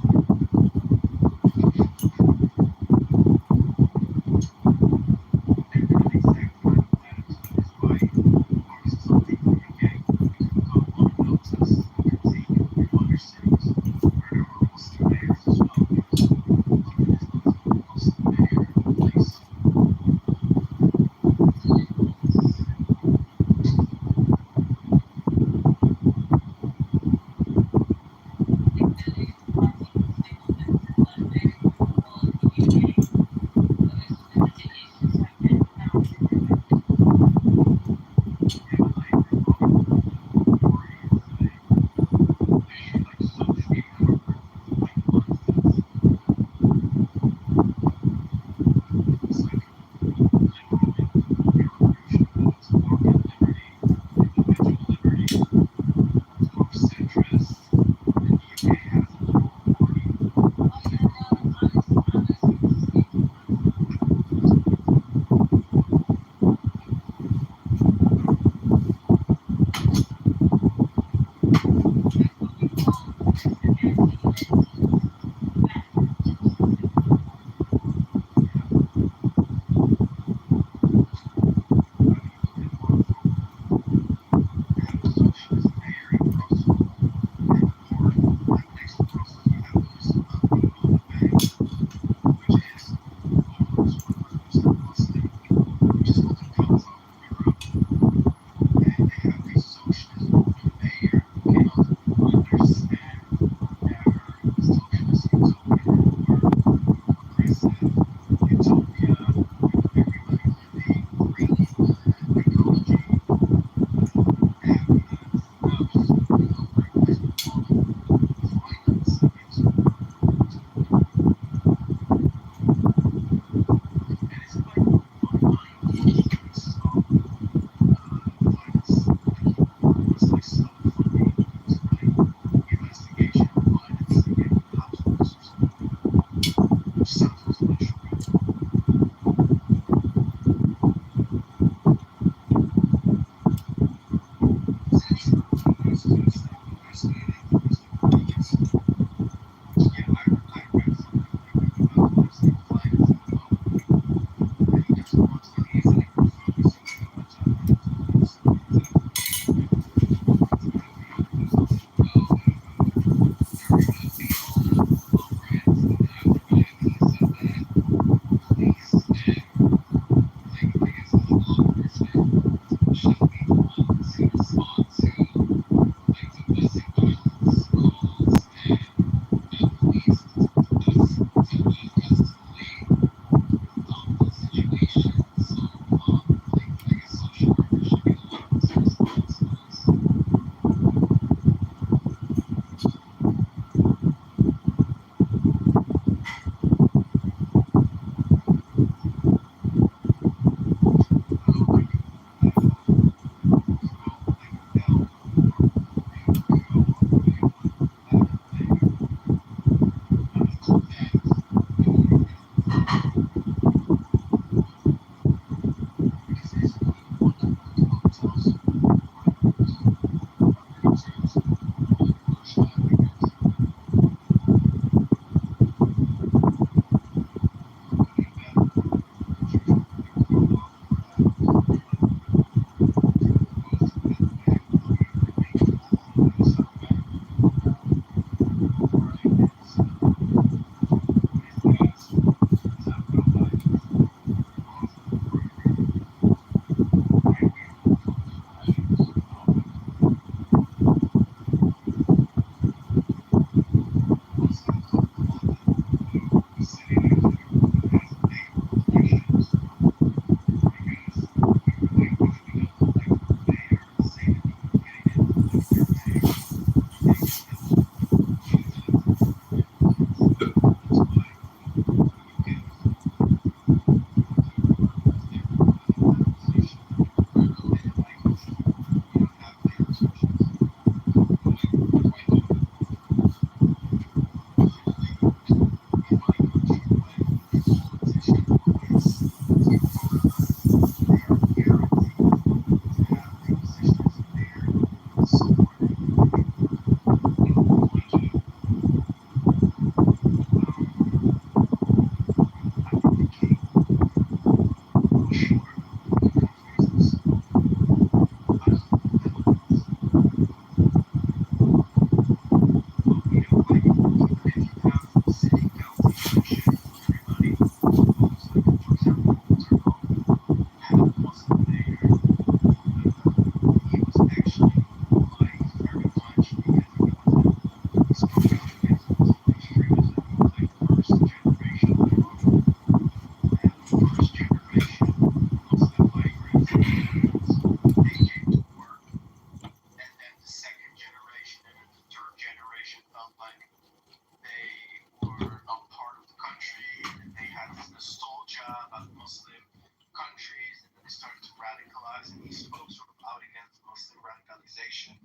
Muslim countries, and then they started to radicalize, and he spoke sort of out against Muslim radicalization.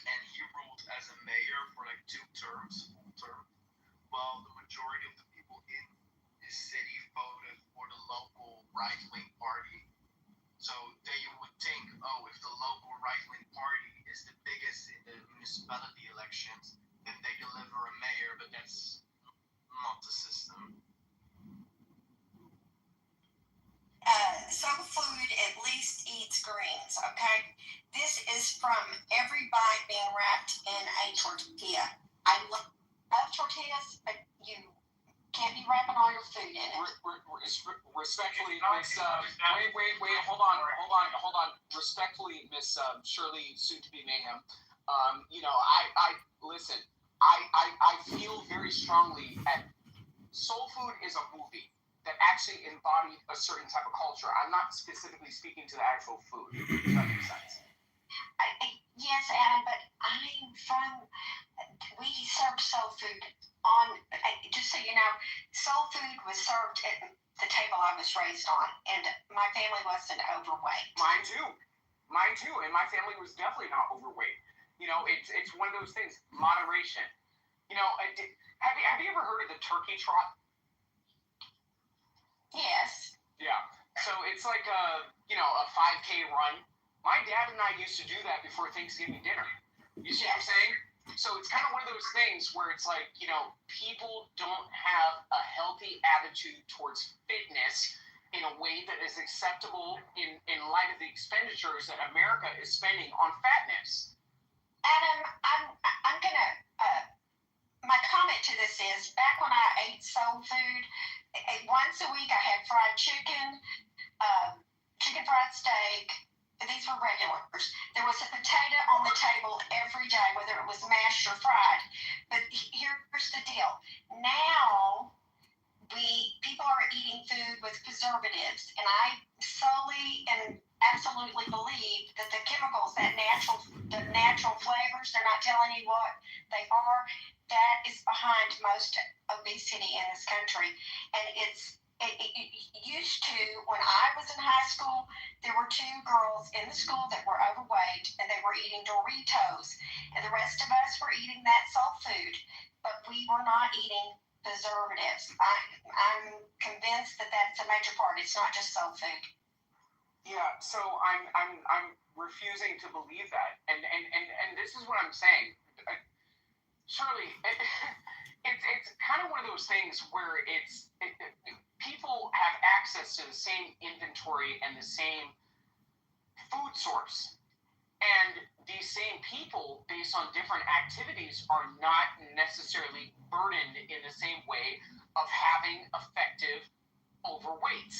And he ruled as a mayor for like 2 terms, full term, while the majority of the people in his city voted for the local right-wing party. So they would think, oh, if the local right-wing party is the biggest in the municipality elections, then they deliver a mayor, but that's not the system. Soul food at least eats greens, okay? This is from every bite being wrapped in a tortilla. I love tortillas, but you can't be wrapping all your food in it. Respectfully, Miss, wait, hold on. Respectfully, Miss Shirley, soon to be Mayhem. I listen. I feel very strongly that Soul Food is a movie that actually embodied a certain type of culture. I'm not specifically speaking to the actual food. Does that make sense? Yes, Adam, but I'm from. We serve soul food on. Just so you know, soul food was served at the table I was raised on, and my family wasn't overweight. Mine too, and my family was definitely not overweight. It's one of those things. Moderation. Have you ever heard of the turkey trot? Yes. Yeah. So it's like a 5K run. My dad and I used to do that before Thanksgiving dinner. You see what I'm saying? So it's kind of one of those things where it's like, people don't have a healthy attitude towards fitness in a way that is acceptable in light of the expenditures that America is spending on fatness. Adam, I'm gonna. My comment to this is, back when I ate soul food, once a week I had fried chicken, chicken fried steak. These were regulars. There was a potato on the table every day, whether it was mashed or fried. But here's the deal. Now, people are eating food with preservatives, and I solely and absolutely believe that the chemicals, the natural flavors, they're not telling you what they are, that is behind most obesity in this country. And it used to, when I was in high school, there were 2 girls in the school that were overweight, and they were eating Doritos, and the rest of us were eating that soul food, but we were not eating preservatives. I'm convinced that that's a major part. It's not just soul food. Yeah, so I'm refusing to believe that, and this is what I'm saying. Shirley, it's kind of one of those things where people have access to the same inventory and the same food source. And these same people, based on different activities, are not necessarily burdened in the same way of having effective overweight.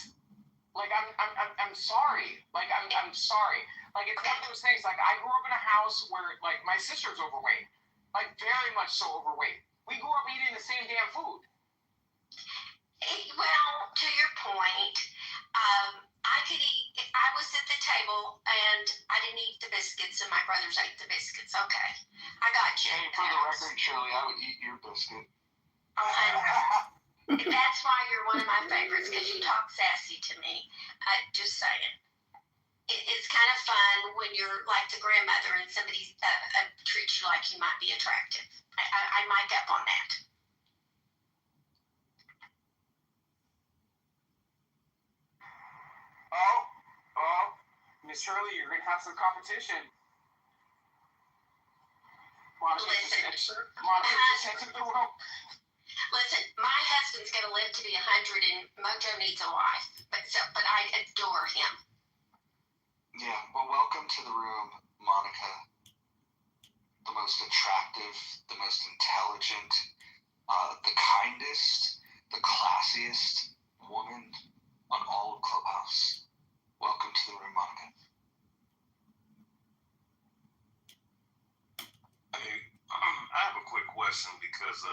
Like, I'm sorry. I'm sorry. Like, it's one of those things. Like, I grew up in a house where, like, my sister's overweight. Like, very much so overweight. We grew up eating the same damn food. Well, to your point, I was at the table and I didn't eat the biscuits, and my brothers ate the biscuits. Okay, I got you. Hey, for the record, Shirley, I would eat your biscuit. That's why you're one of my favorites, because you talk sassy to me. Just saying. It's kind of fun when you're like the grandmother and somebody treats you like you might be attractive. I mic up on that. Oh, Miss Shirley, you're going to have some competition. Monica, just enter the room. Listen, my husband's going to live to be 100, and Mojo needs a wife. But I adore him. Yeah, well, welcome to the room, Monica. The most attractive, the most intelligent, the kindest, the classiest woman on all of Clubhouse. Welcome to the room, Monica. Hey, I have a quick question because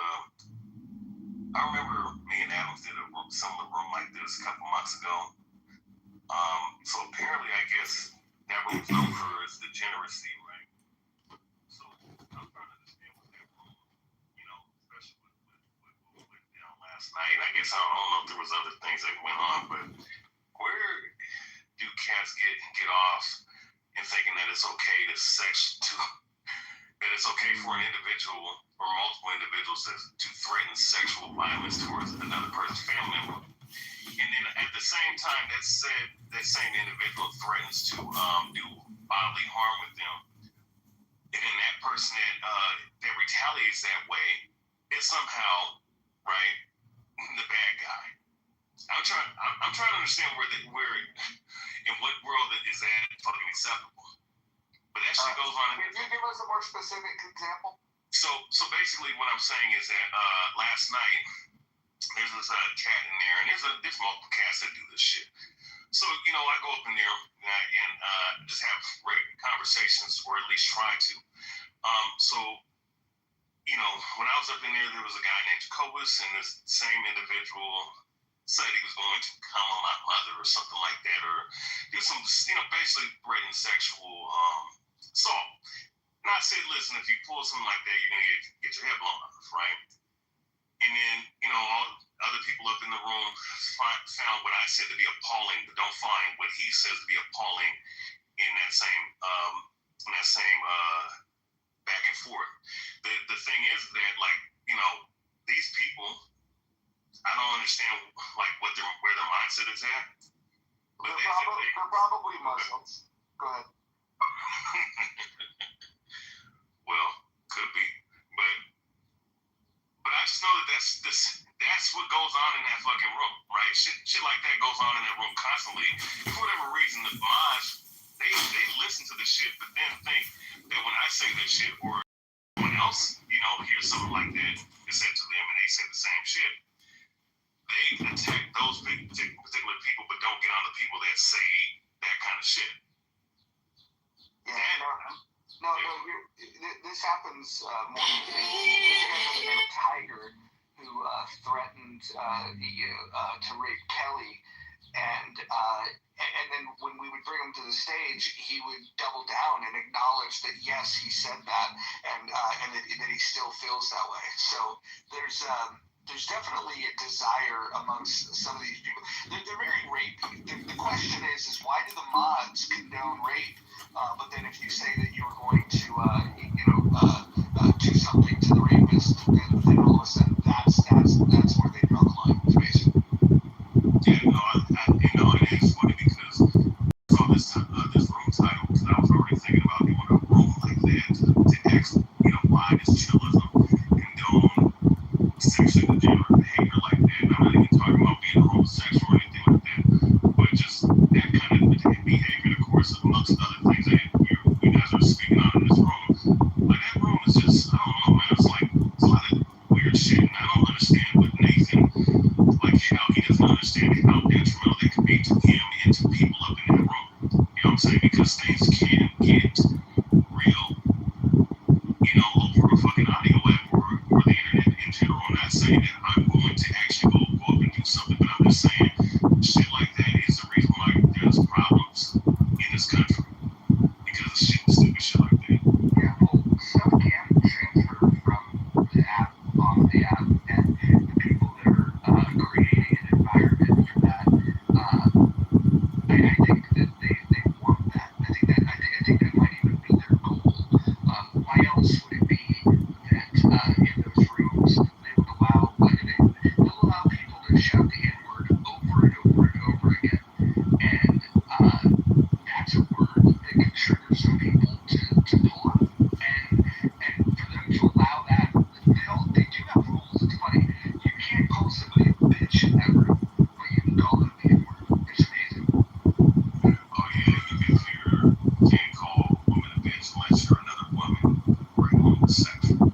I remember me and Adams did a similar room like this a couple months ago. So apparently, I guess that room's known for its degeneracy, right? So I'm trying to understand what that room, especially with what went down last night. I guess I don't know if there was other things that went on, but where do cats get off in thinking that it's okay that it's okay for an individual or multiple individuals to threaten sexual violence towards another person's family member? And then at the same time, that same individual threatens to do bodily harm with them, and then that person that retaliates that way is somehow right the bad guy. I'm trying to understand where in what world is that fucking acceptable. But that shit goes on. Can you give us a more specific example? So basically, what I'm saying is that last night there's this cat in there, and there's multiple cats that do this shit. So I go up in there and just have conversations, or at least try to. So when I was up in there was a guy named Jacobus, and this same individual said he was going to come on my mother or something like that, or do some basically threaten sexual assault. And I said, listen, if you pull something like that, you're gonna get your head blown off, right? And then all other people up in the room found what I said to be appalling, but don't find what he says to be appalling in that same back and forth. The thing is that these people, I don't understand where their mindset is at. But they're probably Muslims. Go ahead. Well, could be, but I just know that that's what goes on in that fucking room, right? Shit like that goes on in that room constantly. And for whatever reason, the mods they listen to the shit, but then think that when I say this shit or someone else, hears something like that is said to them, and they say the same shit. They attack those particular people, but don't get on the people that say that kind of shit. This happens more than there's a guy by the name of Tiger who threatened to rape Kelly, and then when we would bring him to the stage, he would double down and acknowledge that yes, he said that, and that he still feels that way. So there's definitely a desire amongst some of these people. They're very rapey. The question is why do the mods condone rape? But then if you say that you're going to do something to the rapist, then all of a sudden that's where they draw the line, basically. Yeah, it is funny because I saw this room title because I was already thinking about doing a room like that to ask, why does chillism condone sexually degenerate behavior like that? And I'm not even talking about being homosexual or anything like that, but just that kind of behavior, of course, amongst other things that you guys are speaking on in this room. Like that room is just, I don't know, man. It's like it's a lot of weird shit, and I don't understand what Nathan, how he doesn't understand how detrimental they can be to him and to people up in that room. You know what I'm saying? Because things can get real, over a fucking audio app or the internet in general. I'm not saying that I'm going to actually go up and do something, but I'm just saying shit like that is the reason why there's problems in this country. Because of stupid shit like that. Yeah, well, stuff can transfer from the app on the app, and the people that are creating an environment for that, I think that they want that. I think that might even be their goal. Why else would it be that in those rooms they would allow people to shout the N-word over and over and over again, and that's a word that can trigger some people to pull up, and for them to allow that, they do have rules. It's funny, you can't call somebody a bitch in that room, but you can call them the N-word. It's amazing. Oh yeah, you can't call a woman a bitch unless you're another woman or a homosexual.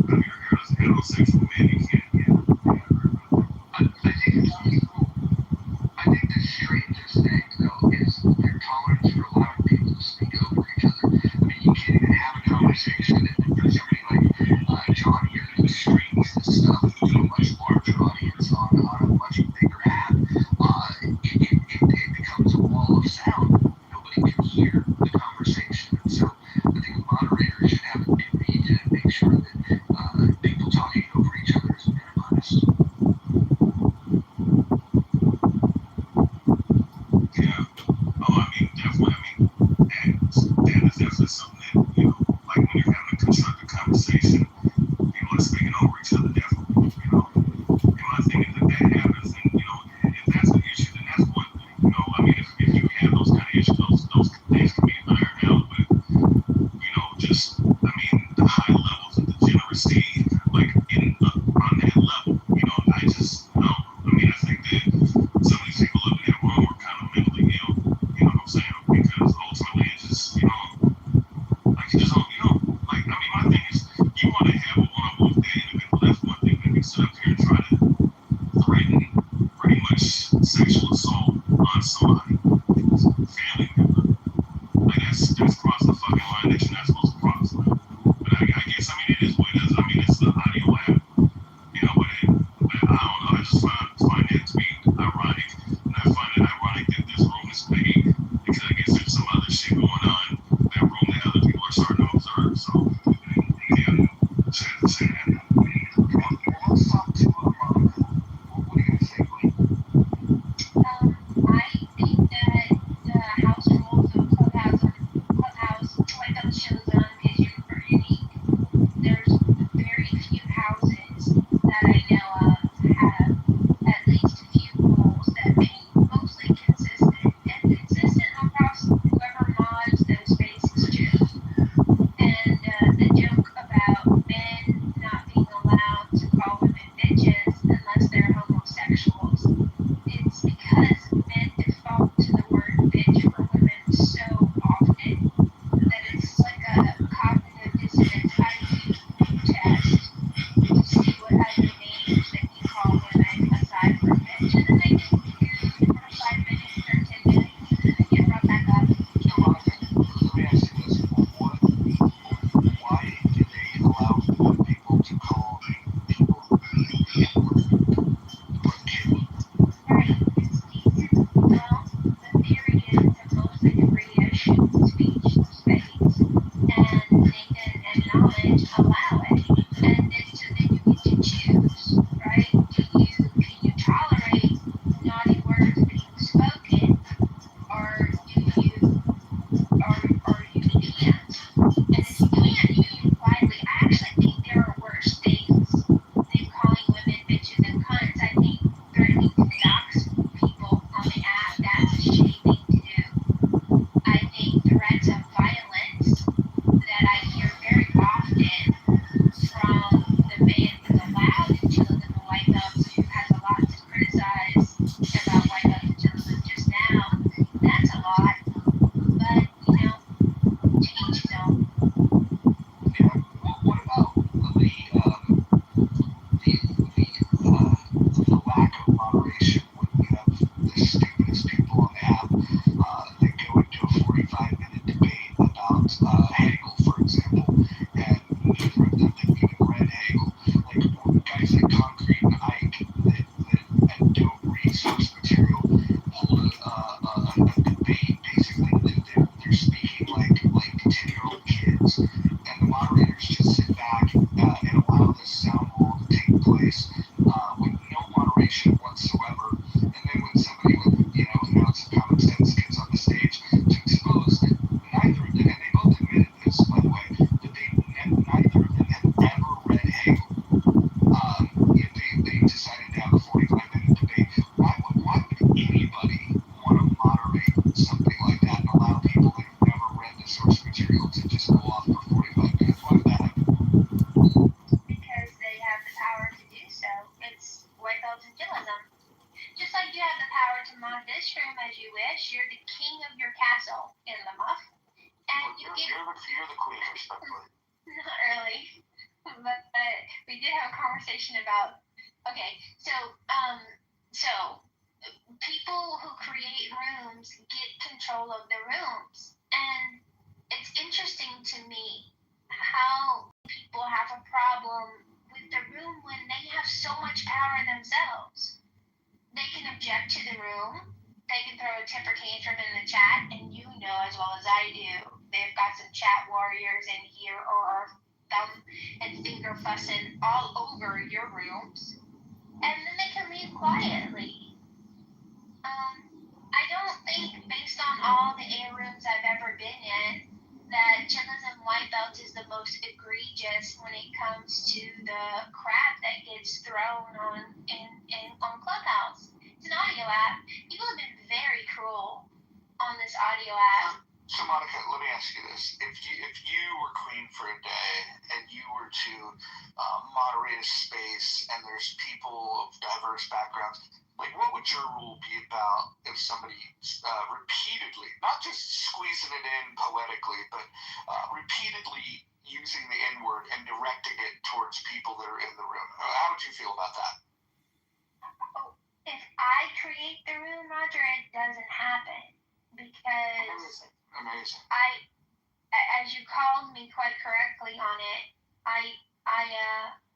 I mean, you're a heterosexual man, you can't. I think it's really cool. I think the strangest thing, though, is their tolerance for allowing people to speak over each other. I mean, you can't even have a conversation, and for somebody like John here who streams this stuff to a much larger audience on a much bigger app, it becomes a wall of sound. Nobody can hear the conversation. And so I think a moderator should have a duty to make sure that people talking over each other is minimized. conversation, us speaking over each other, definitely, And my thing is, if that happens, then, if that's an issue, then that's one thing. I mean, if you have those kind of issues, those things can be ironed out. But, just, I mean, the high levels of degeneracy, like, on that level, I just, no. I mean, I think that some of these people up in that room are kind of mentally ill, you know what I'm saying? Because ultimately, it's just, like, you just don't, like, I mean, my thing is, you want to have a one-on-one with that individual, that's one thing. But if you sit up here and try to threaten pretty much sexual assault on somebody, family member, like, that's crossing the fucking line that you're not supposed to cross. Like, but I guess, I mean, it is what it is. I mean, it's the audio app, but I don't know. I just find that to be ironic. And I find it ironic that this room is paid because I guess there's some other shit going on in that room that other people are starting to observe. So, yeah, say that. Let's talk to Monica. What do you guys think, Lee? I think that the house rules of Clubhouse, like those shows on is unique. There's very few houses that I know of have at least a few rules that be mostly consistent and consistent across whoever mods those spaces too. And the joke about men not being allowed to call women bitches unless they're homosexuals, it's because men default to the word bitch for women so often that it's like a cognitive dissonance IQ test to see what other names they can call women aside from bitch. And then they disappear for 5 minutes or 10 minutes and then they get brought back up. So, Monica, let me ask you this. Why do they allow people to call people the N-word? Right, it's decent. Well, the theory is that mostly free-ish speech space, and Nathan and knowledge allow it. And then so then you get to choose, right? Can you tolerate naughty words being spoken, or you can't? And if you can't, you can quietly. I actually think there are worse things than calling women bitches and cunts. I think threatening to dox people on the app, that's a shitty thing to do. I think threats of violence that I hear very often from the man who's allowed in chillism and white belts, who has a lot to criticize about white belts and chillism just now, that's a lot. But, to each his own. Yeah. What about the lack of moderation when you have the stupidest people on the app that go into a 45-minute debate about Hegel, for example, and neither of them have even read Hegel. Like guys like Concrete and Ike that don't read source material hold a debate basically that they're speaking like 10-year-old kids, and the moderators just sit back and allow this sound wall to take place with no moderation whatsoever. And then when somebody with an ounce of common sense gets on the stage to expose that neither of them, and they both admitted this, by the way, that neither of them have ever read Hegel. Yet they decided to have a 45-minute debate. Why would anybody want to moderate something like that and allow people that have never read the source material to just go off for 45 minutes? Why would that happen? Because they have the power to do so. It's white belt and chillism. Just like you have the power to mod this room as you wish, you're the king of your castle in the muff. And you're the queen, respectfully. Not really. But we did have a conversation about so people who create rooms get control of the rooms. And it's interesting to me how people have a problem with the room when they have so much power themselves. They can object to the room, they can throw a temper tantrum in the chat, and you know as well as I do, they've got some chat warriors in here or are thumb and finger fussing all over your rooms, and then they can leave quietly. I don't think, based on all the A rooms I've ever been in, that chillism white belt is the most egregious when it comes to the crap that gets thrown on Clubhouse. It's an audio app. People have been very cruel on this audio app. So Monica, let me ask you this: if you were queen for a day and you were to moderate a space and there's people of diverse backgrounds, like what would your rule be about if somebody repeatedly, not just squeezing it in poetically, but repeatedly using the N-word and directing it towards people that are in the room? How would you feel about that? If I create the room, Roger, it doesn't happen because Amazing. As you called me quite correctly on it,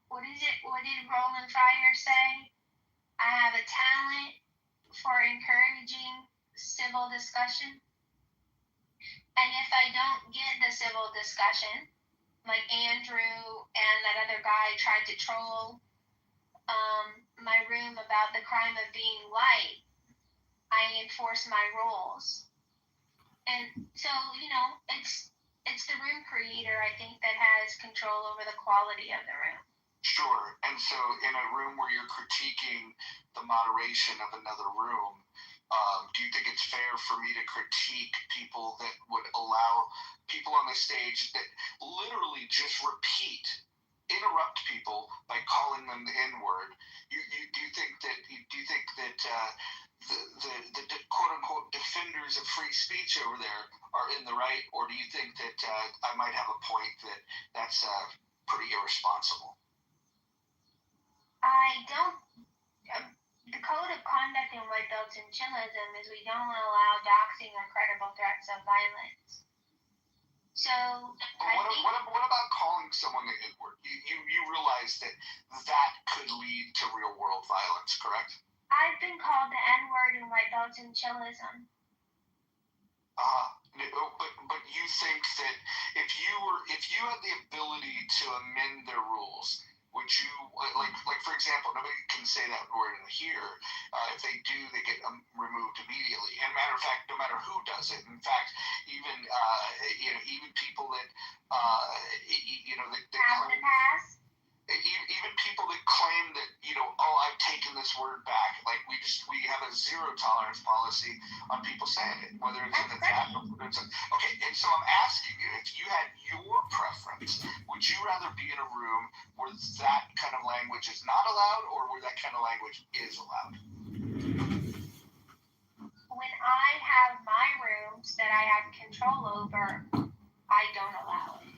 what did Roland Fryer say? I have a talent for encouraging civil discussion. And if I don't get the civil discussion, like Andrew and that other guy tried to troll my room about the crime of being white, I enforce my rules. And so, it's the room creator, I think, that has control over the quality of the room. Sure. And so in a room where you're critiquing the moderation of another room, do you think it's fair for me to critique people that would allow people on the stage that literally just interrupt people by calling them the N-word? Do you think that the quote unquote defenders of free speech over there are in the right, or do you think that I might have a point that's pretty irresponsible? I don't. The code of conduct in white belts and chillism is we don't allow doxing or credible threats of violence. So what about calling someone the N-word? You realize that could lead to real world violence, correct? I've been called the N-word in white belts and chillism. But you think that if you had the ability to amend their rules, would you like for example, nobody can say that word in here. If they do, they get removed immediately. And matter of fact, no matter who does it. In fact, even people that they claim, even people that claim that I've taken this word back. Like we have a zero tolerance policy on people saying it, whether it's in the chat or okay. And so I'm asking you, if you had your preference, would you rather be in a room where that kind of language is not allowed, or where that kind of language is allowed? When I have my rooms that I have control over, I don't allow it.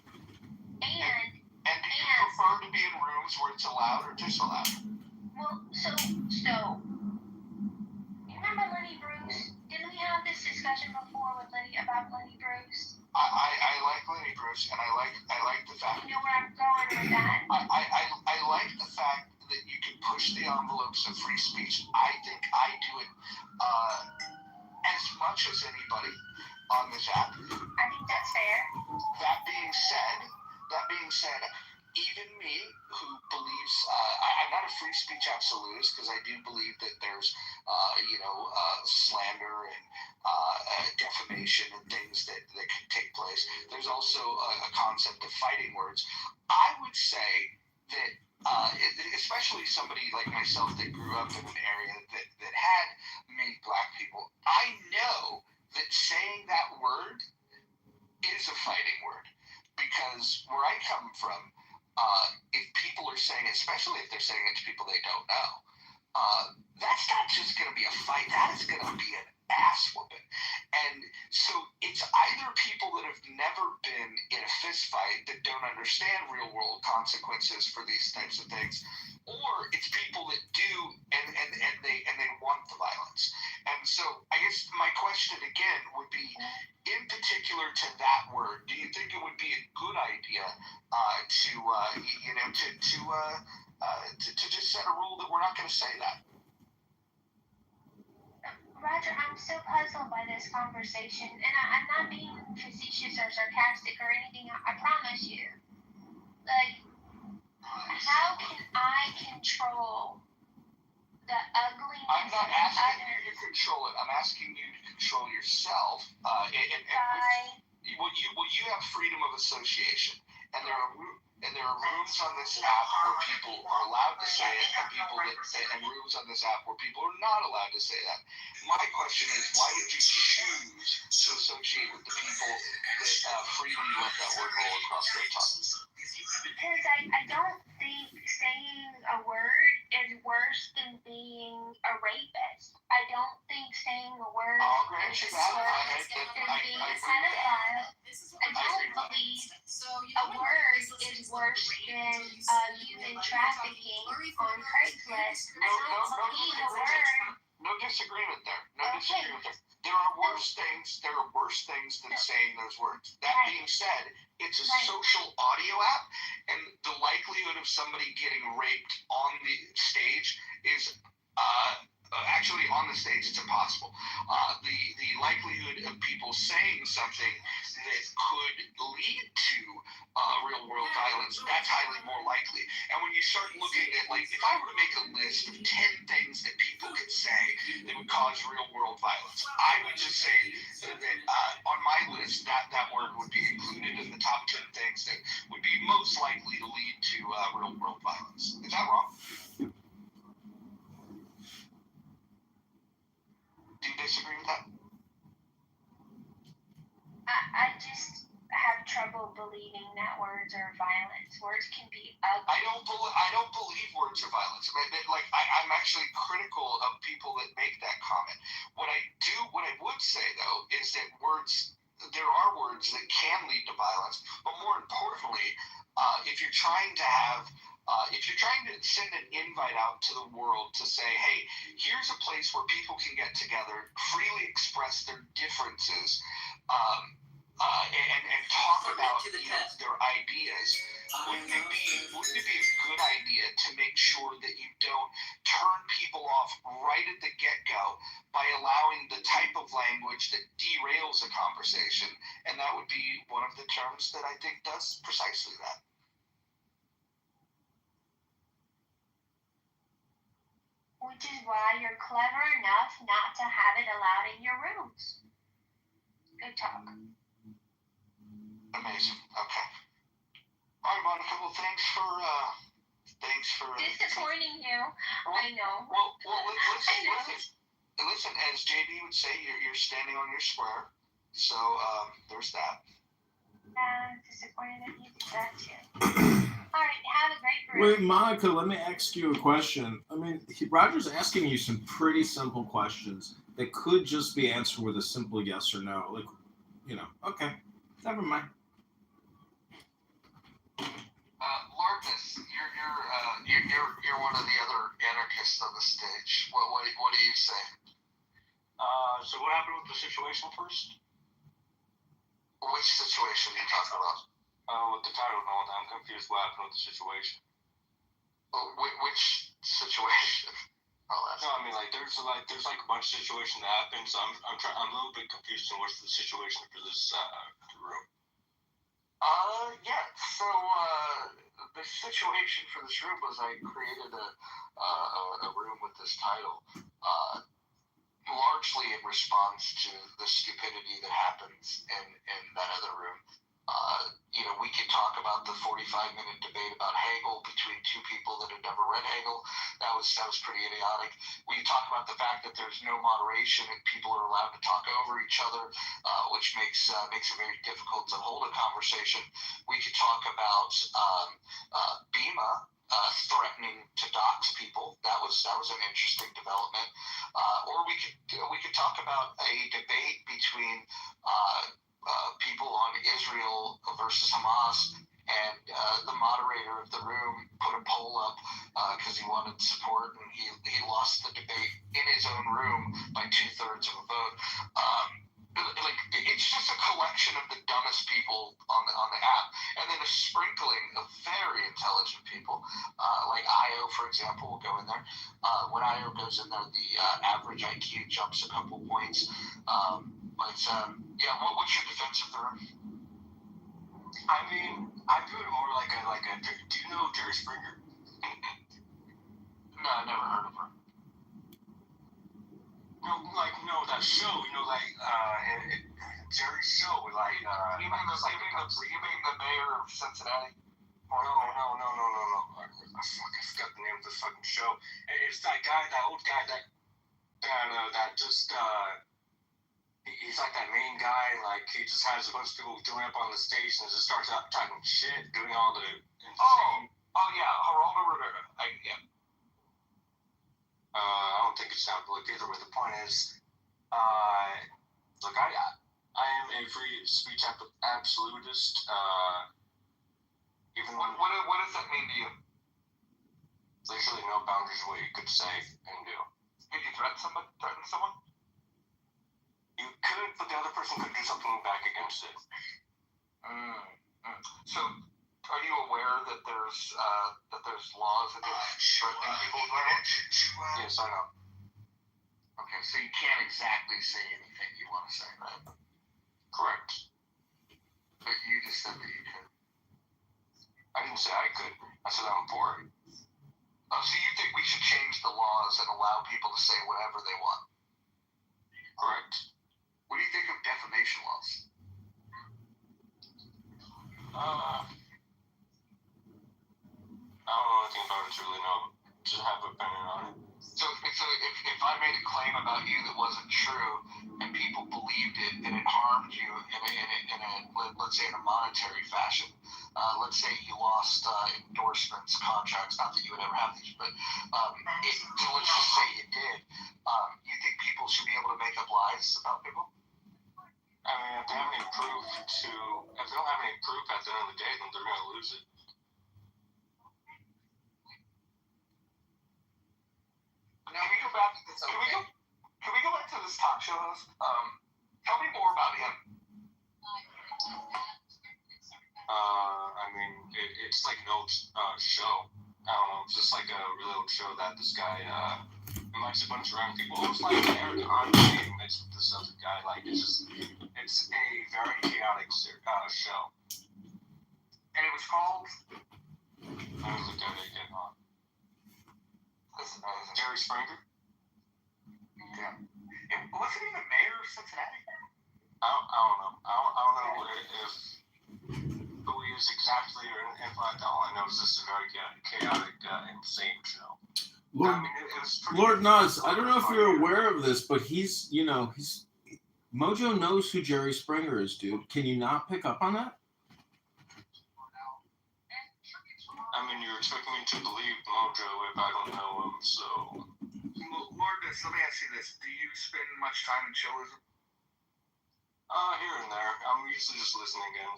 And do you prefer to be in rooms where it's allowed or disallowed? Well, so you remember Lenny Bruce? Didn't we have this discussion before with about Lenny Bruce? I like Lenny Bruce, and I like the fact. You know where I'm going with that? I like the fact that you can push the envelopes of free speech. I think I do it as much as anybody on this app. I think that's fair. That being said, even me, who believes I'm not a free speech absolutist, because I do believe that there's slander and defamation and things that can take place. There's also a concept of fighting words. I would say that especially somebody like myself that grew up in an area that had many black people, I know that saying that word is a fighting word, because where I come from, if people are saying it, especially if they're saying it to people they don't know, that's not just going to be a fight. That is going to be an ass whooping. And so it's either people that have never been in a fist fight that don't understand real world consequences for these types of things, or it's people that do and they want the violence. And so I guess my question again would be, in particular to that word, do you think it would be a good idea to just set a rule that we're not going to say that? Roger, I'm so puzzled by this conversation, and I'm not being facetious or sarcastic or anything, I promise you. Like, how can I control the ugliness? I'm not asking you to control it. I'm asking you to control yourself. By you have freedom of association, and there are rooms on this app where people are allowed to say it, and rooms on this app where people are not allowed to say that. My question is, why did you choose to associate with the people that freely let that word roll across their tongue? Because I don't think saying a word is worse than being a rapist. I don't think saying a word I'll grant is you worse that. than being a pedophile. I don't believe a word is worse than human trafficking on Craigslist. I don't believe a word. No disagreement there. No disagreement there. There are worse things. There are worse things than saying those words. That being said, it's a social audio app, and the likelihood of somebody getting raped on the stage is actually on the stage. It's impossible. The likelihood of people saying something that could lead to real world violence, that's highly more likely. And when you start looking at, like, if I were to make a list of 10 things that people could say that would cause real world violence, I would just say that on my list, that word would be included in the top 10 things that would be most likely to lead to real world violence. Is that wrong? Do you disagree with that? I just have trouble believing that words are violence. Words can be ugly. I don't believe words are violence. I'm actually critical of people that make that comment. What I would say though is that there are words that can lead to violence, but more importantly, if you're trying to send an invite out to the world to say, hey, here's a place where people can get together, freely express their differences, and talk about their ideas, wouldn't it be a good idea to make sure that you don't turn people off right at the get-go by allowing the type of language that derails a conversation? And that would be one of the terms that I think does precisely that. Which is why you're clever enough not to have it allowed in your rooms. Good talk. Amazing. Okay. All right, Monica. Well, thanks for disappointing you. I know. Well, listen. As JD would say, you're standing on your square. So there's that. Disappointed that you did that too. All right. Have a great room. Wait, Monica. Let me ask you a question. I mean, Roger's asking you some pretty simple questions that could just be answered with a simple yes or no. Like, okay, never mind. Lourdes, you're one of the other anarchists on the stage. What do you say? So what happened with the situation first? Which situation are you talking about? With the title, no, I'm confused. What happened with the situation? Which situation? No, I mean there's a bunch of situations that happen. So I'm a little bit confused on what's the situation for this room. Yeah. So the situation for this room was I created a room with this title, largely in response to the stupidity that happens in that other room. We could talk about the 45-minute debate about Hegel between two people that had never read Hegel. That was pretty idiotic. We could talk about the fact that there's no moderation and people are allowed to talk over each other, which makes it very difficult to hold a conversation. We could talk about Bima threatening to dox people. That was an interesting development. Or we could talk about a debate between people on Israel versus Hamas, and the moderator of the room put a poll up because he wanted support, and he lost the debate in his own room by 2/3 of a vote. It's just a collection of the dumbest people on the app, and then a sprinkling of very intelligent people, like Io, for example, will go in there. When Io goes in there, the average IQ jumps a couple points. What's your defense of the room? I mean, I view it more like a. Do you know Jerry Springer? No, I never heard of her. No, that show. Jerry's show, you mean the mayor of Cincinnati? No. I forgot the name of this fucking show. It's that guy, that old guy, that just he's like that main guy. Like he just has a bunch of people doing up on the stage and just starts out talking shit, doing all the insane. Oh yeah, Geraldo Rivera. Yeah. I don't think it's that good either. But the point is, look, I am a free speech absolutist. Even what does that mean to you? There's really no boundaries of what you could say and do. Could you threaten someone? You could, but the other person could do something back against it. So, are you aware that there's laws against threatening people with violence? Yes, I know. Okay, so you can't exactly say anything you want to say, right? Correct. But you just said that you could. I didn't say I could. I said I'm for it. So you think we should change the laws and allow people to say whatever they want? Correct. What do you think of defamation laws? I don't know anything about it to really know. To have an opinion on it. So if I made a claim about you that wasn't true and people believed it and it harmed you in a let's say in a monetary fashion, let's say you lost endorsements, contracts, not that you would ever have these, but so let's just say you did, you think people should be able to make up lies about people? I mean, if they don't have any proof at the end of the day, then they're gonna lose it. Now we go back to this. Can we go back to this talk show host? Tell me more about him. I mean, it's like an old show. I don't know. It's just like a really old show that this guy invites a bunch of random people. It was like Eric Andre mixed with this other guy. Like it's a very chaotic show. And it was called. I was the guy that get on. Jerry Springer? Yeah. Wasn't he the mayor of Cincinnati? I don't know. I don't know who he is exactly or anything like that. All I know is this is a very chaotic, insane show. Lord Nas, I don't know if you're aware of this, but he's Mojo knows who Jerry Springer is, dude. Can you not pick up on that? I mean, you're expecting me to believe Mojo if I don't know him, so... Lourdes, let me ask you this. Do you spend much time in chillism? Here and there. I'm usually just listening in.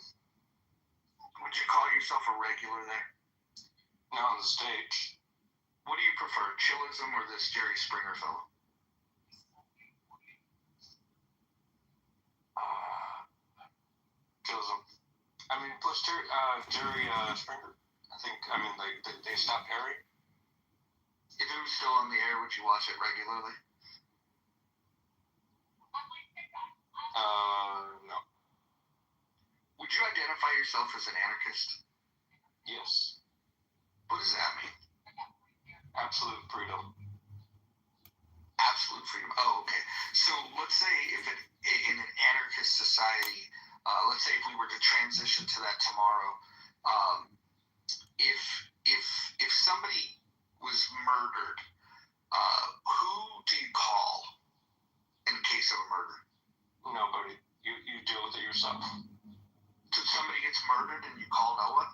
Would you call yourself a regular there? Not on the stage. What do you prefer, chillism or this Jerry Springer fellow? Chillism. I mean, plus Jerry Springer. I mean, they stopped Harry. If it was still on the air, would you watch it regularly? No. Would you identify yourself as an anarchist? Yes. What does that mean? Absolute freedom. Absolute freedom. Oh, okay. So let's say in an anarchist society, let's say if we were to transition to that tomorrow, if somebody was murdered, who do you call in case of a murder? Nobody. You deal with it yourself. So somebody gets murdered and you call no one?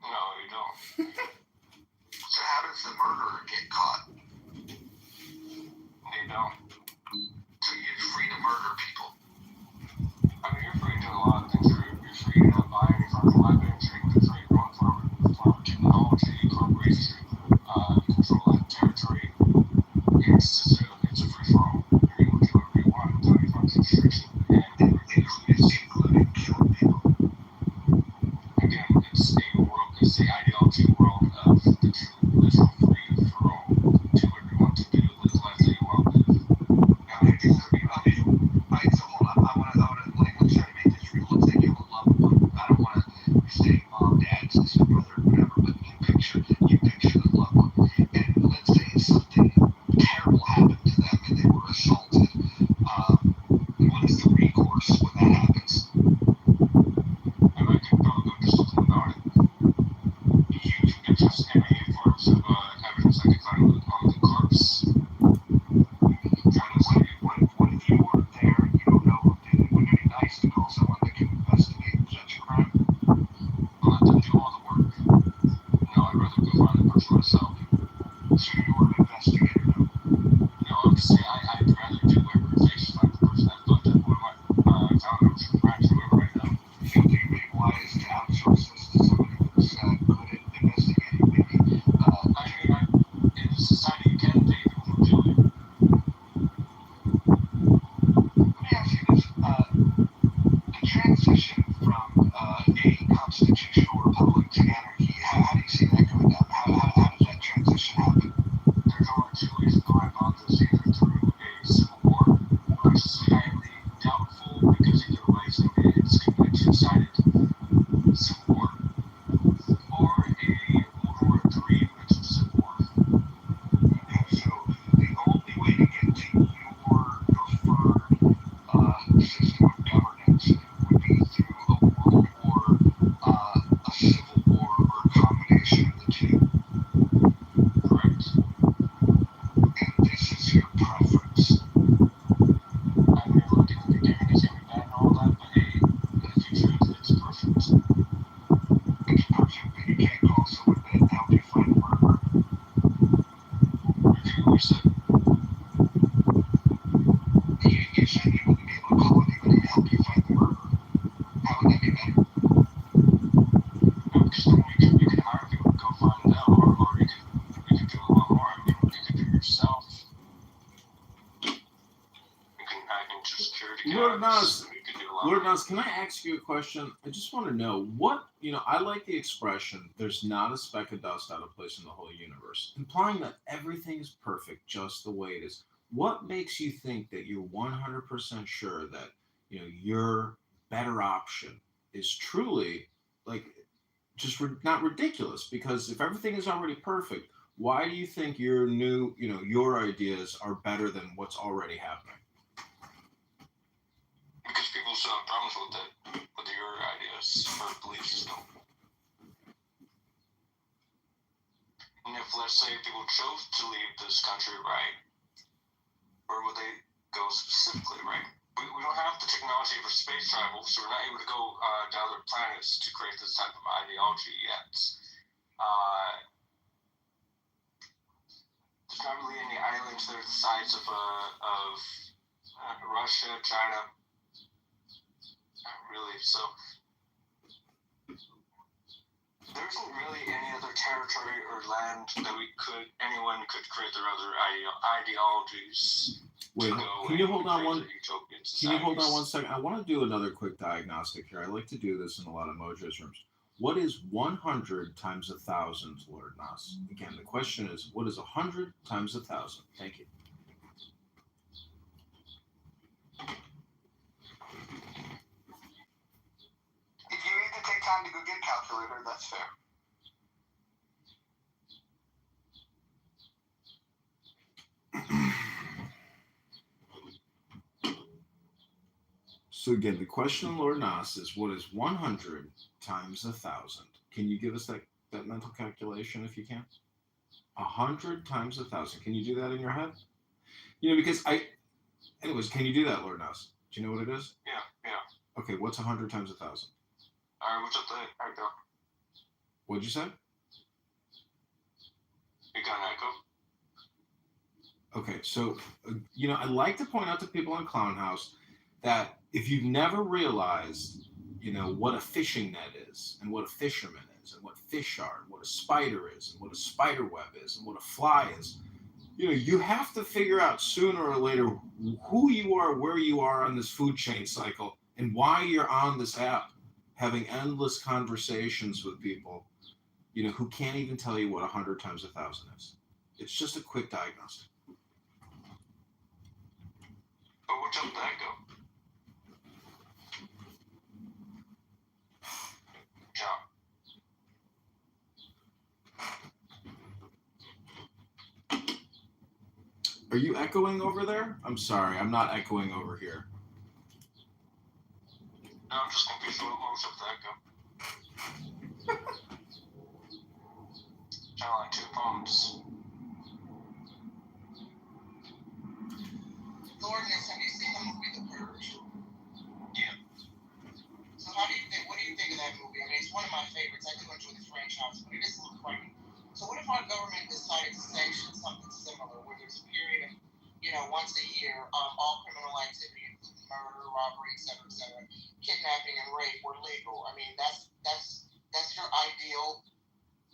No, you don't. So how does the murderer get caught? They don't. So you're free to murder people? I mean, you're free to do a lot of things. You're free to buy any farm weapons, you're free to run farm technology, corporation, control that territory. It's a free-for-all. You're able to do whatever you want without any farm restriction, and including killing people. Again, it's the ideology world of the true literal free-for-all. Do whatever you want to do, live the life that you want to live. Alright, so hold on. I wanna let's try to make this real. Let's say you have a loved one. I don't wanna say mom, dad, sister, brother, whatever, but you picture the loved one. And let's say something terrible happened to them and they were assaulted. What is the recourse when that happens? just any forms of evidence I could find on the corpse. What if you weren't there and you don't know who did it? Wouldn't it be nice to call someone that can investigate such a crime? I'll let them do all the work. No, I'd rather go find the person myself. So you were an investigator now? No, I'm just saying I'd rather do whatever it takes to find the person that fucked up one of my family members or friends or whoever I know. You feel that you'd be wise to outsource this to somebody who's good at investigating, maybe? In this society, you can pay people for doing it. Let me ask you this. The transition from a constitutional republic to anarchy, how do you see that going down? How does that transition happen? There's only two ways to go about this, either through a civil war, which is highly doubtful because either way it's going to be a two-sided civil war, or a World War III mixed with civil war. Okay, so the only way to get to your preferred system of governance would be through a world war, a civil war, or a combination of the two. Correct. And this is your preference. I mean, look, in the beginning it's going to be bad and all that, but hey, in the future it's perfect. It's perfect, but you can't call someone that helped you find the murderer. Repeat what you said. You said you wouldn't be able to call anybody to help you find the murderer. How would that be better? No, because then you could hire people to go find it out, or you could do a lot more. I mean, you could do it yourself. You can hack into security Lord guards. knows. You can do a lot Lord more. Nas, can I ask you a question? I just want to know I like the expression, there's not a speck of dust out of place in the whole universe, implying that everything is perfect just the way it is. What makes you think that you're 100% sure that, your better option is truly, like, just not ridiculous? Because if everything is already perfect, why do you think your your ideas are better than what's already happening? Because people still have problems with it, with your ideas or belief system. And if, let's say, people chose to leave this country, right, where would they go specifically, right? We don't have the technology for space travel, so we're not able to go to other planets to create this type of ideology yet. There's not really any islands that are the size of Russia, China. Not really. So there isn't really any other territory or land that anyone could create their other ideologies. Wait, to go can you and hold on create one? their utopian Can you hold on one societies. second? I want to do another quick diagnostic here. I like to do this in a lot of Mojo's rooms. What is 100 times 1,000, Lord Nas? Again, the question is, what is 100 times 1,000? Thank you. If you need to take time to go get a calculator, that's fair. So again, the question, Lord Nas, is what is 100 times 1,000? Can you give us that mental calculation if you can? 100 times 1,000. Can you do that in your head? Because anyways, can you do that, Lord Nas? Do you know what it is? Yeah. Okay, what's 100 times 1,000? Alright, what's up there? Echo. What'd you say? You got an echo? Okay, so, I like to point out to people in Clown House that if you've never realized, what a fishing net is, and what a fisherman is, and what fish are, and what a spider is, and what a spider web is, and what a fly is, you have to figure out sooner or later who you are, where you are on this food chain cycle, and why you're on this app having endless conversations with people, who can't even tell you what 100 times 1,000 is. It's just a quick diagnostic. But what's up with the echo? Ciao. Are you echoing over there? I'm sorry, I'm not echoing over here. No, I'm just confused. What's up with the echo? kind of like two pumps. Lordness, have you seen the movie The Purge? Yeah. So what do you think of that movie? I mean, it's one of my favorites. I do enjoy the franchise, but it is a little frightening. So what if our government decided to sanction something similar, where there's a period of, once a year, all criminal activity, including murder, robbery, et cetera, kidnapping and rape were legal? I mean, that's your ideal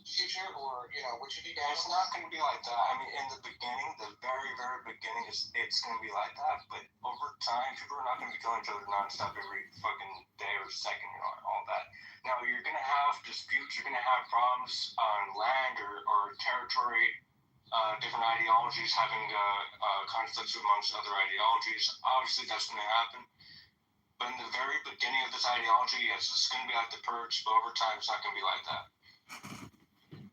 future, or would you be down It's with not that? going to be like that. I mean, in the beginning, the very, very beginning, it's going to be like that. But over time, people are not going to be killing each other nonstop every fucking day or second, all that. Now, you're going to have disputes. You're going to have problems on land or territory, different ideologies having conflicts amongst other ideologies. Obviously, that's going to happen. But in the very beginning of this ideology, yes, it's going to be like the Purge, but over time, it's not going to be like that.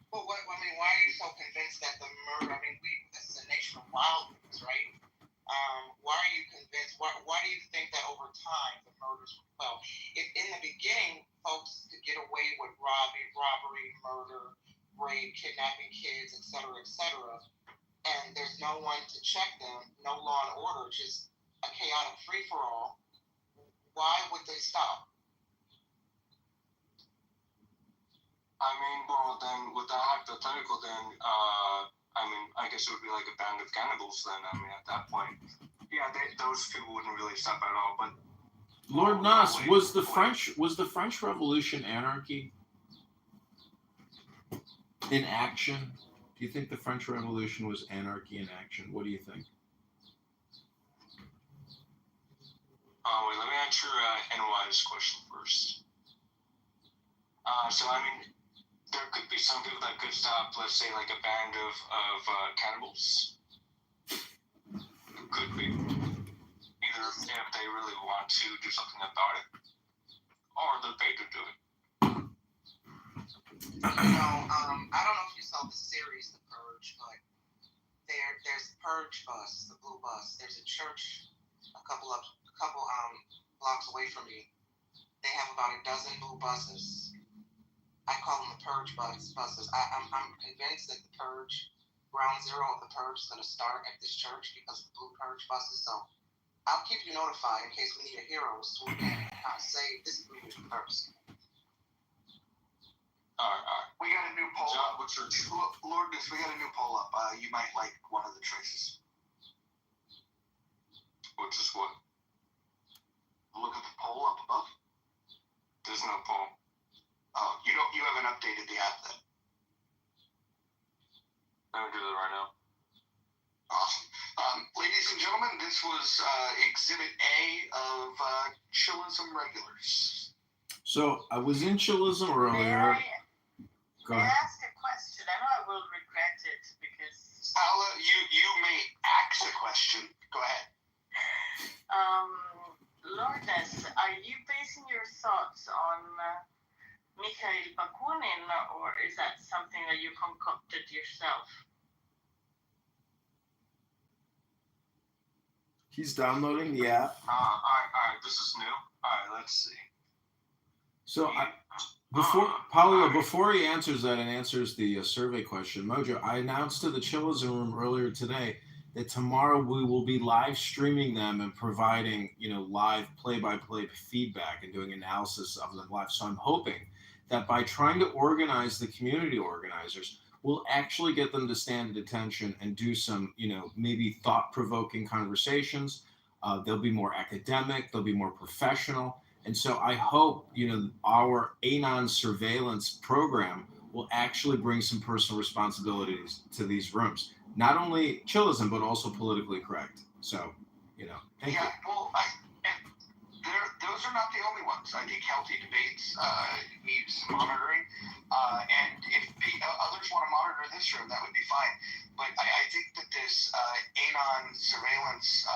Well, why are you so convinced that the murder? I mean, this is a nation of wildlings, right? Why are you convinced? Why do you think that over time the murders? Well, if in the beginning folks could get away with robbery, murder, rape, kidnapping kids, etc., and there's no one to check them, no law and order, just a chaotic free for all, why would they stop? I mean, well, then, with that hypothetical, then, I guess it would be like a band of cannibals then. I mean, at that point, yeah, those people wouldn't really stop at all. But Lord Nas, was the French Revolution anarchy in action? Do you think the French Revolution was anarchy in action? What do you think? Wait, let me answer NY's question first. So, I mean, there could be some people that could stop, let's say, like a band of cannibals. Could be. Either if they really want to do something about it, or they're paid to do it. I don't know if you saw the series The Purge, but there's Purge Bus, the blue bus. There's a church a couple blocks away from me. They have about a dozen blue buses. I call them the Purge buses. I'm convinced that the Purge, ground zero of the Purge, is going to start at this church because of the blue Purge buses. So I'll keep you notified in case we need a hero to swoop in and save this movie first. All right. We got a new poll John, up. what's your Lourdes, we got a new poll up. You might like one of the choices. Which is what? Look at the poll up above. There's no poll. Oh, you haven't updated the app then. Let me do that right now. Awesome. Ladies and gentlemen, this was Exhibit A of Chillism Regulars. So I was in Chillism earlier. Go May I ahead. ask a question? I know I will regret it because You may ask a question. Go ahead. Lourdes, are you basing your thoughts on Mikhail Bakunin, or is that something that you concocted yourself? He's downloading the app. All right. This is new. All right, let's see. So before he answers that and answers the survey question, Mojo, I announced to the Chillism Room earlier today that tomorrow we will be live streaming them and providing, live play-by-play feedback and doing analysis of them live. So I'm hoping that by trying to organize the community organizers, we'll actually get them to stand at attention and do some, maybe thought-provoking conversations. They'll be more academic, they'll be more professional. And so I hope, our Anon surveillance program will actually bring some personal responsibilities to these rooms. Not only Chillism, but also politically correct. So, thank you. Well, those are not the only ones. I think healthy debates need some monitoring. And if others want to monitor this room, that would be fine. But I think that this Anon surveillance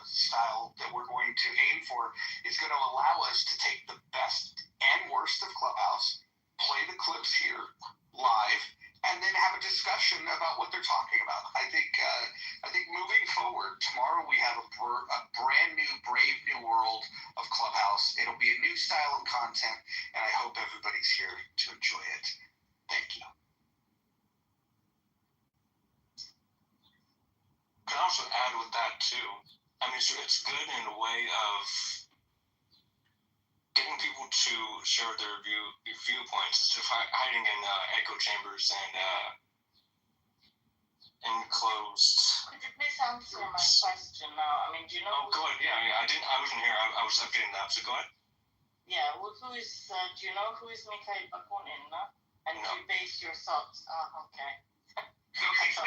style that we're going to aim for is going to allow us to take the best and worst of Clubhouse, play the clips here live, and then have a discussion about what they're talking about. I think moving forward, tomorrow we have a brand new, brave new world of Clubhouse. It'll be a new style of content, and I hope everybody's here to enjoy it. Thank you. too. I mean, it's good in a way of getting people to share their viewpoints instead of hiding in echo chambers and enclosed. Could you please answer my question now? I mean, do you know? Oh, go ahead. Yeah. I wasn't here. I was getting that. So go ahead. Yeah. Well, do you know who is Mikhail Bakunin? No? And No. do you base your thoughts? Okay. Look, he's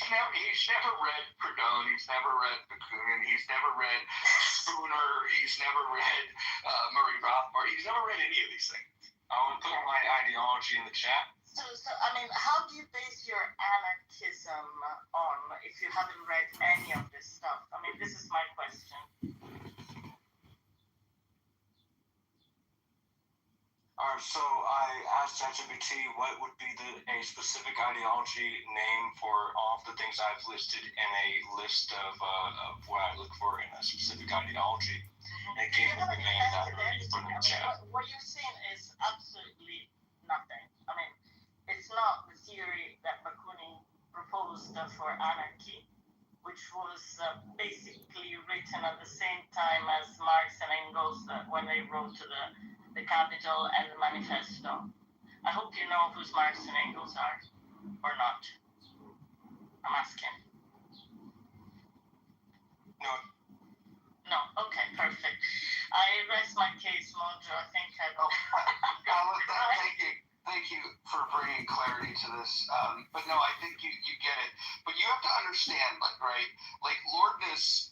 never read Proudhon, he's never read Bakunin, he's never read Spooner, he's never read Murray Rothbard, he's never read any of these things. I want to put my ideology in the chat. So I mean, how do you base your anarchism on if you haven't read any of this stuff? I mean, this is my question. Alright, so I asked ChatGPT what would be a specific ideology name for all of the things I've listed in a list of what I look for in a specific ideology. And it gave me the name that I already put in the chat. What you're saying is absolutely nothing. I mean, it's not the theory that Bakunin proposed for anarchy, which was basically written at the same time as Marx and Engels when they wrote to the Capital and the Manifesto. I hope you know who Marx and Engels are, or not. I'm asking. No. Okay, perfect. I rest my case, Mojo. I think I go. Thank you for bringing clarity to this. But no, I think you get it. But you have to understand, like Lordness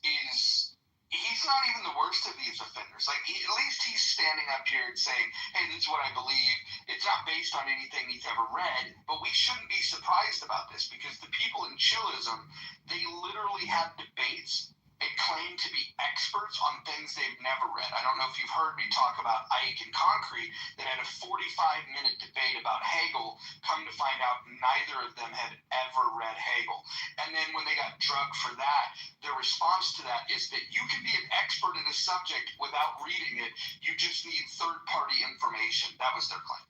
he's not even the worst of these offenders. Like, at least he's standing up here and saying, hey, this is what I believe. It's not based on anything he's ever read, but we shouldn't be surprised about this because the people in Chillism, they literally have debates and claim to be experts on things they've never read. I don't know if you've heard me talk about Ike and Concrete that had a 45-minute debate about Hegel. Come to find out, neither of them had ever read Hegel. And then when they got drugged for that, their response to that is that you can be an expert in a subject without reading it. You just need third-party information. That was their claim.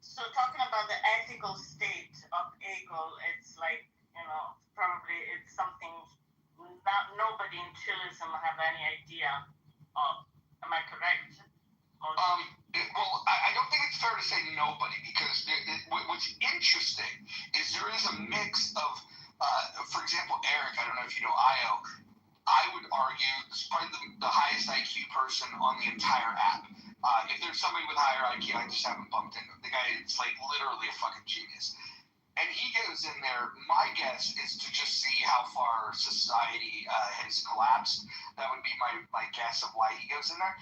So talking about the ethical state of Hegel, it's like, probably it's something nobody in Chillism have any idea of. Am I correct? Well, I don't think it's fair to say nobody because what's interesting is there is a mix of, for example, Eric, I don't know if you know Io, I would argue is probably the highest IQ person on the entire app. If there's somebody with higher IQ, I just haven't bumped into him. The guy is like literally a fucking genius. And he goes in there, my guess is to just see how far society has collapsed. That would be my guess of why he goes in there.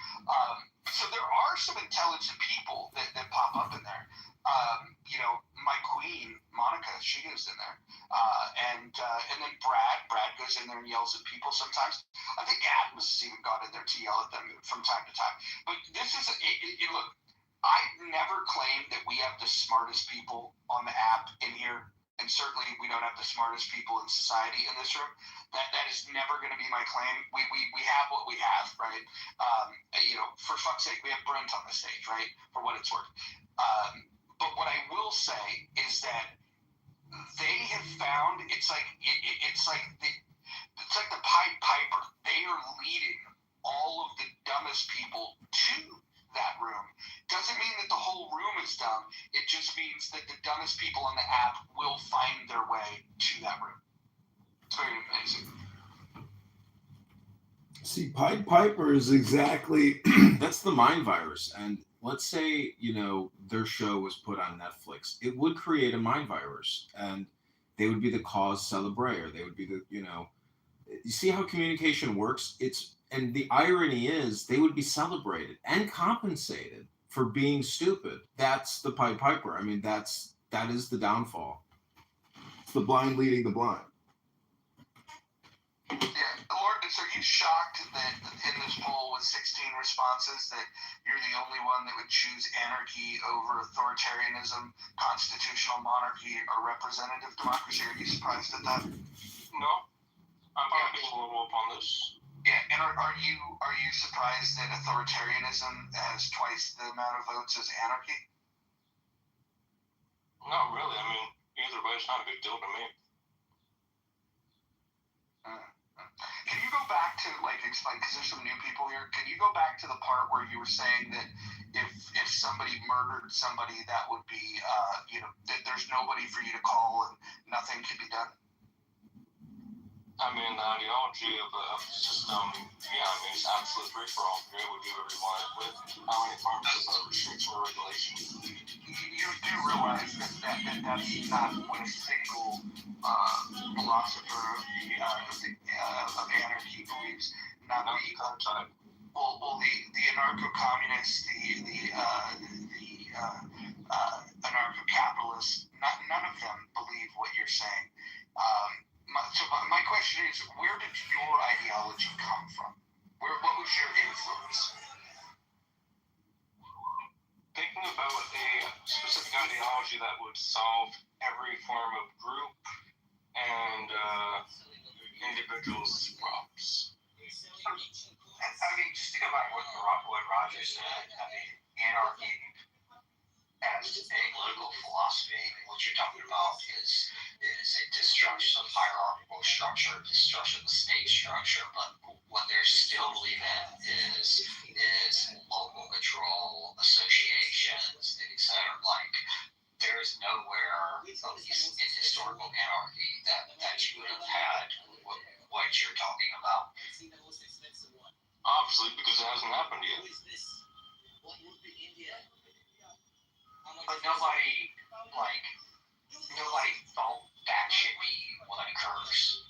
So there are some intelligent people that pop up in there. My queen, Monica, she goes in there. And then Brad goes in there and yells at people sometimes. I think Adams has even gone in there to yell at them from time to time. But this is, look, I've never claimed that we have the smartest people on the app in here, and certainly we don't have the smartest people in society in this room. That is never going to be my claim. We have what we have, right? For fuck's sake, we have Brent on the stage, right? For what it's worth. But what I will say is that they have found it's like the Pied Piper. They are leading all of the dumbest people to that room. Doesn't mean that the whole room is dumb. It just means that the dumbest people on the app will find their way to that room. It's very amazing. See, Pied Piper is exactly that's the mind virus. And let's say, their show was put on Netflix. It would create a mind virus, and they would be the cause celebre. They would be you see how communication works? And the irony is they would be celebrated and compensated for being stupid. That's the Pied Piper. I mean, that is the downfall. It's the blind leading the blind. Yeah, Lourdes, are you shocked that in this poll with 16 responses that you're the only one that would choose anarchy over authoritarianism, constitutional monarchy, or representative democracy? Are you surprised at that? No. I'm being a little up on this. Yeah, and are you surprised that authoritarianism has twice the amount of votes as anarchy? Not really. I mean, either way, it's not a big deal to me. back to explain, because there's some new people here. Can you go back to the part where you were saying that if somebody murdered somebody, that would be that there's nobody for you to call and nothing can be done? I mean, the ideology of the system, it's absolute free for all. You're able to do whatever you want with how many forms of restriction or regulation. You do realize that's not what a single philosopher of anarchy believes. Not the anarcho-communists, the anarcho-capitalists. None of them believe what you're saying. My question is, where did your ideology come from? What was your influence? Thinking about a specific ideology that would solve every form of group and individuals' problems. I mean, just to go back to what Roger said, I mean, anarchy as a political philosophy, what you're talking about is a destruction of hierarchical structure, destruction of the state structure, but what they're still believing is local control, associations, etc. Like, there is nowhere, at least in historical anarchy, that you would have had what you're talking about. Obviously, because it hasn't happened yet. But nobody thought that should be what occurs.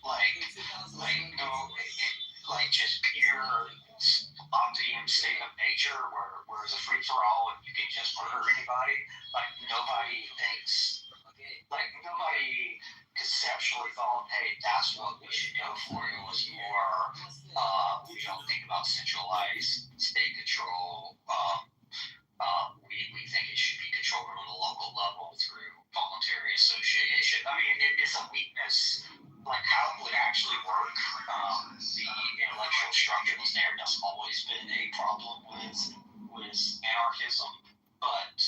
Just pure obvious state of nature where it's a free for all and you can just murder anybody. Nobody conceptually thought, hey, that's what we should go for. It was more, think about centralized state control. We think it should be controlled on a local level through voluntary association. I mean, it's a weakness. How it would actually work, the intellectual structure was there. That's always been a problem with anarchism, but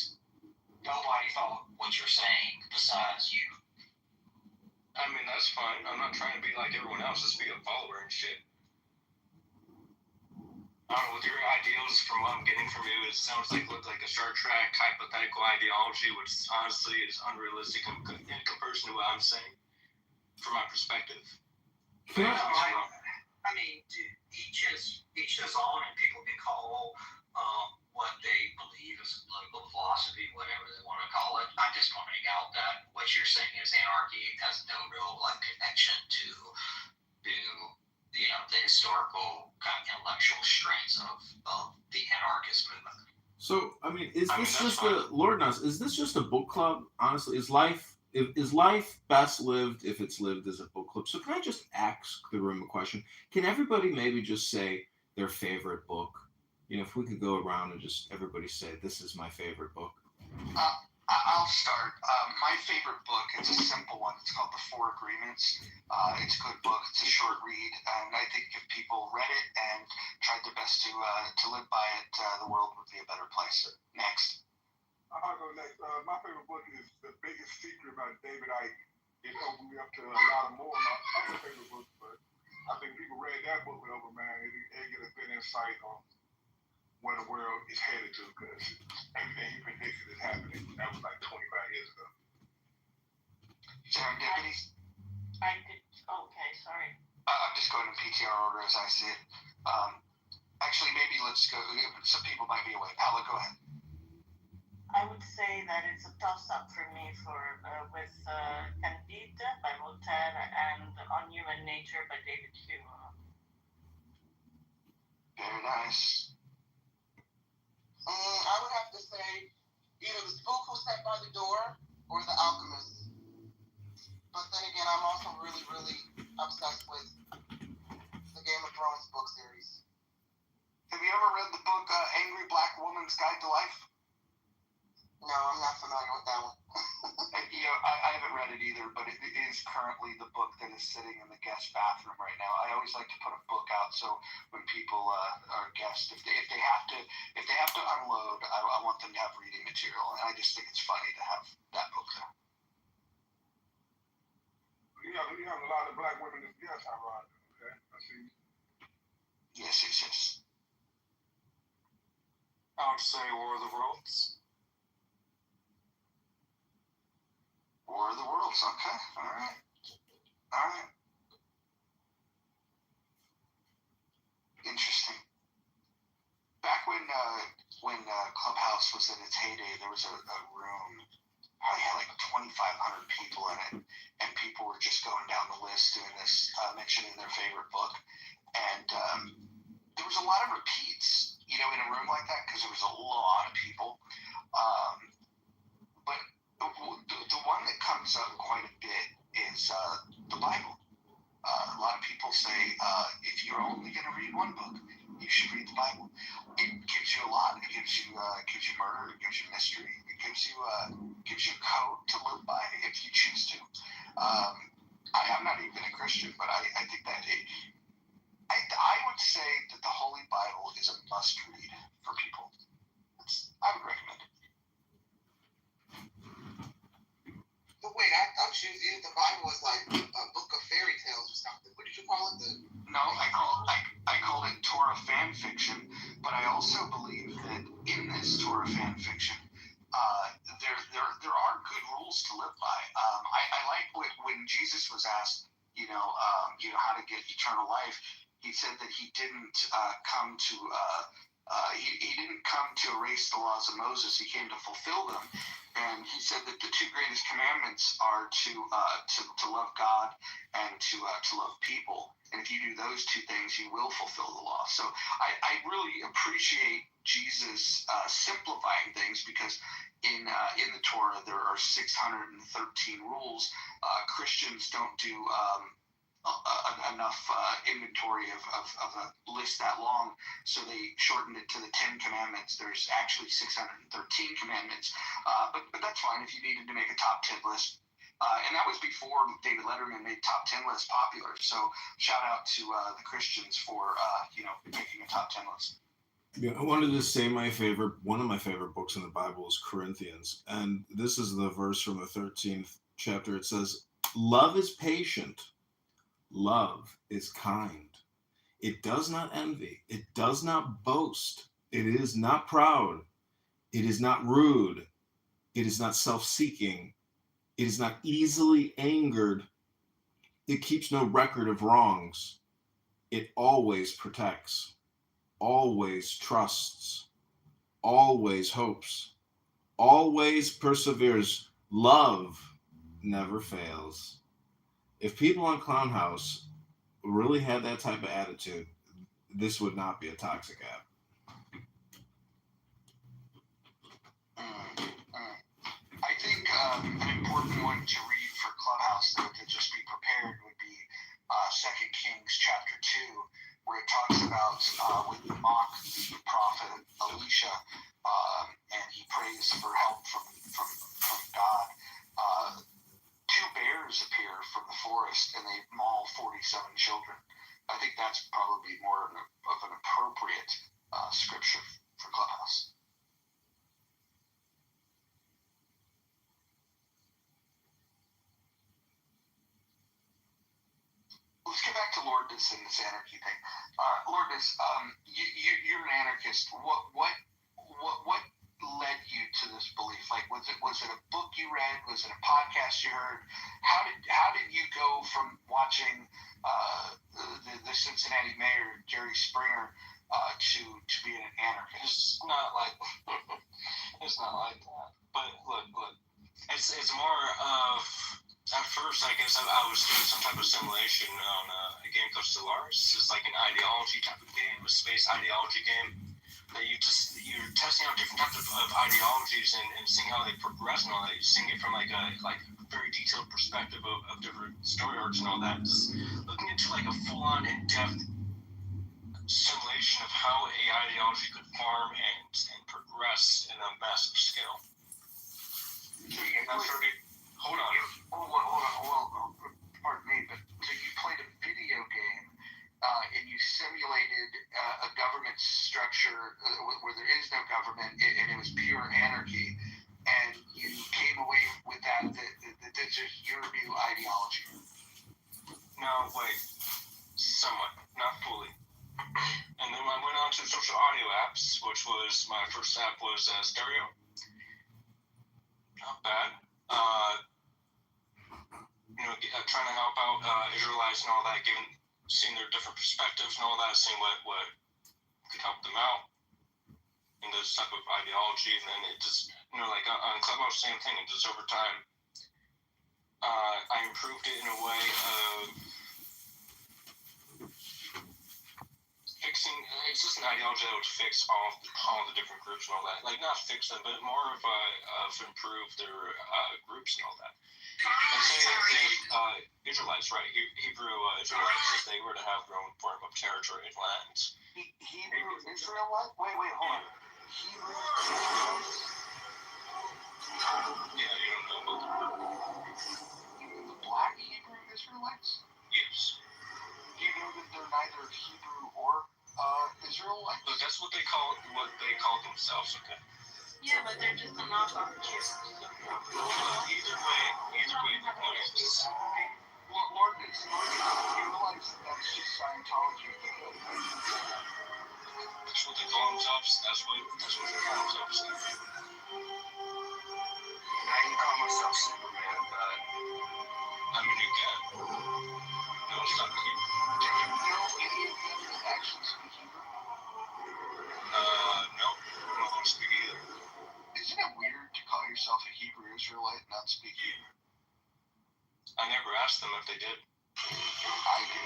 nobody thought what you're saying besides you. I mean, that's fine. I'm not trying to be like everyone else, just be a follower and shit. I don't know, with your ideals, from what I'm getting from you, it sounds like a Star Trek hypothetical ideology, which honestly is unrealistic in comparison to what I'm saying, from my perspective. I mean, each is own, and people can call what they believe is political philosophy, whatever they want to call it. I'm just pointing out that what you're saying is anarchy has no real connection to the historical kind of intellectual strains of the anarchist movement. So, I mean, is this just a book club? Honestly, is life best lived if it's lived as a book club? So can I just ask the room a question? Can everybody maybe just say their favorite book? If we could go around and just everybody say, this is my favorite book. I'll start. My favorite book, it's a simple one. It's called The Four Agreements. It's a good book. It's a short read. And I think if people read it and tried their best to live by it, the world would be a better place. Next. I'll go next. My favorite book is The Biggest Secret by David Icke. It opened me up to a lot more of my other favorite books, but I think people read that book over, man. It get a good insight on where the world is headed to, because everything he predicted is happening. That was like 25 years ago. Serendipity? Okay, sorry. I'm just going in PTR order as I see it. Actually, maybe let's go. Some people might be away. Paula, go ahead. I would say that it's a toss-up for me with Candide by Voltaire and On Human Nature by David Hume. Very nice. I would have to say either The Spook Who Sat by the Door or The Alchemist. But then again, I'm also really, really obsessed with the Game of Thrones book series. Have you ever read the book Angry Black Woman's Guide to Life? No, I'm not familiar with that one. I haven't read it either, but it is currently the book that is sitting in the guest bathroom right now. I always like to put a book out so when people are guests, if they have to unload, I want them to have reading material, and I just think it's funny to have that book there. You have a lot of black women as guests, I ride. Okay, I see. I would say War of the Worlds. War of the Worlds. Okay. All right. Interesting. Back when Clubhouse was in its heyday, there was a room. Probably had like 2,500 people in it, and people were just going down the list doing this, mentioning their favorite book, and there was a lot of repeats, in a room like that because there was a lot of people. But the one that comes up quite a bit is the Bible. A lot of people say if you're only going to read one book, you should read the Bible. It gives you a lot. It gives you murder. It gives you mystery. It gives you a code to live by if you choose to. I'm not even a Christian, but I think that I would say that the Holy Bible is a must read for people. I would recommend it. But wait, I thought the Bible was like a book of fairy tales or something. What did you call it? No, I call it Torah fan fiction, but I also believe that in this Torah fan fiction, there are good rules to live by. I like when Jesus was asked, how to get eternal life. He said that he didn't come to he didn't come to erase the laws of Moses. He came to fulfill them. And he said that the two greatest commandments are to love God and to love people. And if you do those two things, you will fulfill the law. So I really appreciate Jesus simplifying things, because in the Torah there are 613 rules. Christians don't do enough inventory of a list that long, so they shortened it to the 10 commandments. There's actually 613 commandments, but that's fine if you needed to make a top 10 list. And that was before David Letterman made top 10 lists popular. So shout out to the Christians for making a top 10 list. Yeah, I wanted to say one of my favorite books in the Bible is Corinthians, and this is the verse from the 13th chapter. It says, "Love is patient. Love is kind. It does not envy. It does not boast. It is not proud. It is not rude. It is not self-seeking. It is not easily angered. It keeps no record of wrongs. It always protects, always trusts, always hopes, always perseveres. Love never fails." If people on Clown House really had that type of attitude, this would not be a toxic app. I think an important one to read for Clubhouse, though, to just be prepared, would be 2 Kings chapter 2, where it talks about when you mock the prophet Elisha, and he prays for help from God. Two bears appear from the forest, and they maul 47 children. I think that's probably more of an appropriate scripture for Clubhouse. Let's get back to Lourdes and this anarchy thing. Lourdes, you're an anarchist. What led you to this belief? Like, was it a book you read? Was it a podcast you heard? How did you go from watching the Cincinnati mayor Jerry Springer to being an anarchist? It's not like that. But look, it's more of, at first I guess I was doing some type of simulation on a game called Stellaris. It's like an ideology type of game, a space ideology game. That you're testing out different types of ideologies and seeing how they progress and all that. You're seeing it from like a very detailed perspective of different story arcs and all that. Just looking into like a full-on in-depth simulation of how a ideology could form and progress in a massive scale. Hold on. Pardon me, but so you played a video game and you simulated a government structure where there is no government, and it was pure anarchy, and you came away with that this is your new ideology. No, wait, somewhat, not fully. And then I went on to social audio apps, which was my first app was Stereo. Not bad. Trying to help out Israelites and all that, seeing their different perspectives and all that, seeing what could help them out in this type of ideology. And then it just, like on Clubhouse, same thing. And just over time, I improved it in a way of fixing. It's just an ideology that would fix all the different groups and all that. Like, not fix them, but more of improve their groups and all that. And say if Israelites, right? Hebrew Israelites, if they were to have their own form of territory and lands. Hebrew Israelite? Wait, hold on. Hebrew Israelites? Yeah, you don't know about the black Hebrew Israelites? Yes. Do you know that they're neither Hebrew or Israelites? But that's what they call themselves, okay? Yeah, but they're just a knockoff Jews. Either way, the point is this. Lord, you realize that's just Scientology. That's what they call themselves. That's what they call themselves. Now you call myself Superman, but I mean, you can. No, it's not clear. Do you know any of them that actually speak Hebrew? No. I don't speak either. Isn't it weird to call yourself a Hebrew Israelite and not speak Hebrew? I never asked them if they did. I do.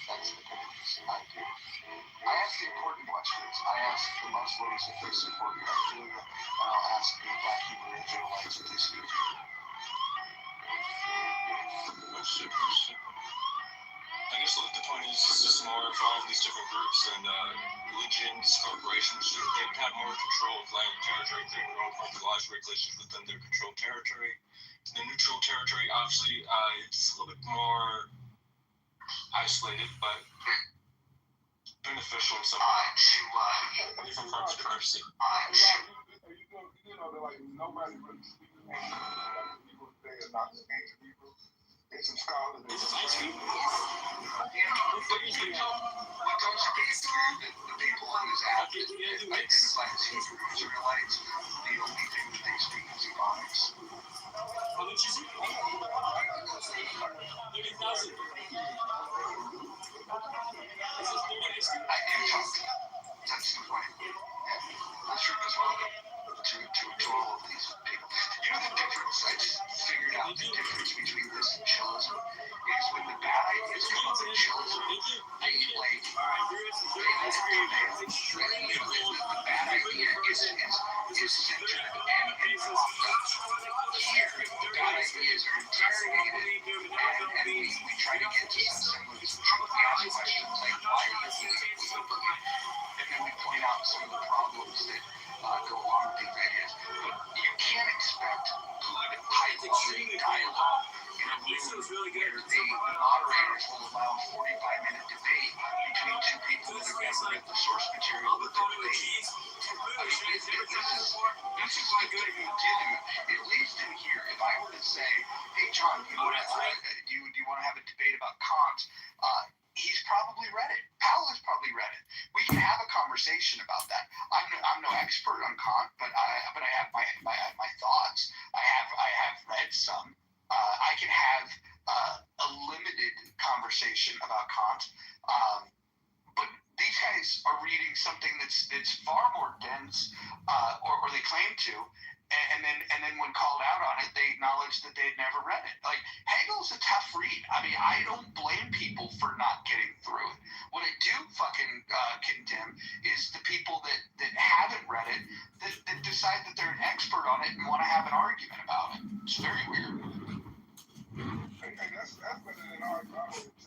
That's the difference. I do. I ask the important questions. I ask the Muslims if they support pedophilia, and I'll ask the black Hebrew Israelites if they speak Hebrew. That's super. I guess the point is just more of all of these different groups and religions, corporations, they would have more control of land and territory, create their own forms of laws, regulations within their controlled territory. The neutral territory, obviously, it's a little bit more isolated, but beneficial in some way. From controversy. You know, that like nobody really speaks people today are not ancient people. There's some scholars that What goes to be true that the people on this app that identify as Hebrew Israelites, the only thing that they speak is Ebonics. I do talk to them. That's the point. Yeah. This room is welcome to all of these people. You know the difference? I just figured out the difference between this and chillism is when the bad ideas come up in chillism, they like the bad idea is centered and propped up. Here, the bad ideas are interrogated and we try to get to some semblance of truth. We ask questions like, why do you think it was open? And then we point out some of the problems that go along with these ideas. But you can't expect good, high-quality dialogue in a room where the moderators will allow a 45-minute debate between two people that have never read the source material that they're debating. This is the good thing to do, at least in here. If I were to say, hey, John, do you want to have a debate about Kant? He's probably read it. Powell has probably read it. We can have a conversation about that. I'm no expert on Kant, but I have my thoughts. I have read some. I can have a limited conversation about Kant. But these guys are reading something that's far more dense, or they claim to. And then when called out on it, they acknowledge that they'd never read it. Like, Hegel's a tough read. I mean, I don't blame people for not getting through it. What I do fucking condemn is the people that haven't read it, that decide that they're an expert on it and want to have an argument about it. It's very weird. Hey, that's better than our argument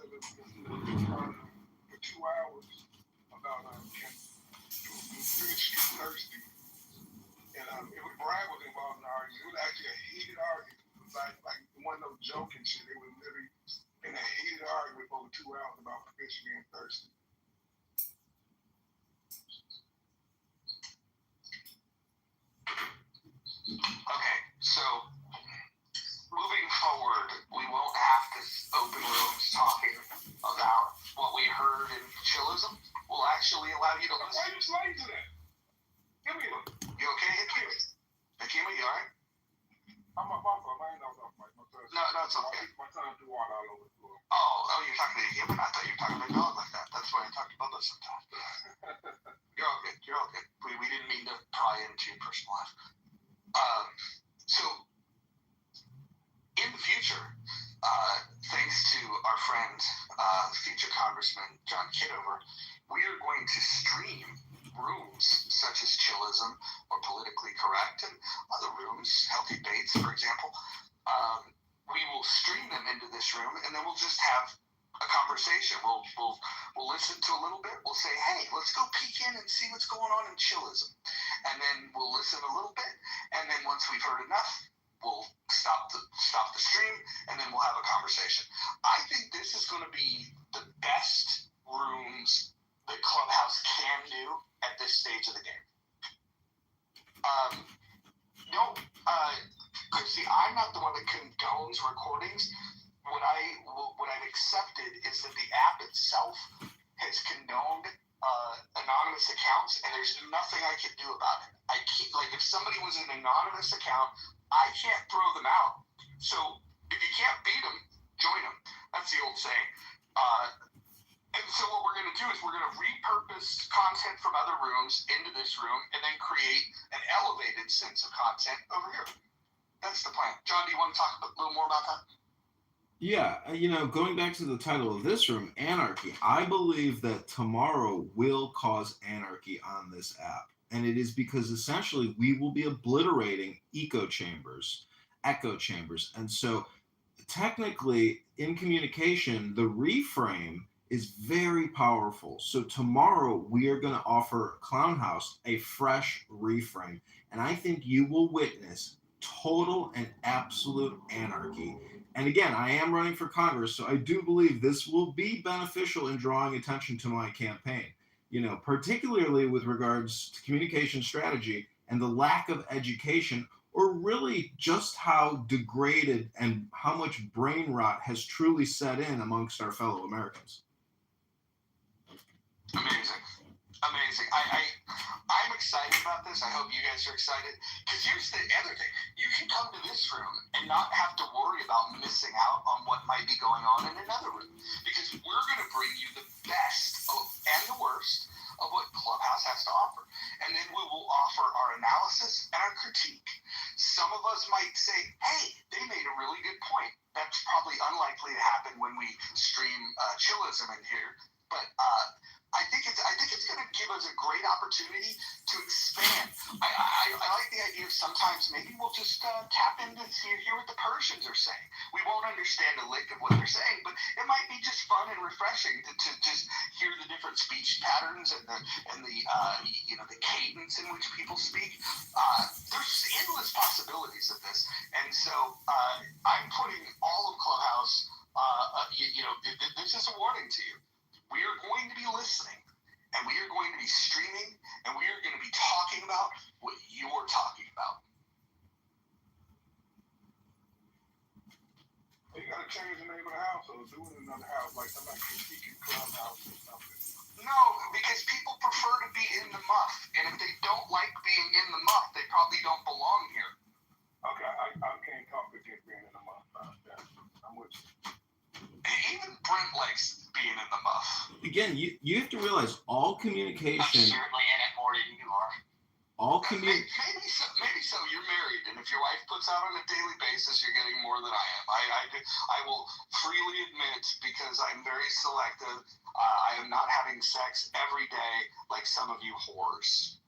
for 2 hours about can fish get thirsty. And Brian was involved in the argument. It was actually a heated argument. It was like one of those joking shit. They were literally in a heated argument for over 2 hours about fish being thirsty. Okay, so moving forward, we won't have to open rooms talking about what we heard in chillism. We'll actually actually allow you to Why listen. are you slave to that? Give me a look. You okay, Hakima? Hakima, you alright? I'm a buffer, man. No, it's okay. My son threw water all over the floor. Oh, you're talking to Hakima? I thought you were talking to a dog like that. That's why I talk to Bubba sometimes. You're all good. You're all good. We didn't mean to pry into your personal life. So, in the future, thanks to our friend, future Congressman John Kitover, we are going to stream rooms such as Chillism or Politically Correct and other rooms, Healthy Bates, for example. We will stream them into this room, and then we'll just have a conversation. We'll listen to a little bit. We'll say, hey, let's go peek in and see what's going on in Chillism. And then we'll listen a little bit, and then once we've heard enough, we'll stop the stream, and then we'll have a conversation. I think this is going to be the best rooms that Clubhouse can do at this stage of the game. Chrissy, I'm not the one that condones recordings. What I've accepted is that the app itself has condoned anonymous accounts, and there's nothing I can do about it. I can't, like, if somebody was an anonymous account, I can't throw them out. So if you can't beat them, join them. That's the old saying. And so what we're going to do is we're going to repurpose content from other rooms into this room and then create an elevated sense of content over here. That's the plan. John, do you want to talk a little more about that? Yeah, going back to the title of this room, Anarchy, I believe that tomorrow will cause anarchy on this app. And it is because essentially we will be obliterating echo chambers. And so technically in communication, the reframe is very powerful. So tomorrow we are going to offer Clown House a fresh reframe. And I think you will witness total and absolute anarchy. And again, I am running for Congress, so I do believe this will be beneficial in drawing attention to my campaign, particularly with regards to communication strategy and the lack of education, or really just how degraded and how much brain rot has truly set in amongst our fellow Americans. Amazing. I'm excited about this. I hope you guys are excited. Because here's the other thing. You can come to this room and not have to worry about missing out on what might be going on in another room. Because we're going to bring you the best and the worst of what Clubhouse has to offer. And then we will offer our analysis and our critique. Some of us might say, hey, they made a really good point. That's probably unlikely to happen when we stream Chillism in here. But I think it's going to give us a great opportunity to expand. I like the idea of sometimes maybe we'll just tap into hear what the Persians are saying. We won't understand a lick of what they're saying, but it might be just fun and refreshing to just hear the different speech patterns and the cadence in which people speak. There's endless possibilities of this, and so I'm putting all of Clubhouse. This is a warning to you. We are going to be listening, and we are going to be streaming, and we are going to be talking about what you're talking about. You got to change the name of the house or do it in another house, like somebody critiquing Clubhouse or something. No, because people prefer to be in the muff, and if they don't like being in the muff, they probably don't belong here. Okay, I can't talk against being in the muff. I'm with you. Even Brent likes being in the muff. Again, you have to realize all communication. I'm certainly in it more than you are. Maybe so. You're married, and if your wife puts out on a daily basis, you're getting more than I am. I will freely admit, because I'm very selective, I am not having sex every day like some of you whores.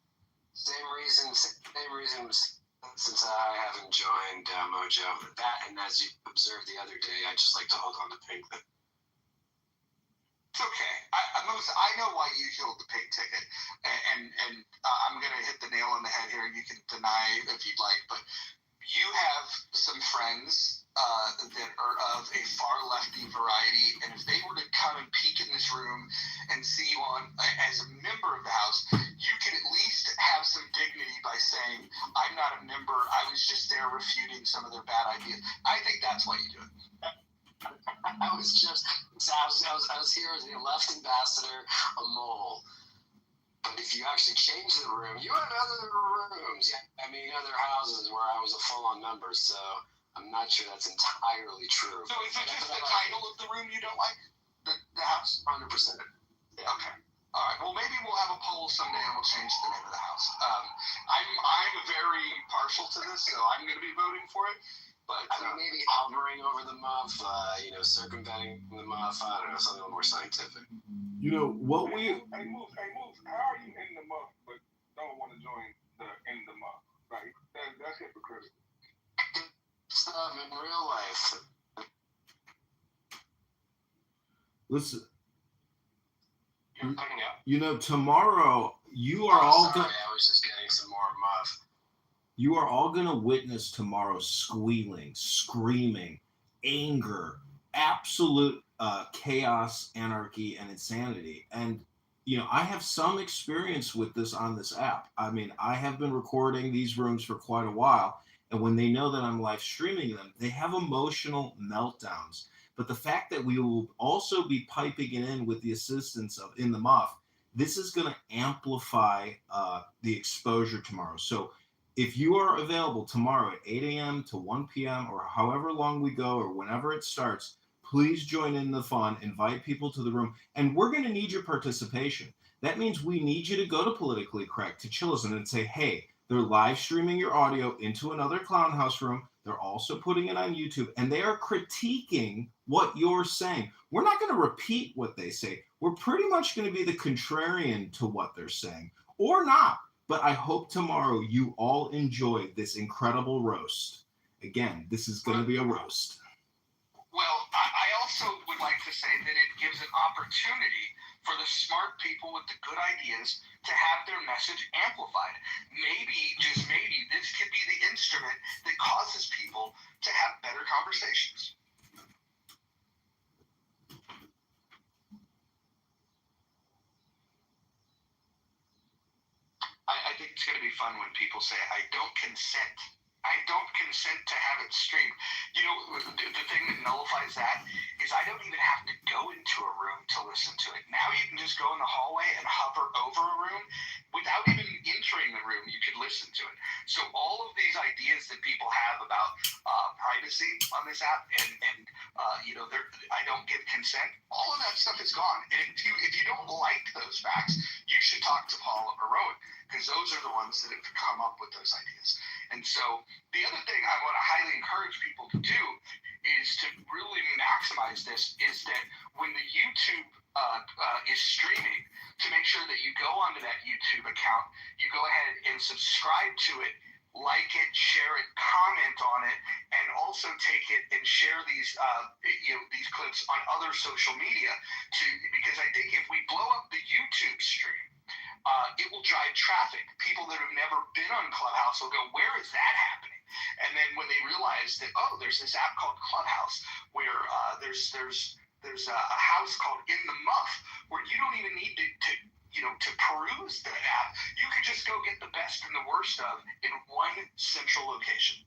Same reason since I haven't joined Mojo. That, and as you observed the other day, I just like to hold on to pink. It's okay. I know why you held the pink ticket, and I'm going to hit the nail on the head here. You can deny if you'd like, but you have some friends that are of a far lefty variety, and if they were to come and peek in this room and see you as a member of the house, you can at least have some dignity by saying, I'm not a member, I was just there refuting some of their bad ideas. I think that's why you do it. I was here as the left ambassador, a mole. But if you actually change the room, you have other rooms. Yeah, I mean, other houses where I was a full-on member, so I'm not sure that's entirely true. So is it just the title of the room you don't like? The house? 100%. Yeah. Okay. All right. Well, maybe we'll have a poll someday and we'll change the name of the house. I'm very partial to this, so I'm going to be voting for it. But I mean, maybe hovering over the muff, circumventing the muff. I don't know, something a little more scientific. You know what we? Hey, Moose, how are you in the muff but don't want to join the in the muff? Like that's hypocritical. Stuff in real life. Listen. You're cutting out. You know, tomorrow you are all sorry, I was just getting some more muff. You are all going to witness tomorrow squealing, screaming, anger, absolute chaos, anarchy, and insanity. And, you know, I have some experience with this on this app. I mean, I have been recording these rooms for quite a while. And when they know that I'm live streaming them, they have emotional meltdowns. But the fact that we will also be piping it in with the assistance of In the Muff, this is going to amplify the exposure tomorrow. So if you are available tomorrow at 8 a.m. to 1 p.m. or however long we go or whenever it starts, please join in the fun, invite people to the room, and we're going to need your participation. That means we need you to go to Politically Correct, to Chillison, and say, hey, they're live streaming your audio into another clown house room. They're also putting it on YouTube, and they are critiquing what you're saying. We're not going to repeat what they say. We're pretty much going to be the contrarian to what they're saying, or not. But I hope tomorrow you all enjoy this incredible roast. Again, this is going to be a roast. Well, I also would like to say that it gives an opportunity for the smart people with the good ideas to have their message amplified. Maybe, just maybe, this could be the instrument that causes people to have better conversations. I think it's going to be fun when people say, I don't consent. I don't consent to have it streamed. You know, the thing that nullifies that is I don't even have to go into a room to listen to it. Now you can just go in the hallway and hover over a room without even entering the room. You could listen to it. So all of these ideas that people have about privacy on this app and you know, I don't give consent, all of that stuff is gone. And if you don't like those facts, you should talk to Paul or Rowan, because those are the ones that have come up with those ideas. And so the other thing I want to highly encourage people to do is to really maximize this, is that when the YouTube is streaming, to make sure that you go onto that YouTube account, you go ahead and subscribe to it, like it, share it, comment on it, and also take it and share these these clips on other social media because I think if we blow up the YouTube stream, it will drive traffic. People that have never been on Clubhouse will go, where is that happening? And then when they realize that, oh, there's this app called Clubhouse where there's a house called In the Muff where you don't even need to peruse that app. You could just go get the best and the worst of in one central location.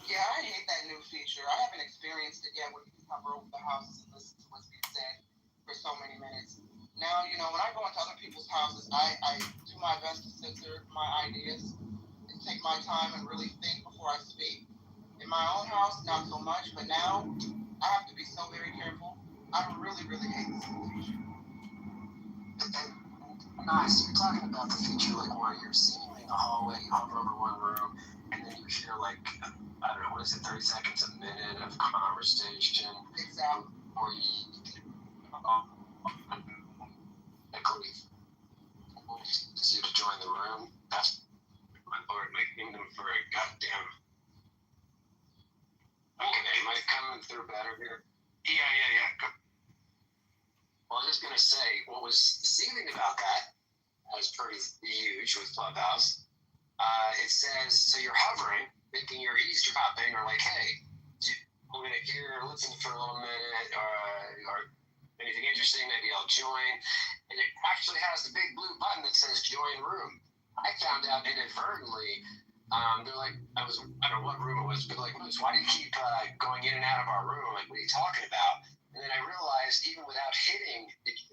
Yeah, I hate that new feature. I haven't experienced it yet where you can hover over the houses and listen to what's being said for so many minutes. Now, you know, when I go into other people's houses, I do my best to censor my ideas and take my time and really think before I speak. In my own house, not so much, but now I have to be so very careful. I really, really hate this new feature. Nice. You're talking about the feature like where you're seemingly in the hallway, you hover over one room, and then you hear like, I don't know, what is it, 30 seconds, a minute of conversation. Exactly. Or you you to join the room. That's my Lord, my kingdom for a goddamn. Okay, am I coming through better here? Yeah. Go. Well, I was just gonna say, what was deceiving about that, as pretty huge with Clubhouse, it says, so you're hovering, thinking you're eavesdropping, or like, hey, I'm gonna listen for a little minute, or anything interesting, maybe I'll join. And it actually has the big blue button that says join room. I found out inadvertently, they're like, I don't know what room it was, but like, why do you keep going in and out of our room? Like, what are you talking about? And then I realized, even without hitting,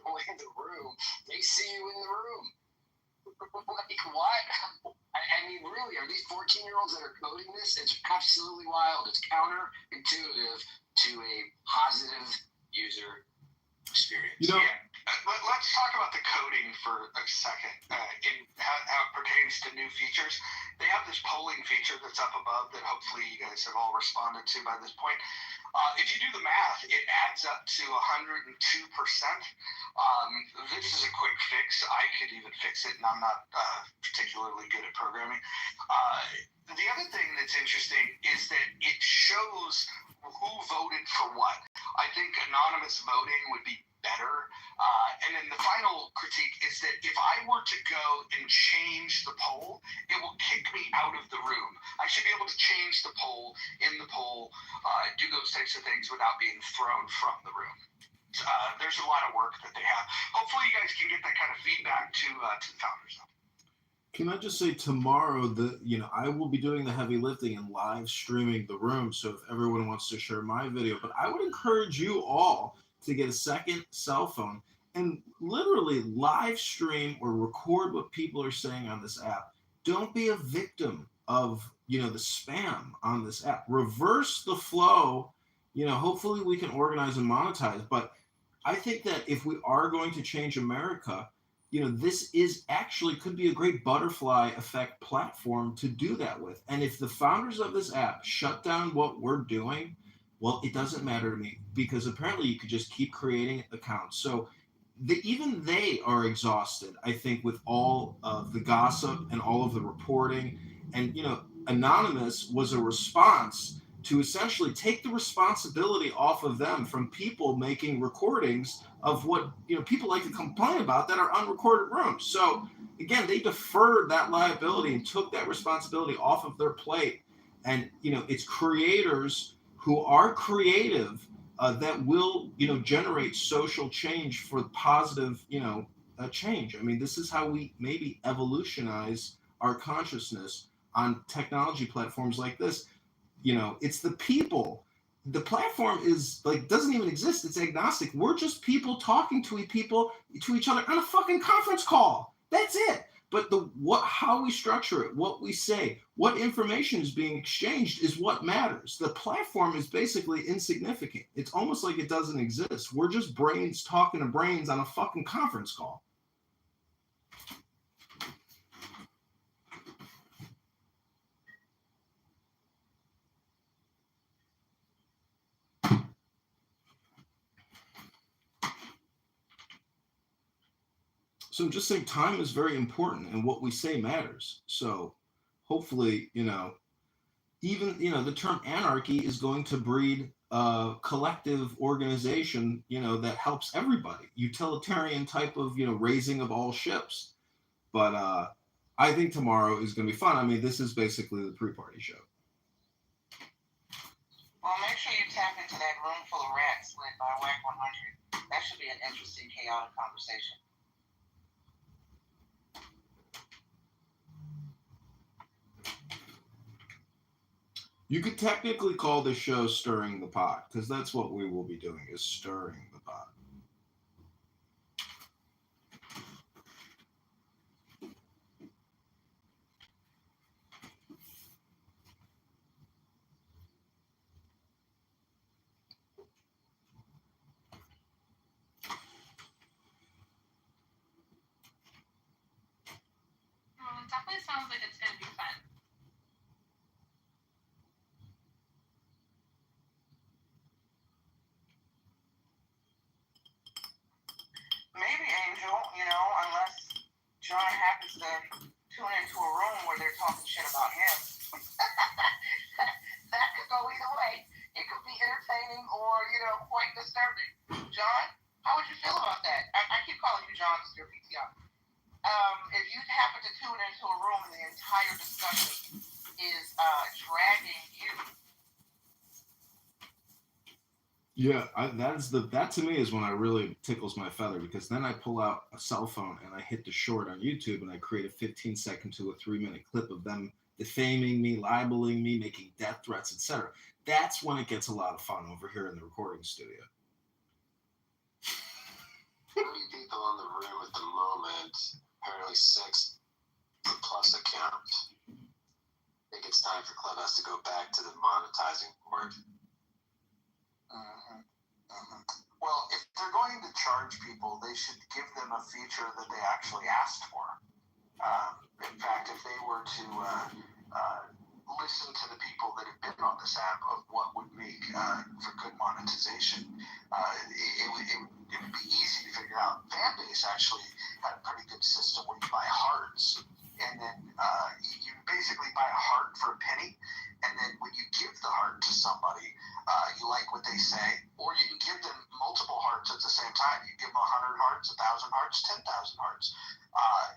go in the room, they see you in the room. Like, what? I mean, really, are these 14-year-olds that are coding this? It's absolutely wild. It's counterintuitive to a positive user experience. You know, Let's talk about the coding for a second in how it pertains to new features. They have this polling feature that's up above that hopefully you guys have all responded to by this point. If you do the math, it adds up to 102%. This is a quick fix. I could even fix it, and I'm not particularly good at programming. The other thing that's interesting is that it shows who voted for what. I think anonymous voting would be better. And then the final critique is that if I were to go and change the poll, it will kick me out of the room. I should be able to change the poll in the poll, do those types of things without being thrown from the room. There's a lot of work that they have. Hopefully you guys can get that kind of feedback to the founders. Can I just say tomorrow I will be doing the heavy lifting and live streaming the room. So if everyone wants to share my video, but I would encourage you all to get a second cell phone and literally live stream or record what people are saying on this app. Don't be a victim of, the spam on this app. Reverse the flow. Hopefully we can organize and monetize. But I think that if we are going to change America, this is actually could be a great butterfly effect platform to do that with. And if the founders of this app shut down what we're doing, well, it doesn't matter to me, because apparently you could just keep creating accounts. So even they are exhausted, I think, with all of the gossip and all of the reporting. And, Anonymous was a response to essentially take the responsibility off of them from people making recordings of what, people like to complain about that are unrecorded rooms. So again, they deferred that liability and took that responsibility off of their plate. And, it's creators who are creative that will, generate social change for positive, change. I mean, this is how we maybe evolutionize our consciousness on technology platforms like this. It's the people. The platform is doesn't even exist. It's agnostic. We're just people talking to each other on a fucking conference call. That's it. But how we structure it, what we say, what information is being exchanged is what matters. The platform is basically insignificant. It's almost like it doesn't exist. We're just brains talking to brains on a fucking conference call. So I'm just saying time is very important and what we say matters. So hopefully, even, the term anarchy is going to breed a collective organization, that helps everybody. Utilitarian type of, raising of all ships. But I think tomorrow is going to be fun. I mean, this is basically the pre-party show. Well, make sure you tap into that room full of rats led by WAC 100. That should be an interesting, chaotic conversation. You could technically call this show Stirring the Pot, because that's what we will be doing, is stirring the pot. Well, it definitely sounds like it's going to be fun. Maybe, Angel, unless John happens to tune into a room where they're talking shit about him. That could go either way. It could be entertaining or, quite disturbing. John, how would you feel about that? I keep calling you John because you're PTR. If you happen to tune into a room and the entire discussion is dragging you. Yeah, that to me is when I really tickles my feather, because then I pull out a cell phone and I hit the short on YouTube and I create a 15-second to a 3-minute clip of them defaming me, libeling me, making death threats, etc. That's when it gets a lot of fun over here in the recording studio. 30 people in the room at the moment, apparently 6 plus account. I think it's time for Clubhouse to go back to the monetizing board. Well, if they're going to charge people, they should give them a feature that they actually asked for. In fact, if they were to listen to the people that have been on this app of what would make for good monetization, it would be easy to figure out. Fanbase actually had a pretty good system where you buy hearts, and then you basically buy a heart for a penny, and then when you give the heart to somebody, you like what they say, or you can give them multiple hearts at the same time. You give them 100 hearts, 1,000 hearts, 10,000 hearts.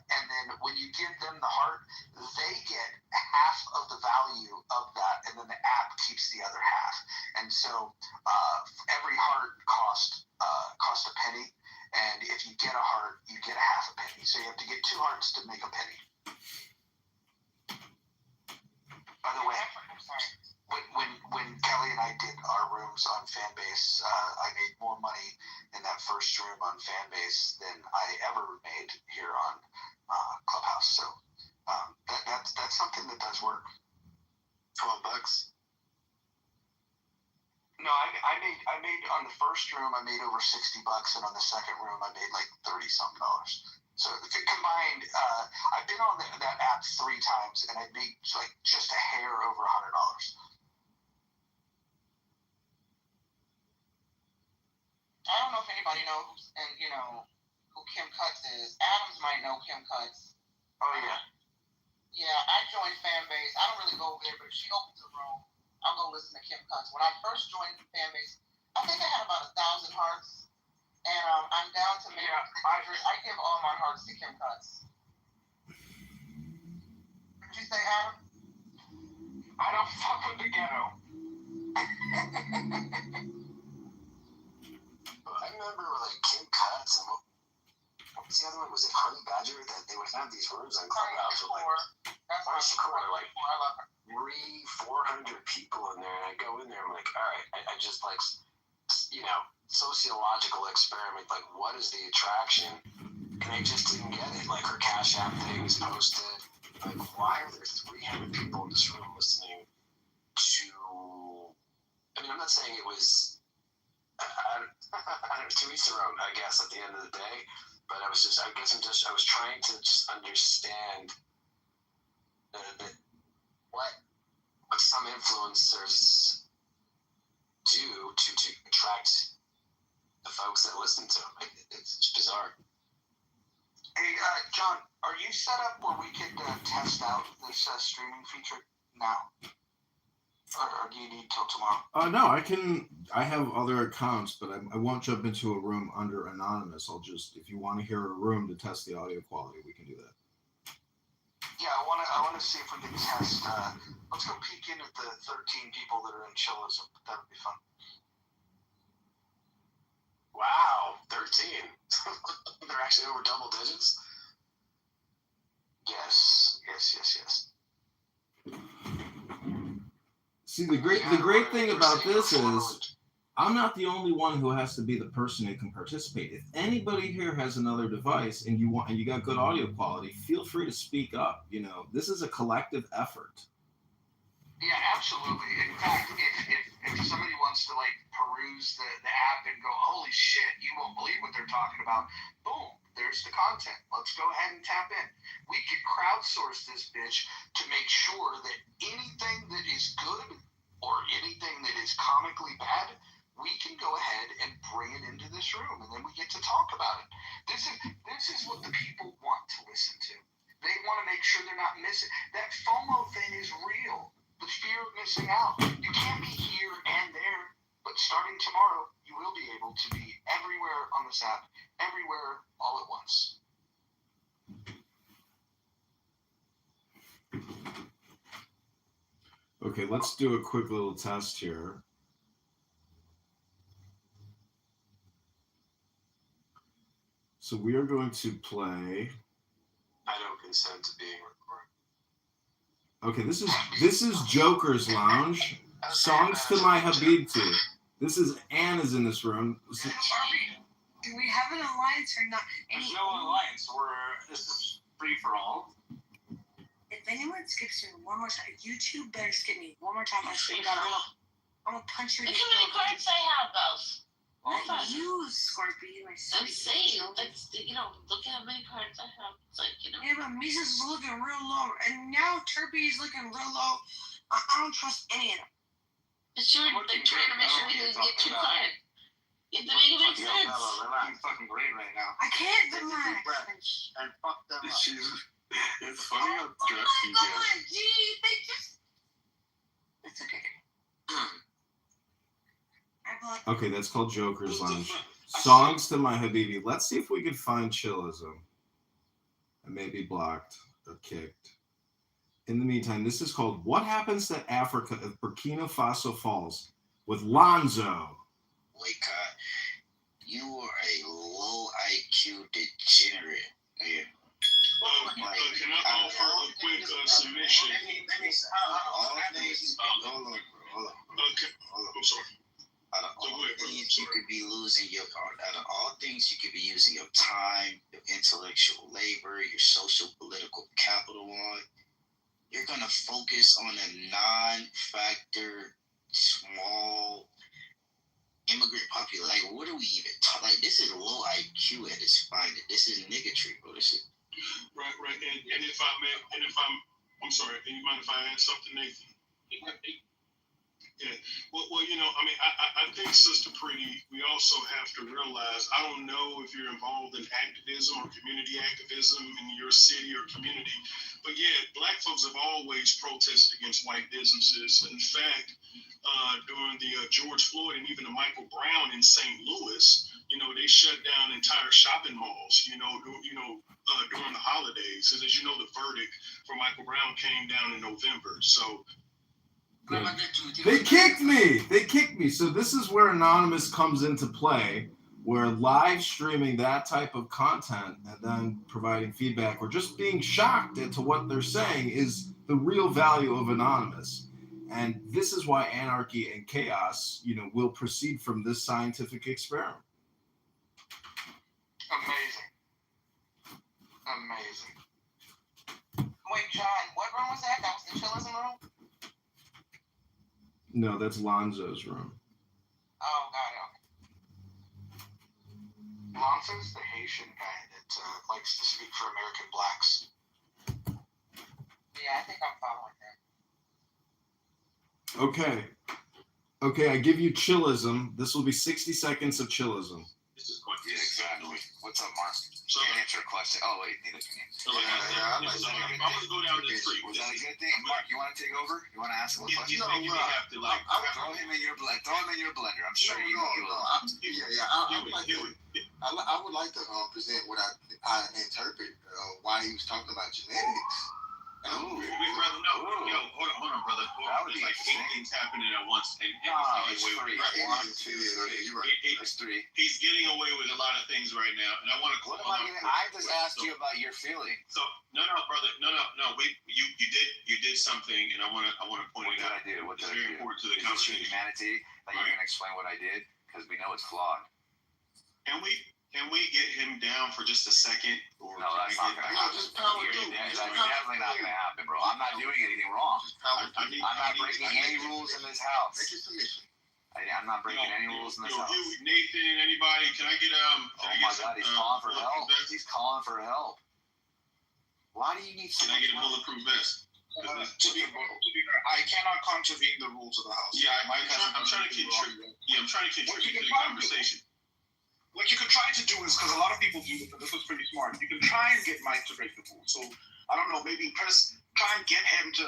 And then when you give them the heart, they get half of the value of that, and then the app keeps the other half. And so every heart costs a penny, and if you get a heart, you get a half a penny. So you have to get 2 hearts to make a penny. By the way, when Kelly and I did our rooms on Fanbase, I made more money in that first room on Fanbase than I ever made here on Clubhouse. So that's something that does work. $12. No, I made on the first room I made over $60, and on the second room I made like $30-something. So combined, I've been on that app 3 times, and I made like just a hair over $100. I don't know if anybody knows, and who Kim Cutts is. Adams might know Kim Cutts. Oh yeah. Yeah, I joined Fanbase. I don't really go over there, but if she opens a room, I'll go listen to Kim Cutts. When I first joined Fanbase, I think I had about 1,000 hearts. And I'm down to maybe 600. I give all my hearts to Kim Cutts. What'd you say, Adam? I don't fuck with the ghetto. I remember like Kim Cutts and what was the other one? Was it Honey Badger? That they would have these rooms on Clubhouse with like Shakur, like 300-400 people in there, and I go in there, I'm like, all right, I just like, sociological experiment, like what is the attraction? And I just didn't get it. Like her Cash App thing is posted. Like, why are there 300 people in this room listening to? I mean, I'm not saying it was. To each their own, I guess. At the end of the day, but I was trying to just understand what some influencers do to attract the folks that listen to them. It's bizarre. Hey, John, are you set up where we could test out this streaming feature now? Or do you need till tomorrow? No, I have other accounts, but I won't jump into a room under anonymous. I'll just, if you want to hear a room to test the audio quality, we can do that. Yeah, I want to see if we can test. Let's go peek in at the 13 people that are in Chillism. That would be fun. Wow, 13. They're actually over double digits? Yes. See, the great thing about this is I'm not the only one who has to be the person who can participate. If anybody here has another device and you got good audio quality, feel free to speak up. This is a collective effort. Yeah, absolutely. In fact, if somebody wants to like peruse the app and go, holy shit, you won't believe what they're talking about, boom, there's the content. Let's go ahead and tap in. We could crowdsource this bitch to make sure that anything that is good or anything that is comically bad, we can go ahead and bring it into this room, and then we get to talk about it. This is what the people want to listen to. They want to make sure they're not missing. That FOMO thing is real. The fear of missing out. You can't be here and there, but starting tomorrow, you will be able to be everywhere on this app, everywhere, all at once. Okay, let's do a quick little test here. So we are going to play. I don't consent to being recorded. Okay, this is Joker's Lounge. Songs to my Habibti. This is Anne is in this room. Do we have an alliance or not? There's no alliance. This is free for all. If anyone skips me one more time, you two better skip me one more time. I swear to God, I'm gonna punch you. Look how many cards I have, though. Not you, Scorpio. I'm saying, look at how many cards I have. It's like, Yeah, but Misa's looking real low, and now Turpy is looking real low. I don't trust any of them. But you're trying to make sure we can get two cards. You have to make it make sense. I'm fucking great right now. I can't relax. And fuck them up. It's funny how dressed you Oh get. my God, gee, they just. It's okay. Okay, that's called Joker's Lunch. Songs to my Habibi. Let's see if we could find Chillism. I may be blocked or kicked. In the meantime, this is called What Happens to Africa if Burkina Faso Falls with Lonzo. Boycott. You are a low IQ degenerate. Yeah. Can I offer a quick submission? Hold on. Okay. I'm sorry. Out of all things, you could be losing your out of all things, you could be using your time, your intellectual labor, your social political capital on. You're gonna focus on a non-factor, small immigrant population. Like, what are we even talking? Like, this is low IQ at its finest. This is niggatry, bro. This is Right. And if I'm sorry. Do you mind if I add something, Nathan? Yeah. Well, I think, Sister Pretty, we also have to realize, I don't know if you're involved in activism or community activism in your city or community, but yeah, Black folks have always protested against white businesses. In fact, during the George Floyd and even the Michael Brown in St. Louis, they shut down entire shopping malls, during the holidays. As you know, the verdict for Michael Brown came down in November. So, They kicked me. So this is where Anonymous comes into play, where live streaming that type of content and then providing feedback or just being shocked into what they're saying is the real value of Anonymous. And this is why anarchy and chaos, will proceed from this scientific experiment. Amazing. Wait, John, what room was that? That was the Chillism room? No, that's Lonzo's room. Oh, got it. Lonzo's the Haitian guy that likes to speak for American blacks. Yeah, I think I'm following that. Okay, I give you Chillism. This will be 60 seconds of Chillism. this is quite exactly. What's up, Mark? So, Can't answer a question. Oh wait, neither can you. I'm going to go down this street. Was that a good thing? Mark, you want to take over? You want to ask him a question? You have to throw him in your blender. I'm sure you will. I would like to present what I interpret why he was talking about genetics. Hold on, brother. There's like 8 things happening at once. It's three. He's getting away with a lot of things right now, and I want to. I just asked you about your feeling. So no, brother, no. Wait, you did something, and I want to point it out. What did I do? It's very important to the Is conversation. this humanity that you're going to explain what I did? Because we know it's flawed. Can we get him down for just a second? No, that's not going to happen. That's definitely not going to happen, bro. I'm not doing anything wrong. I'm not breaking any rules in this house. I'm not breaking any rules in this house. Nathan, anybody? Can I get Oh my God, he's calling for help. He's calling for help. Why do you need so much help? Can I get a bulletproof vest? To be fair, I cannot contravene the rules of the house. Yeah, I'm trying to contribute. Yeah, I'm trying to contribute to the conversation. What you could try to do is, because a lot of people do this, but this was pretty smart. You can try and get Mike to break the rules. So I don't know, maybe Chris, try and get him to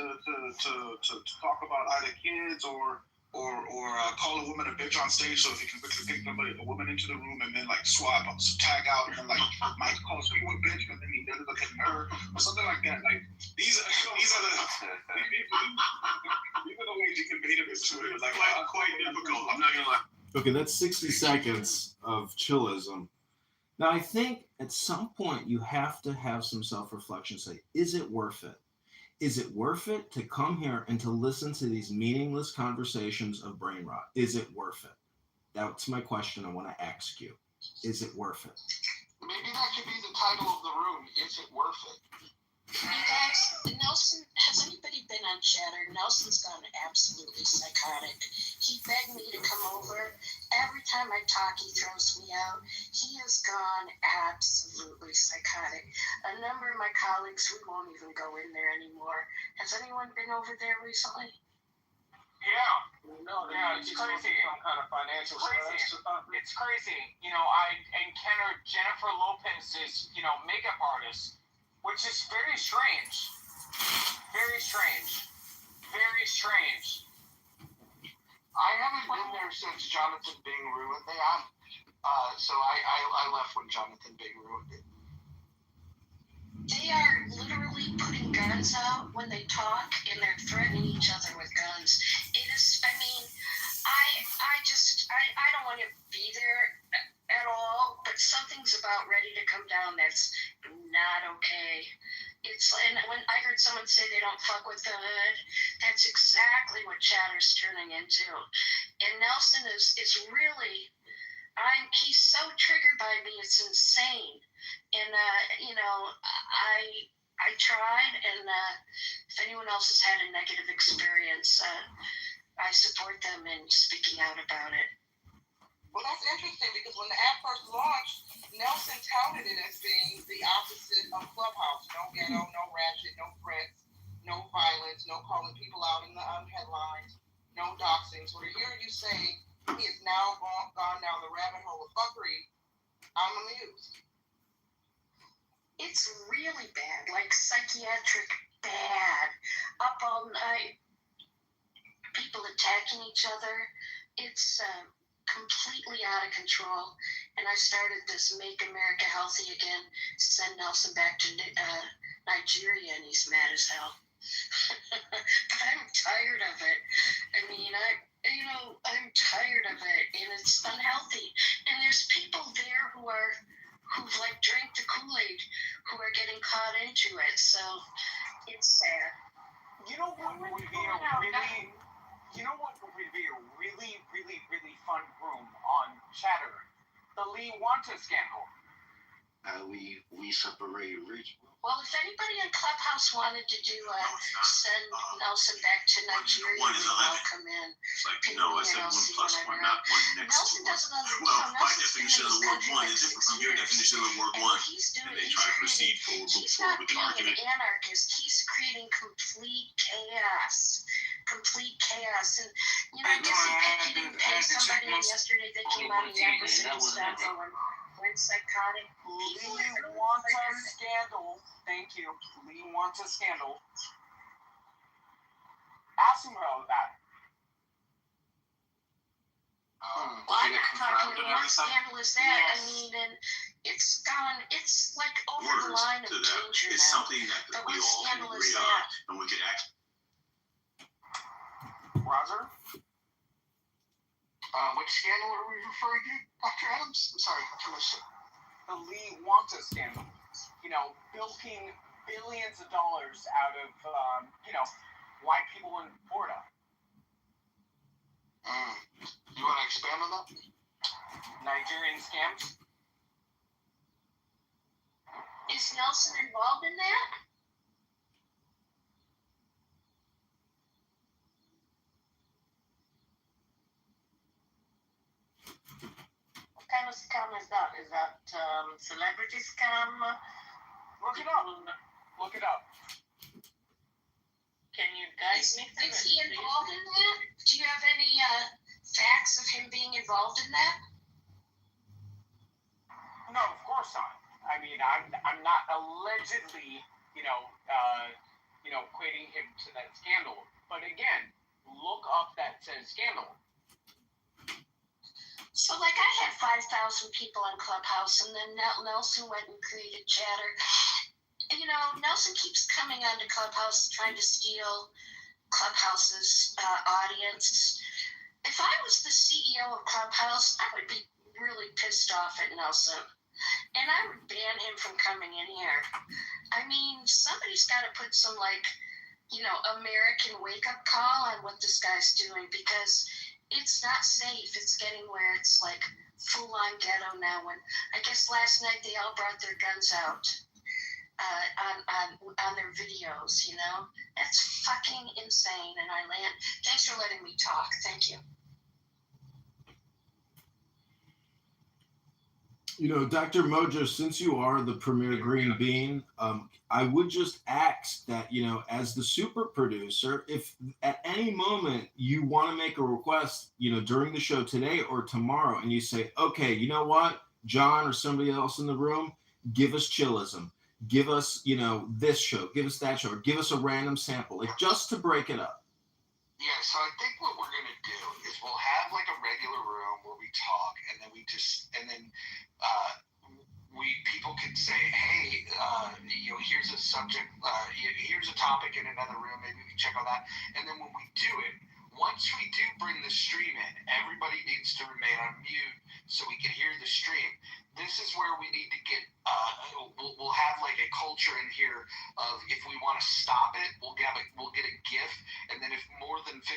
talk about either kids or call a woman a bitch on stage, so if he can quickly pick a woman into the room and then like swap, tag out, and then like Mike calls me a bitch, and then he does it at her or something like that. Like these are the ways you can bait him into it. Like quite difficult. I'm not gonna lie. Okay, that's 60 seconds of Chillism. Now, I think at some point you have to have some self-reflection. Say, is it worth it? Is it worth it to come here and to listen to these meaningless conversations of brain rot? Is it worth it? That's my question I want to ask you. is it worth it? Maybe that could be the title of the room. Is it worth it? You guys, Nelson, has anybody been on Chatter? Nelson's gone absolutely psychotic. He begged me to come over. Every time I talk, he throws me out. He has gone absolutely psychotic. A number of my colleagues, we won't even go in there anymore. Has anyone been over there recently? Yeah. No, Yeah, it's crazy. Some kind of financial stress. It's crazy. You know, I encountered Jennifer Lopez's, makeup artist, which is very strange. Very strange. Very strange. I haven't been there since Jonathan Bing ruined the app. So I left when Jonathan Bing ruined it. They are literally putting guns out when they talk, and they're threatening each other with guns. It is, I mean, I don't want to be there at all, but something's about ready to come down that's not okay. It's, and when I heard someone say they don't fuck with the hood, that's exactly what Chatter's turning into. And Nelson is really, he's so triggered by me, it's insane. And, I tried, and if anyone else has had a negative experience, I support them in speaking out about it. Well, that's interesting because when the app first launched, Nelson touted it as being the opposite of Clubhouse. No ghetto, no ratchet, no threats, no violence, no calling people out in the headlines, no doxing. So to hear you say he has now gone down the rabbit hole of fuckery, I'm amused. It's really bad, like psychiatric bad. Up all night, people attacking each other. It's completely out of control. And I started this Make America Healthy Again, send Nelson back to Nigeria, and he's mad as hell. But I'm tired of it. I mean, I'm tired of it, and it's unhealthy. And there's people there who've like drank the Kool-Aid, who are getting caught into it. So it's sad. You know what would be a really, really, really fun room on Chatter? The Lee Wanta scandal. We separate rich. Well, if anybody in Clubhouse wanted to do send Nelson back to Nigeria, one is 11. Welcome in. It's like, it's like 1 plus 1, not 1 next Nelson to 1. doesn't understand. Well, my definition of the word 1 is different from your definition of the word 1. And they try to proceed forward with the argument. He's not being an anarchist. He's creating complete chaos. And, I guess he didn't pay somebody yesterday that came out of the opposite and stuff went psychotic. Lee Wanta scandal. Thank you. Lee Wanta scandal. Ask him about that. Well, I'm not talking about what scandal is that. Yes. I mean, and it's like over the line of danger it's now. something that but we what all can scandal agree is on, that? and we can act. Roger? Which scandal are we referring to, Dr. Adams? I'm sorry, I missed it. The Lee Wanta scandal. Bilking billions of dollars out of, white people in Florida. You want to expand on that? Nigerian scams? Is Nelson involved in that? What kind of scam is that? Is that celebrity scam? Look it up. Look it up. Can you guide me through it? Is he involved in that? Do you have any facts of him being involved in that? No, of course not. I mean, I'm not allegedly, equating him to that scandal. But again, look up that says scandal. So, like, I had 5,000 people on Clubhouse, and then Nelson went and created Chatter. Nelson keeps coming onto Clubhouse trying to steal Clubhouse's audience. If I was the CEO of Clubhouse, I would be really pissed off at Nelson. And I would ban him from coming in here. I mean, somebody's got to put some, American wake-up call on what this guy's doing, because it's not safe. It's getting where it's like full-on ghetto now. When I guess last night they all brought their guns out on their videos. You know, that's fucking insane. And I land. Thanks for letting me talk. Thank you. You know, Dr. Mojo, since you are the premier green bean, I would just ask that, you know, as the super producer, if at any moment you want to make a request, you know, during the show today or tomorrow, and you say, okay, you know what, John or somebody else in the room, give us Chillism, give us, you know, this show, give us that show, or give us a random sample, like just to break it up. Yeah, so I think what we're gonna do is we'll have like a regular room where we talk, and then people can say, hey, you know, here's a subject, here's a topic in another room. Maybe we check on that, and then when we do it, once we do bring the stream in, everybody needs to remain on mute so we can hear the stream. This is where we need to get. We'll have like a culture in here of if we want to stop it, we'll get a GIF, and then if more than 50%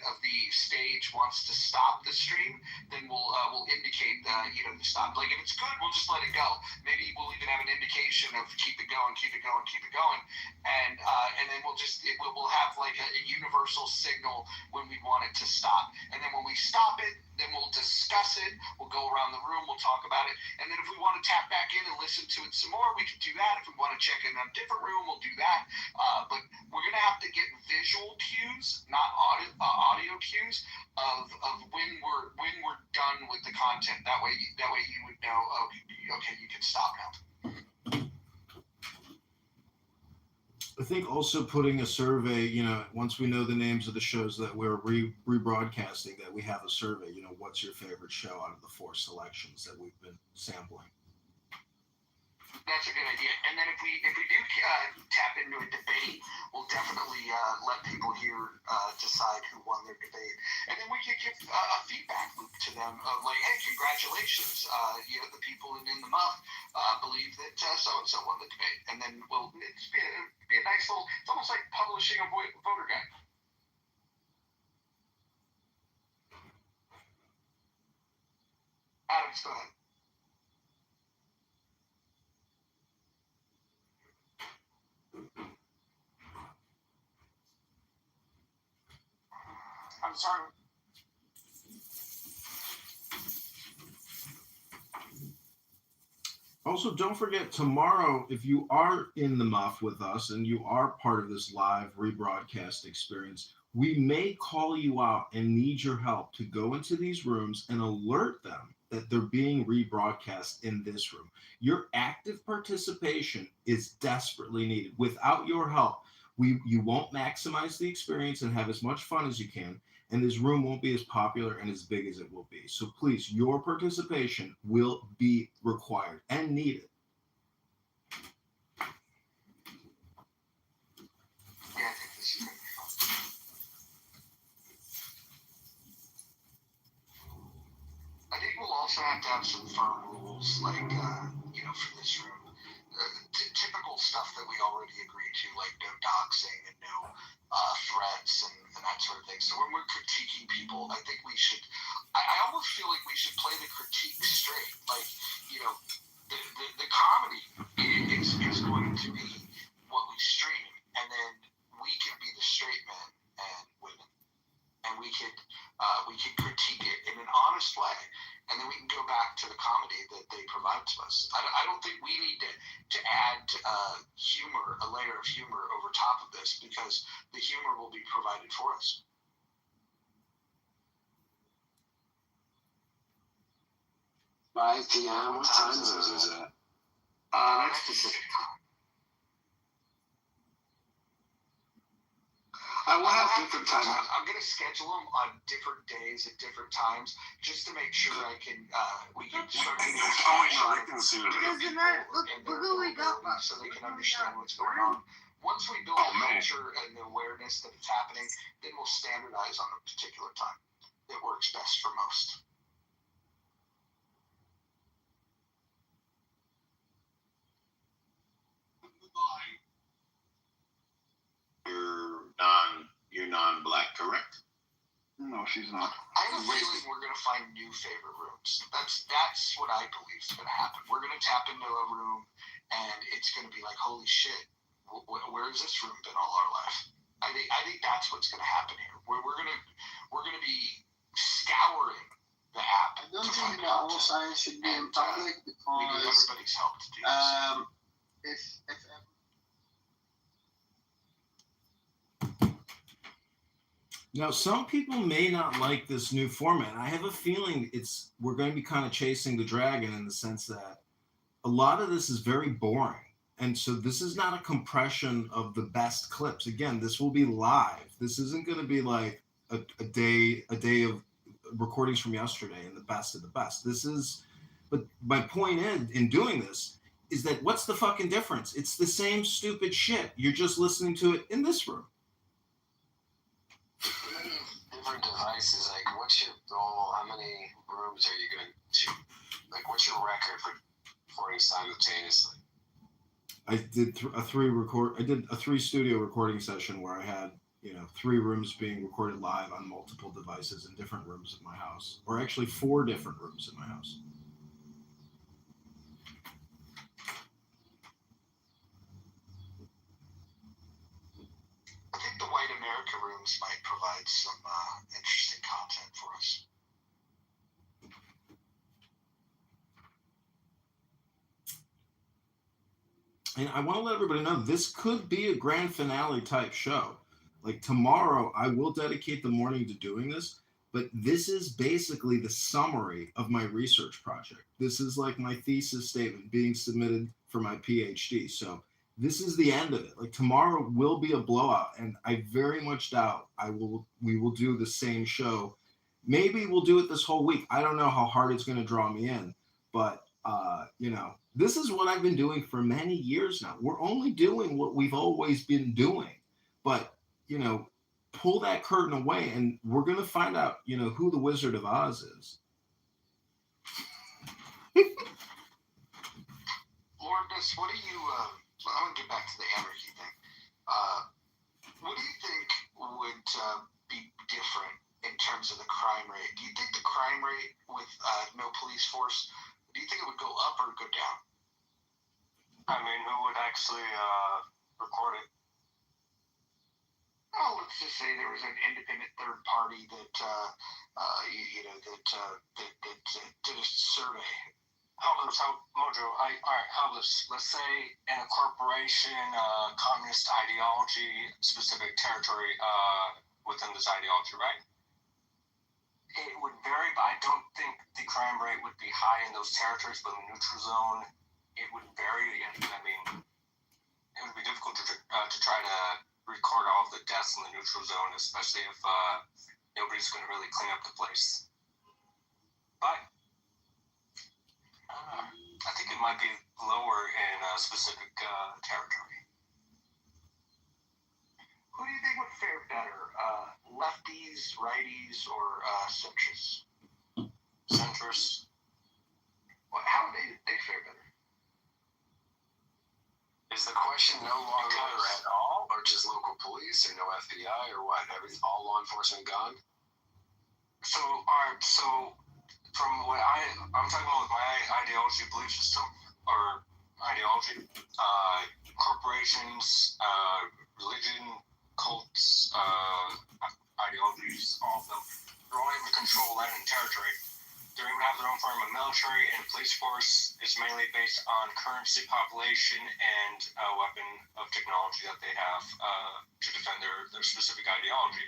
of the stage wants to stop the stream, then we'll indicate you know, to stop. Like if it's good, we'll just let it go. Maybe we'll even have an indication of keep it going, and then we'll have like a universal signal when we want it to stop, and then when we stop it, then we'll discuss it. We'll go around the room, we'll talk about it, and then if we want to tap back in and listen to it some more, we can do that. If we want to check in a different room, we'll do that. But we're gonna have to get visual cues, not audio cues, of when we're done with the content. That way you would know. Okay, you can stop now. I think also putting a survey, you know, once we know the names of the shows that we're rebroadcasting, that we have a survey, you know, what's your favorite show out of the 4 selections that we've been sampling? That's a good idea. And then if we do tap into a debate, we'll definitely let people here decide who won their debate, and then we can give a feedback loop to them of like, hey, congratulations, you know, the people in the muff believe that so and so won the debate, and then it's be a nice little. It's almost like publishing a voter guide. Adams, go ahead. I'm sorry. Also, don't forget tomorrow, if you are in the muff with us and you are part of this live rebroadcast experience, we may call you out and need your help to go into these rooms and alert them that they're being rebroadcast in this room. Your active participation is desperately needed. Without your help, you won't maximize the experience and have as much fun as you can, and this room won't be as popular and as big as it will be. So please, your participation will be required and needed. Yeah, I think this is going to be fun. I think we'll also have to have some firm rules, like, you know, for this room. Typical stuff that we already agreed to, like no doxing and no threats and that sort of thing. So when we're critiquing people, I think we should. I almost feel like we should play the critique straight. Like, you know, the comedy is going to be what we stream, and then we can be the straight men and women, and we could critique it in an honest way, and then we can go back to the comedy that they provide to us. I don't think we need to add humor, a layer of humor over top of this, because the humor will be provided for us. By PM, what time zone is it? That's Pacific time. I will have different times. I'm going to schedule them on different days at different times, just to make sure I can. We can start getting I can see it. doesn't matter. Look who we got. So they can understand what's going on. Once we build a culture and the awareness that it's happening, then we'll standardize on a particular time that works best for most. You're non-black, correct? No, No, she's not. I have a feeling we're going to find new favorite rooms. That's what I believe is going to happen. We're going to tap into a room, and it's going to be like, holy shit, where has this room been all our life? I think that's what's going to happen here. We're going to be scouring the app. I don't think that all science should be in public because we need everybody's help to do this. If Now, some people may not like this new format. I have a feeling we're going to be kind of chasing the dragon in the sense that a lot of this is very boring. And so this is not a compression of the best clips. Again, this will be live. This isn't going to be like a day of recordings from yesterday and the best of the best. But my point in doing this is that what's the fucking difference? It's the same stupid shit. You're just listening to it in this room. Different devices, like what's your goal? How many rooms are you going to, like what's your record for recording simultaneously? I did a 3 studio recording session where I had 3 rooms being recorded live on multiple devices in different rooms in my house, or actually 4 different rooms in my house. I think the White America rooms might provide some interesting content for us. And I want to let everybody know this could be a grand finale type show. Like tomorrow, I will dedicate the morning to doing this, but this is basically the summary of my research project. This is like my thesis statement being submitted for my PhD. So this is the end of it. Like tomorrow will be a blowout, and I very much doubt we will do the same show. Maybe we'll do it this whole week. I don't know how hard it's going to draw me in, but this is what I've been doing for many years now. We're only doing what we've always been doing, but pull that curtain away, and we're going to find out, who the Wizard of Oz is. Lourdes, what do you? I'm going to get back to the anarchy thing. What do you think would be different in terms of the crime rate? Do you think the crime rate with no police force? Do you think it would go up or go down? I mean, who would actually record it? Oh, let's just say there was an independent third party that did a survey. Mojo, how this? Let's say in a corporation, communist ideology, specific territory within this ideology, right? It would vary, but I don't think the crime rate would be high in those territories, but in the neutral zone, it would vary. I mean, it would be difficult to try to record all of the deaths in the neutral zone, especially if nobody's going to really clean up the place. But I think it might be lower in a specific territory. Who do you think would fare better, lefties, righties, or centrists? Centrists. Well, how would they fare better? Is the question no longer at all, or just local police, or no FBI, or what? All law enforcement gone? So, all right. So, from what I'm talking about with my ideology, belief system, or ideology, corporations, religion, cults, ideologies, all of them, they're all able to control land and territory. They even have their own form of military, and police force is mainly based on currency, population, and weapon of technology that they have to defend their specific ideology.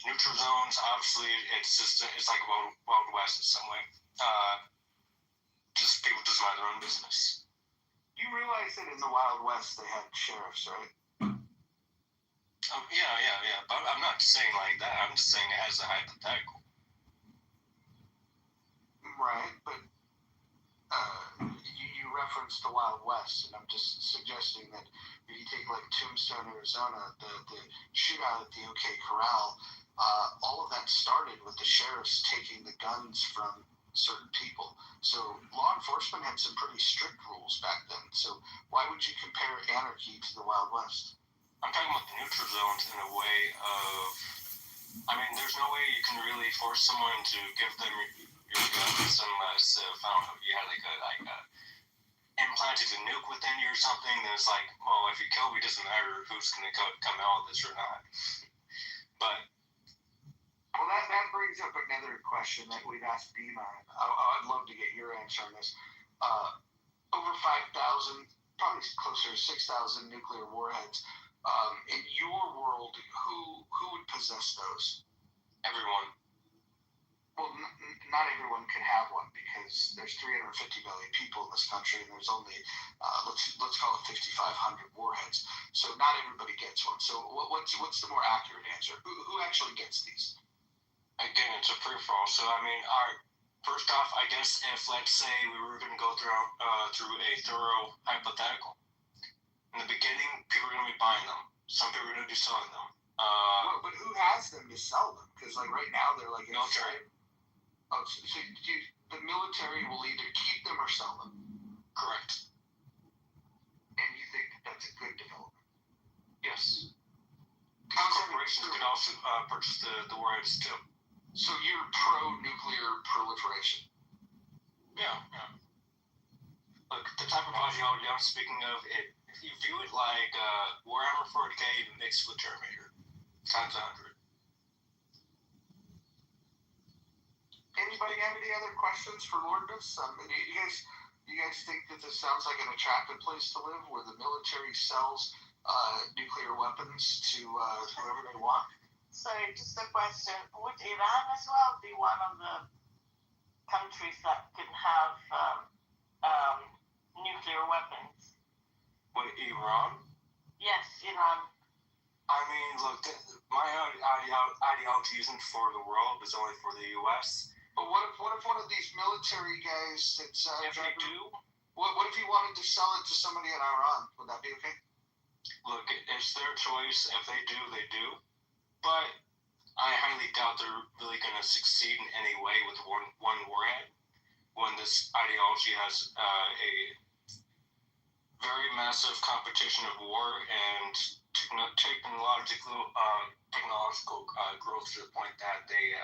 Neutral zones, obviously, it's like a Wild West in some way. Just people just mind their own business. You realize that in the Wild West they had sheriffs, right? Yeah. But I'm not saying like that. I'm just saying it as a hypothetical. Right, but you referenced the Wild West, and I'm just suggesting that if you take like Tombstone, Arizona, the shootout at the OK Corral, all of that started with the sheriffs taking the guns from certain people. So law enforcement had some pretty strict rules back then. So why would you compare anarchy to the Wild West? I'm talking about the neutral zones in a way of, I mean, there's no way you can really force someone to give them your guns unless if, I don't know, you had like a implanted a nuke within you or something, then it's like, well, if you kill me, it doesn't matter who's going to come out of this or not. But well, that brings up another question that we've asked B-Man. I'd love to get your answer on this. Over 5,000, probably closer to 6,000 nuclear warheads. In your world, who would possess those? Everyone. Well, not everyone can have one because there's 350 million people in this country, and there's only let's call it 5,500 warheads. So not everybody gets one. So what's the more accurate answer? Who actually gets these? Again, it's a free-for-all. So I mean, first off, I guess if let's say we were going to go through a thorough hypothetical. In the beginning, people are going to be buying them. Some people are going to be selling them. But who has them to sell them? Because like right now they're like military. Oh, so the military will either keep them or sell them. Correct. And you think that's a good development? Yes. Corporations could also purchase the warheads too. So you're pro-nuclear proliferation? Yeah. Look, the type of ideology I'm speaking of, if you view it like Warhammer 40K mixed with Terminator, times 100. Anybody have any other questions for Lordness? Do you guys think that this sounds like an attractive place to live, where the military sells nuclear weapons to whoever they want? Sorry, just a question. Would Iran as well be one of the countries that can have nuclear weapons? What, Iran? Yes, Iran. I mean, look, my ideology isn't for the world, it's only for the U.S. But what if one of these military guys that's if they do, what if he wanted to sell it to somebody in Iran? Would that be okay? Look, it's their choice. If they do, they do. But I highly doubt they're really going to succeed in any way with one warhead when this ideology has a very massive competition of war and technological growth to the point that they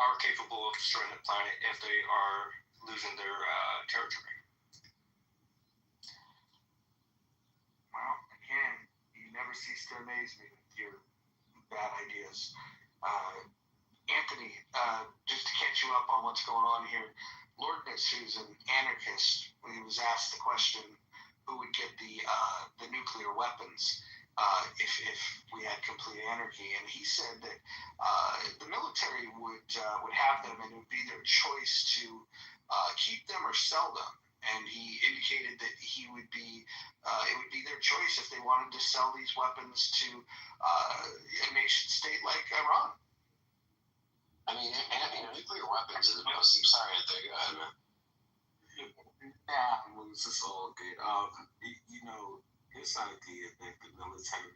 are capable of destroying the planet if they are losing their territory. Well, again, you never cease to amaze me with your bad ideas. Anthony, just to catch you up on what's going on here, Lordness, who's an anarchist, when he was asked the question, who would get the nuclear weapons if we had complete anarchy, and he said that the military would have them, and it would be their choice to keep them or sell them. And he indicated that it would be their choice if they wanted to sell these weapons to a nation state like Iran. I mean, nuclear weapons are sorry, Anthony, go ahead, man. Nah, well, it's just all good. This idea that the military,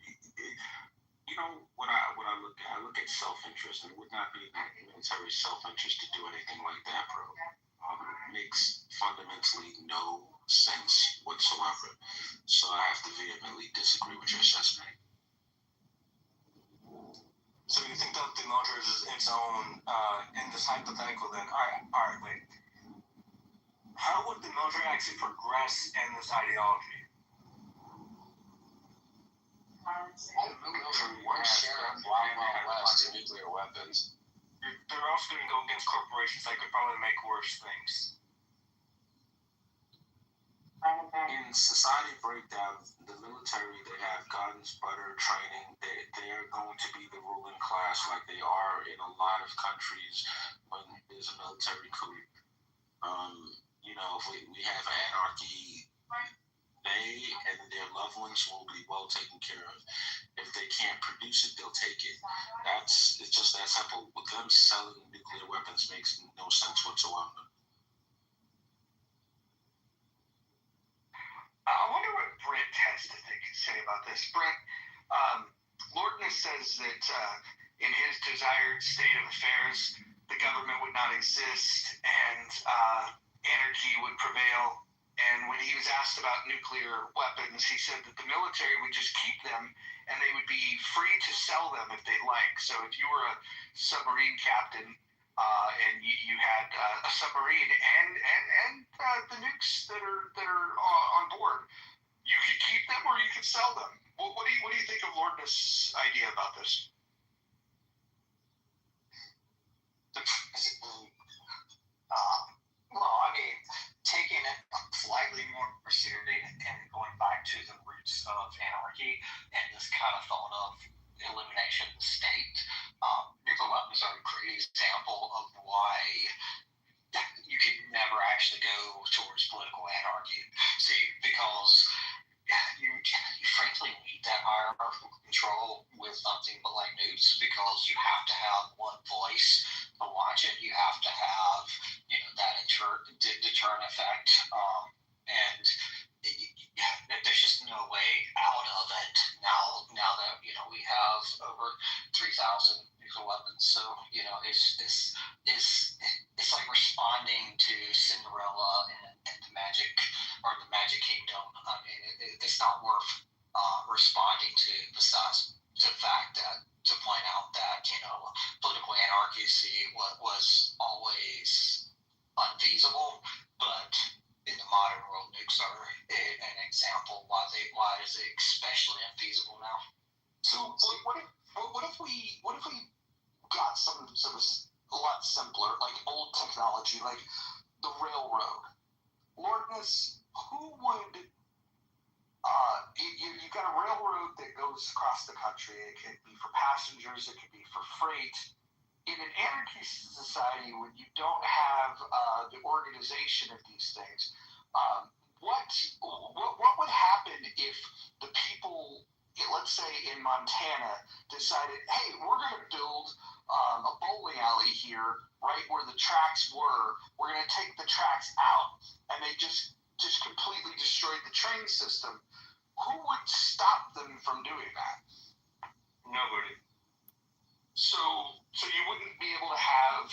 what I look at self-interest, and it would not be in military self-interest to do anything like that, bro. Makes fundamentally no sense whatsoever. So I have to vehemently disagree with your assessment. So you think that the military is its own, in this hypothetical then, alright, wait. How would the military actually progress in this ideology? I don't know, one sheriff Wild West and nuclear weapons. They're also going to go against corporations that could probably make worse things. In society breakdown, the military, they have guns, butter, training. They are going to be the ruling class like they are in a lot of countries when there's a military coup. If we have anarchy, they and their loved ones will be well taken care of. If they can't produce it, they'll take it. It's just that simple. With them selling nuclear weapons makes no sense whatsoever. I wonder what Brent has to say about this. Brent, Lordness says that in his desired state of affairs, the government would not exist and anarchy would prevail. And when he was asked about nuclear weapons, he said that the military would just keep them and they would be free to sell them if they like. So if you were a submarine captain and you had a submarine and the nukes that are on board, you could keep them or you could sell them. What do you think of Lord Ness's idea about this? Well, I mean, taking it slightly more seriously and going back to the roots of anarchy and this kind of thought of elimination of the state, nuclear weapons are a great example of why you can never actually go towards political anarchy. See, because you frankly need that hierarchical control with something but like nukes, because you have to have one voice to watch it. You have to have, that deterrent effect, and there's just no way out of it now that we have over 3,000 nuclear weapons. So it's like responding to Cinderella and the Magic Kingdom. I mean, it's not worth responding to, besides the fact that, to point out that political anarchy was always unfeasible, but in the modern world, nukes are an example why it is especially unfeasible now. So what if we got something that was a lot simpler, like old technology, like the railroad? Lord Ness, who would you got a railroad that goes across the country. It could be for passengers, it could be for freight. In an anarchy society, when you don't have the organization of these things, what would happen if the people, let's say in Montana, decided, hey, we're going to build a bowling alley here, right where the tracks were. We're going to take the tracks out, and they just completely destroyed the train system. Who would stop them from doing that? Nobody. So you wouldn't be able to have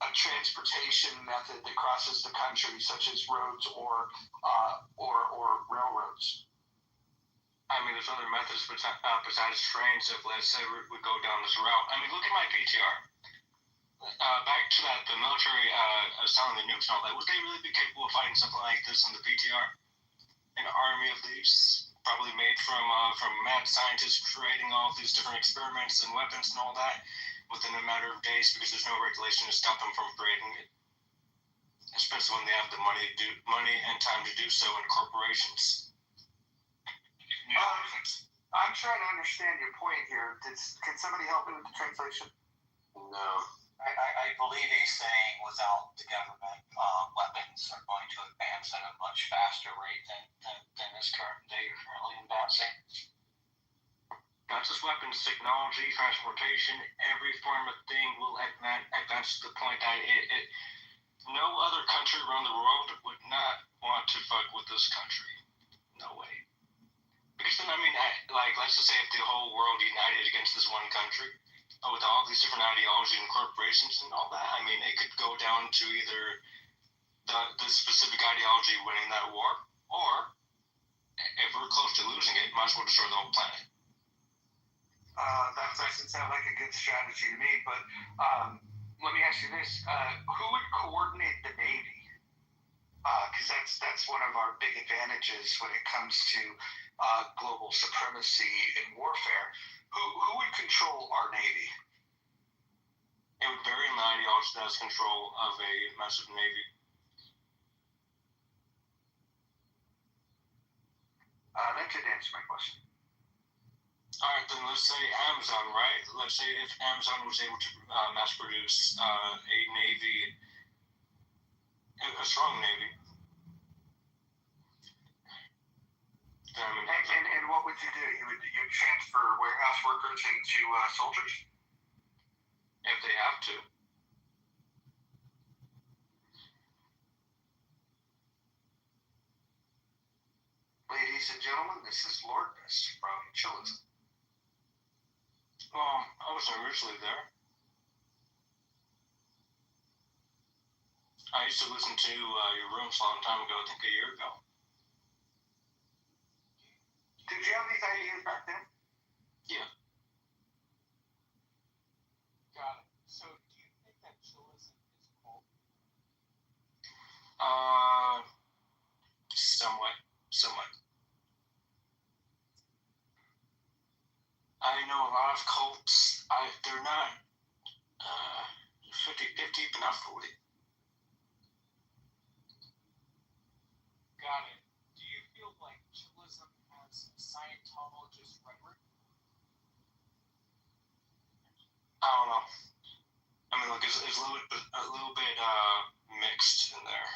a transportation method that crosses the country, such as roads or railroads. I mean, there's other methods besides trains. If, let's say, we go down this route. I mean, look at my PTR. Back to that, the military selling the nukes and all that. Would they really be capable of fighting something like this in the PTR? An army of these, probably made from mad scientists creating all these different experiments and weapons and all that within a matter of days, because there's no regulation to stop them from creating it. Especially when they have the money and time to do so in corporations. I'm trying to understand your point here. Can somebody help me with the translation? No. I believe he's saying without the government, weapons are going to advance at a much faster rate than is currently advancing. Not just weapons, technology, transportation, every form of thing will advance to the point that no other country around the world would not want to fuck with this country. No way. Because then, I mean, let's just say if the whole world united against this one country, with all these different ideologies and corporations and all that, I mean, it could go down to either the specific ideology winning that war, or if we're close to losing it, might as well destroy the whole planet. That doesn't sound like a good strategy to me, but let me ask you this. Who would coordinate the Navy? Because that's one of our big advantages when it comes to global supremacy and warfare. Who would control our Navy? It would vary in the ideology that has control of a massive Navy. That could answer my question. All right, then let's say Amazon, right? Let's say if Amazon was able to mass produce a Navy, a strong Navy. And what would you do? You'd transfer warehouse workers into soldiers? If they have to. Ladies and gentlemen, this is Lord Ness from Chillism. Well, I wasn't originally there. I used to listen to your rooms a long time ago, I think a year ago. Did you have these ideas back then? Yeah. Got it. So, do you think that chillism is cool? Somewhat. I know a lot of cults. They're not 50-50, but not fully. Got it. Do you feel like chillism has Scientologist rhetoric? I don't know. I mean, like, it's a little bit mixed in there.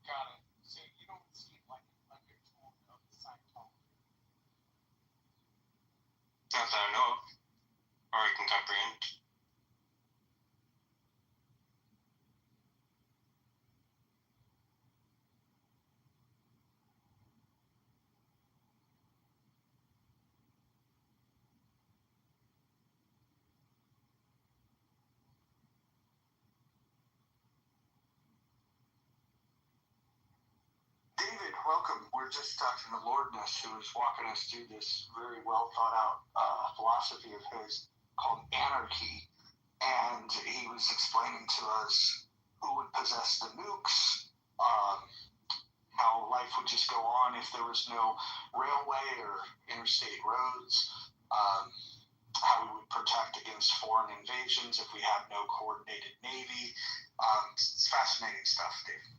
Got it. So you don't see like an undertone of Scientology? Not that I know of, or I can comprehend. David, welcome. We're just talking to Lordness, who is walking us through this very well thought out philosophy of his called anarchy. And he was explaining to us who would possess the nukes, how life would just go on if there was no railway or interstate roads, how we would protect against foreign invasions if we have no coordinated navy. It's fascinating stuff, Dave.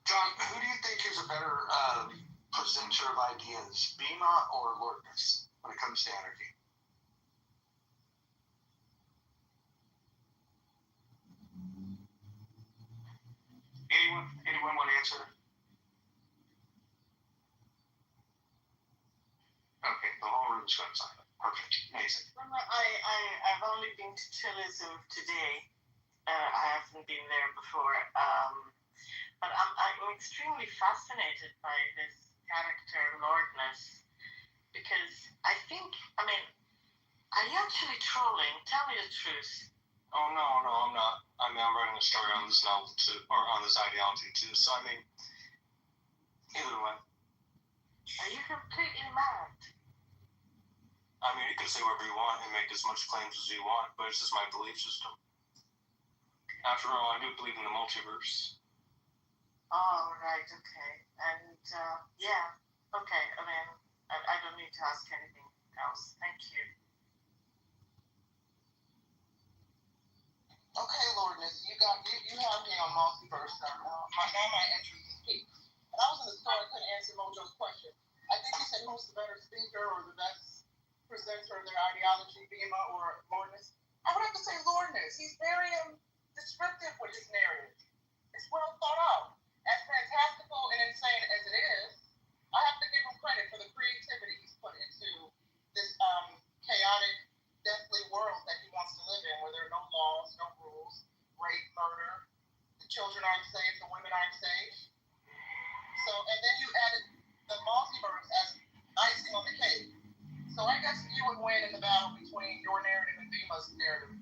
John, who do you think is a better presenter of ideas, Bima or Lordness, when it comes to anarchy? Anyone want to answer? Okay, the whole room's got silent. Perfect, amazing. Well, I've only been to chillism today. I haven't been there before. But I'm extremely fascinated by this character, Lordness, because I think, I mean, are you actually trolling? Tell me the truth. Oh, no, I'm not. I mean, I'm writing a story on this novel too, or on this ideology too, so I mean, either way. Are you completely mad? I mean, you can say whatever you want and make as much claims as you want, but it's just my belief system. After all, I do believe in the multiverse. Oh, right, okay. And, yeah, okay, I mean, I don't need to ask anything else. Thank you. Okay, Lordness, you have me on multiverse now. My interest is peaked. And I was in the store, I couldn't answer Mojo's question. I think you said who's the better speaker or the best presenter of their ideology, Bima or Lordness? I would have to say Lordness. He's very descriptive with his narrative. It's well thought out. As fantastical and insane as it is, I have to give him credit for the creativity he's put into this chaotic, deathly world that he wants to live in, where there are no laws, no rules, rape, murder, the children aren't safe, the women aren't safe. So, and then you added the multiverse as icing on the cake. So I guess you would win in the battle between your narrative and Bima's narrative.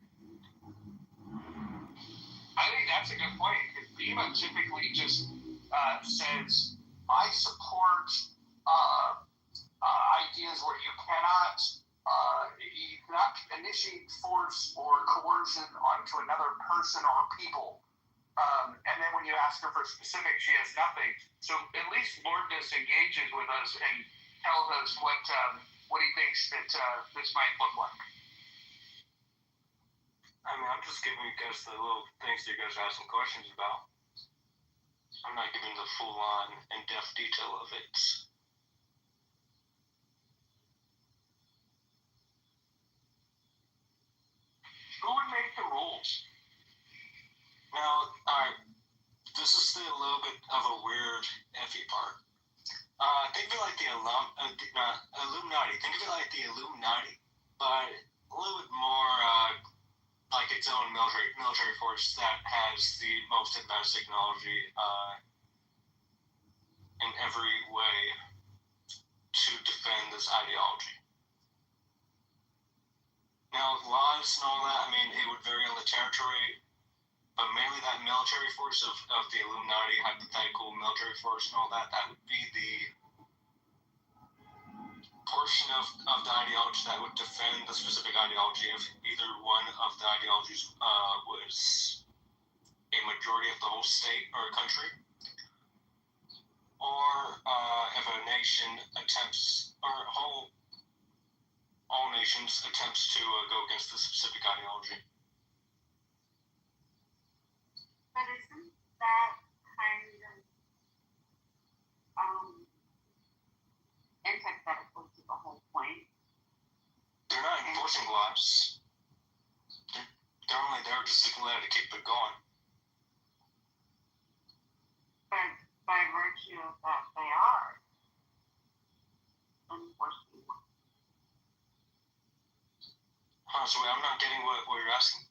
I think that's a good point, because Bima typically just says, I support ideas where you cannot initiate force or coercion onto another person or people. And then when you ask her for specifics, she has nothing. So at least Lordness engages with us and tells us what he thinks that this might look like. I mean, I'm just giving you guys the little things that you guys are asking questions about. I'm not giving the full-on, in-depth detail of it. Who would make the rules? Now, alright, this is a little bit of a weird, iffy part. Think of it like the Illuminati. Think of it like the Illuminati, but a little bit more like its own military force that has the most advanced technology in every way to defend this ideology. Now, with laws and all that, I mean, it would vary on the territory, but mainly that military force of the Illuminati, hypothetical military force and all that, that would be the portion of the ideology that would defend the specific ideology if either one of the ideologies was a majority of the whole state or a country, or if a nation attempts, or all nations attempts to go against the specific ideology. But isn't that kind of antithetical to the whole point? They're not enforcing laws. They're only there just to let it keep it going. But by virtue of that, they are enforcing laws. So I'm not getting what you're asking.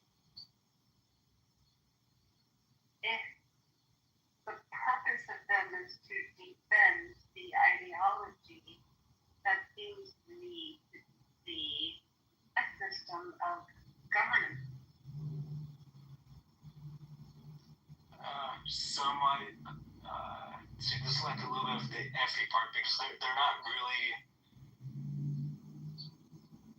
If the purpose of them is to defend the ideology, that seems to me to be a system of governance. Somewhat. See, this is like a little bit of the iffy part because they're not really.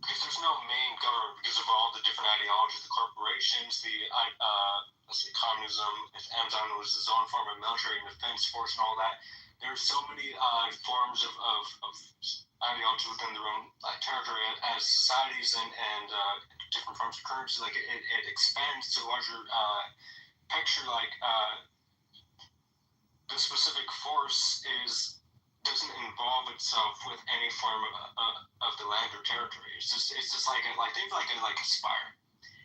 Because there's no main government because of all the different ideologies, the corporations, let's say communism, if Amazon was its own form of military and defense force and all that. There's so many forms of ideology within their own territory as societies and different forms of currency. Like it expands to a larger picture. Like the specific force doesn't involve itself with any form of the land or territory. It's just like think like a spire.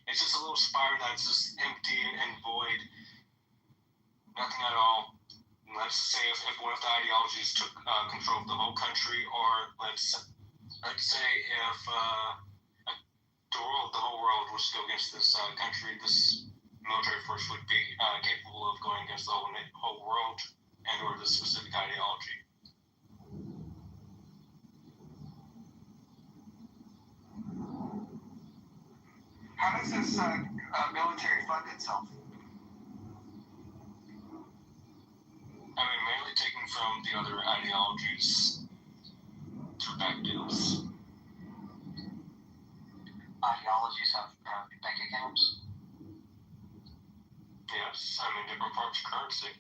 It's just a little spire that's just empty and void, nothing at all. And let's say if one of the ideologies took control of the whole country, or let's say if the whole world was to go against this country, this military force would be capable of going against the whole world and or this specific ideology. How does this military fund itself? I mean, mainly taken from the other ideologies through back deals. Ideologies have bank accounts? Yes, I mean, different forms of currency.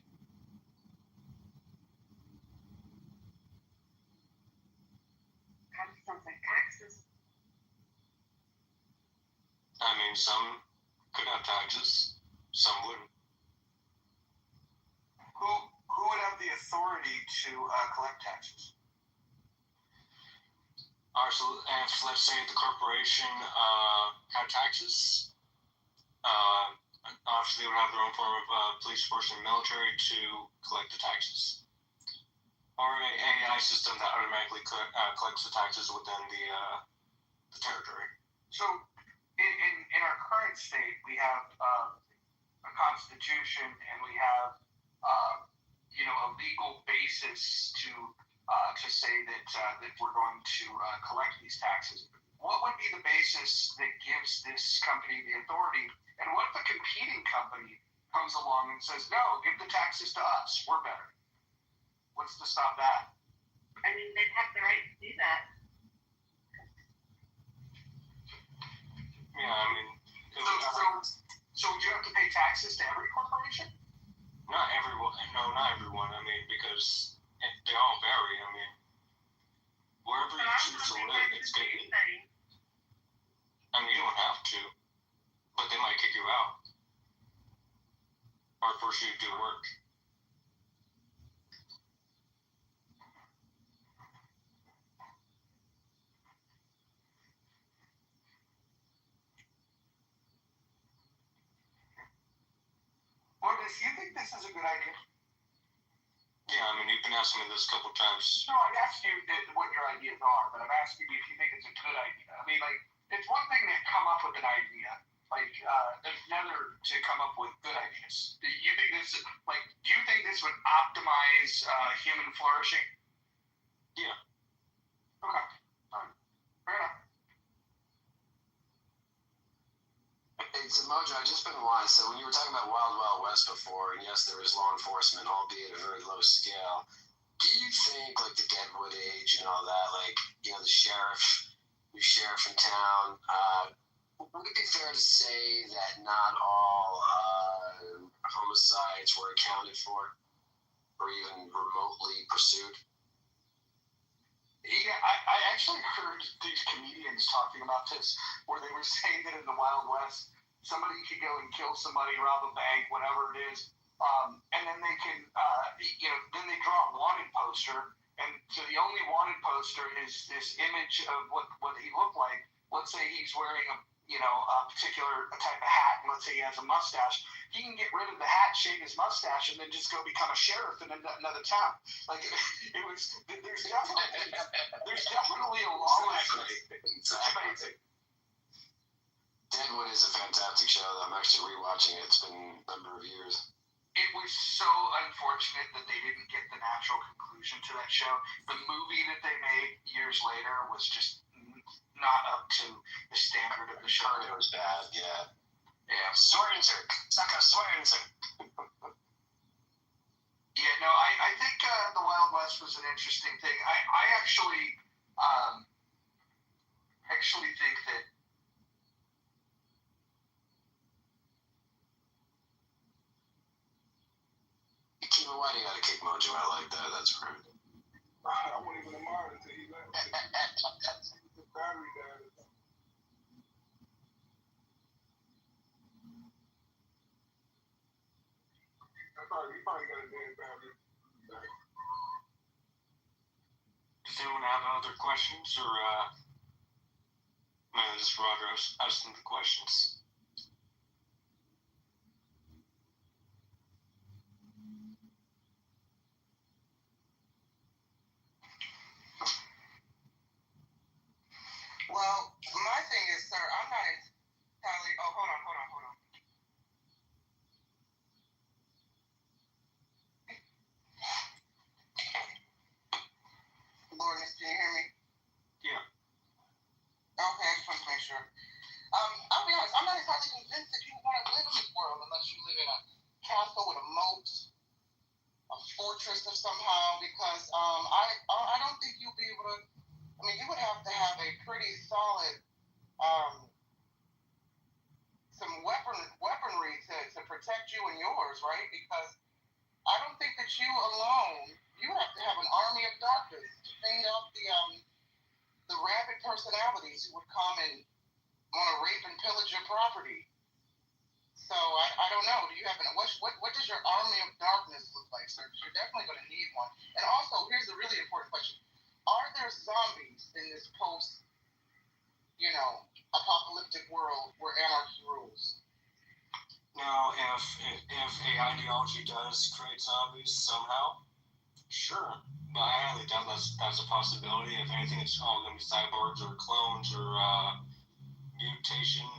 Sounds like taxes. I mean, some could have taxes, some wouldn't. Who would have the authority to collect taxes? So if, let's say, the corporation had taxes, obviously they would have their own form of police force and military to collect the taxes. Or an AI system that automatically collects the taxes within the territory. So, in our current state, we have a constitution and we have a legal basis to say that we're going to collect these taxes. What would be the basis that gives this company the authority? And what if a competing company comes along and says, no, give the taxes to us, we're better? What's to stop that? I mean, they'd have the right to do that. Yeah, I mean... So would you have to pay taxes to every corporation? Not everyone. No, not everyone. I mean, because they all vary. I mean, wherever you choose to live, it's good. I mean, you don't have to, but they might kick you out or force you to do work. Otis, do you think this is a good idea? Yeah, I mean, you've been asking me this a couple times. No, I've asked you what your ideas are, but I'm asking you if you think it's a good idea. I mean, like, it's one thing to come up with an idea. Like, there's another to come up with good ideas. Do you think this would optimize human flourishing? Yeah. Okay. All right. Fair enough. Hey, so Mojo, I've just been wise. So when you were talking about Wild Wild West before, and yes, there was law enforcement, albeit at a very low scale, do you think, like, the Deadwood age and all that, like, you know, the sheriff in town, would it be fair to say that not all homicides were accounted for or even remotely pursued? Yeah, I actually heard these comedians talking about this, where they were saying that in the Wild West, somebody could go and kill somebody, rob a bank, whatever it is, and then they can, then they draw a wanted poster, and so the only wanted poster is this image of what he looked like. Let's say he's wearing a particular type of hat, and let's say he has a mustache. He can get rid of the hat, shave his mustache, and then just go become a sheriff in another town. Like, it was. There's definitely a lawlessness. Exactly. Deadwood is a fantastic show. I'm actually rewatching it. It's been a number of years. It was so unfortunate that they didn't get the natural conclusion to that show. The movie that they made years later was just not up to the standard of the show. It was bad, yeah. Yeah. Swearenzer. Sucker Swearenzer. Yeah, no, I think the Wild West was an interesting thing. I actually think that Kiva, why do you gotta kick Mojo out like that? That's rude. I wasn't even a mod until he left. The battery died. He probably got a dead battery. Does anyone have other questions, or no, just Roger asking the questions? Well, my thing is, sir, I'm not entirely. Oh, hold on. Lawrence, can you hear me? Yeah. Okay, I just want to make sure. I'll be honest, I'm not entirely convinced that you want to live in this world unless you live in a castle with a moat, a fortress of somehow, because I don't think you'll be able to. I mean, you would have to have a pretty solid some weaponry to protect you and yours, right? Because I don't think that you alone. You have to have an army of doctors to fend off the rabid personalities who would come and want to rape and pillage your property. So I don't know. Do you have what does your army of darkness look like, sir? Because you're definitely going to need one. And also, here's a really important question: are there zombies in this apocalyptic world where anarchy rules? Now, if a ideology does create zombies somehow, sure. But I highly doubt that's a possibility. If anything, it's all going to be cyborgs or clones or mutation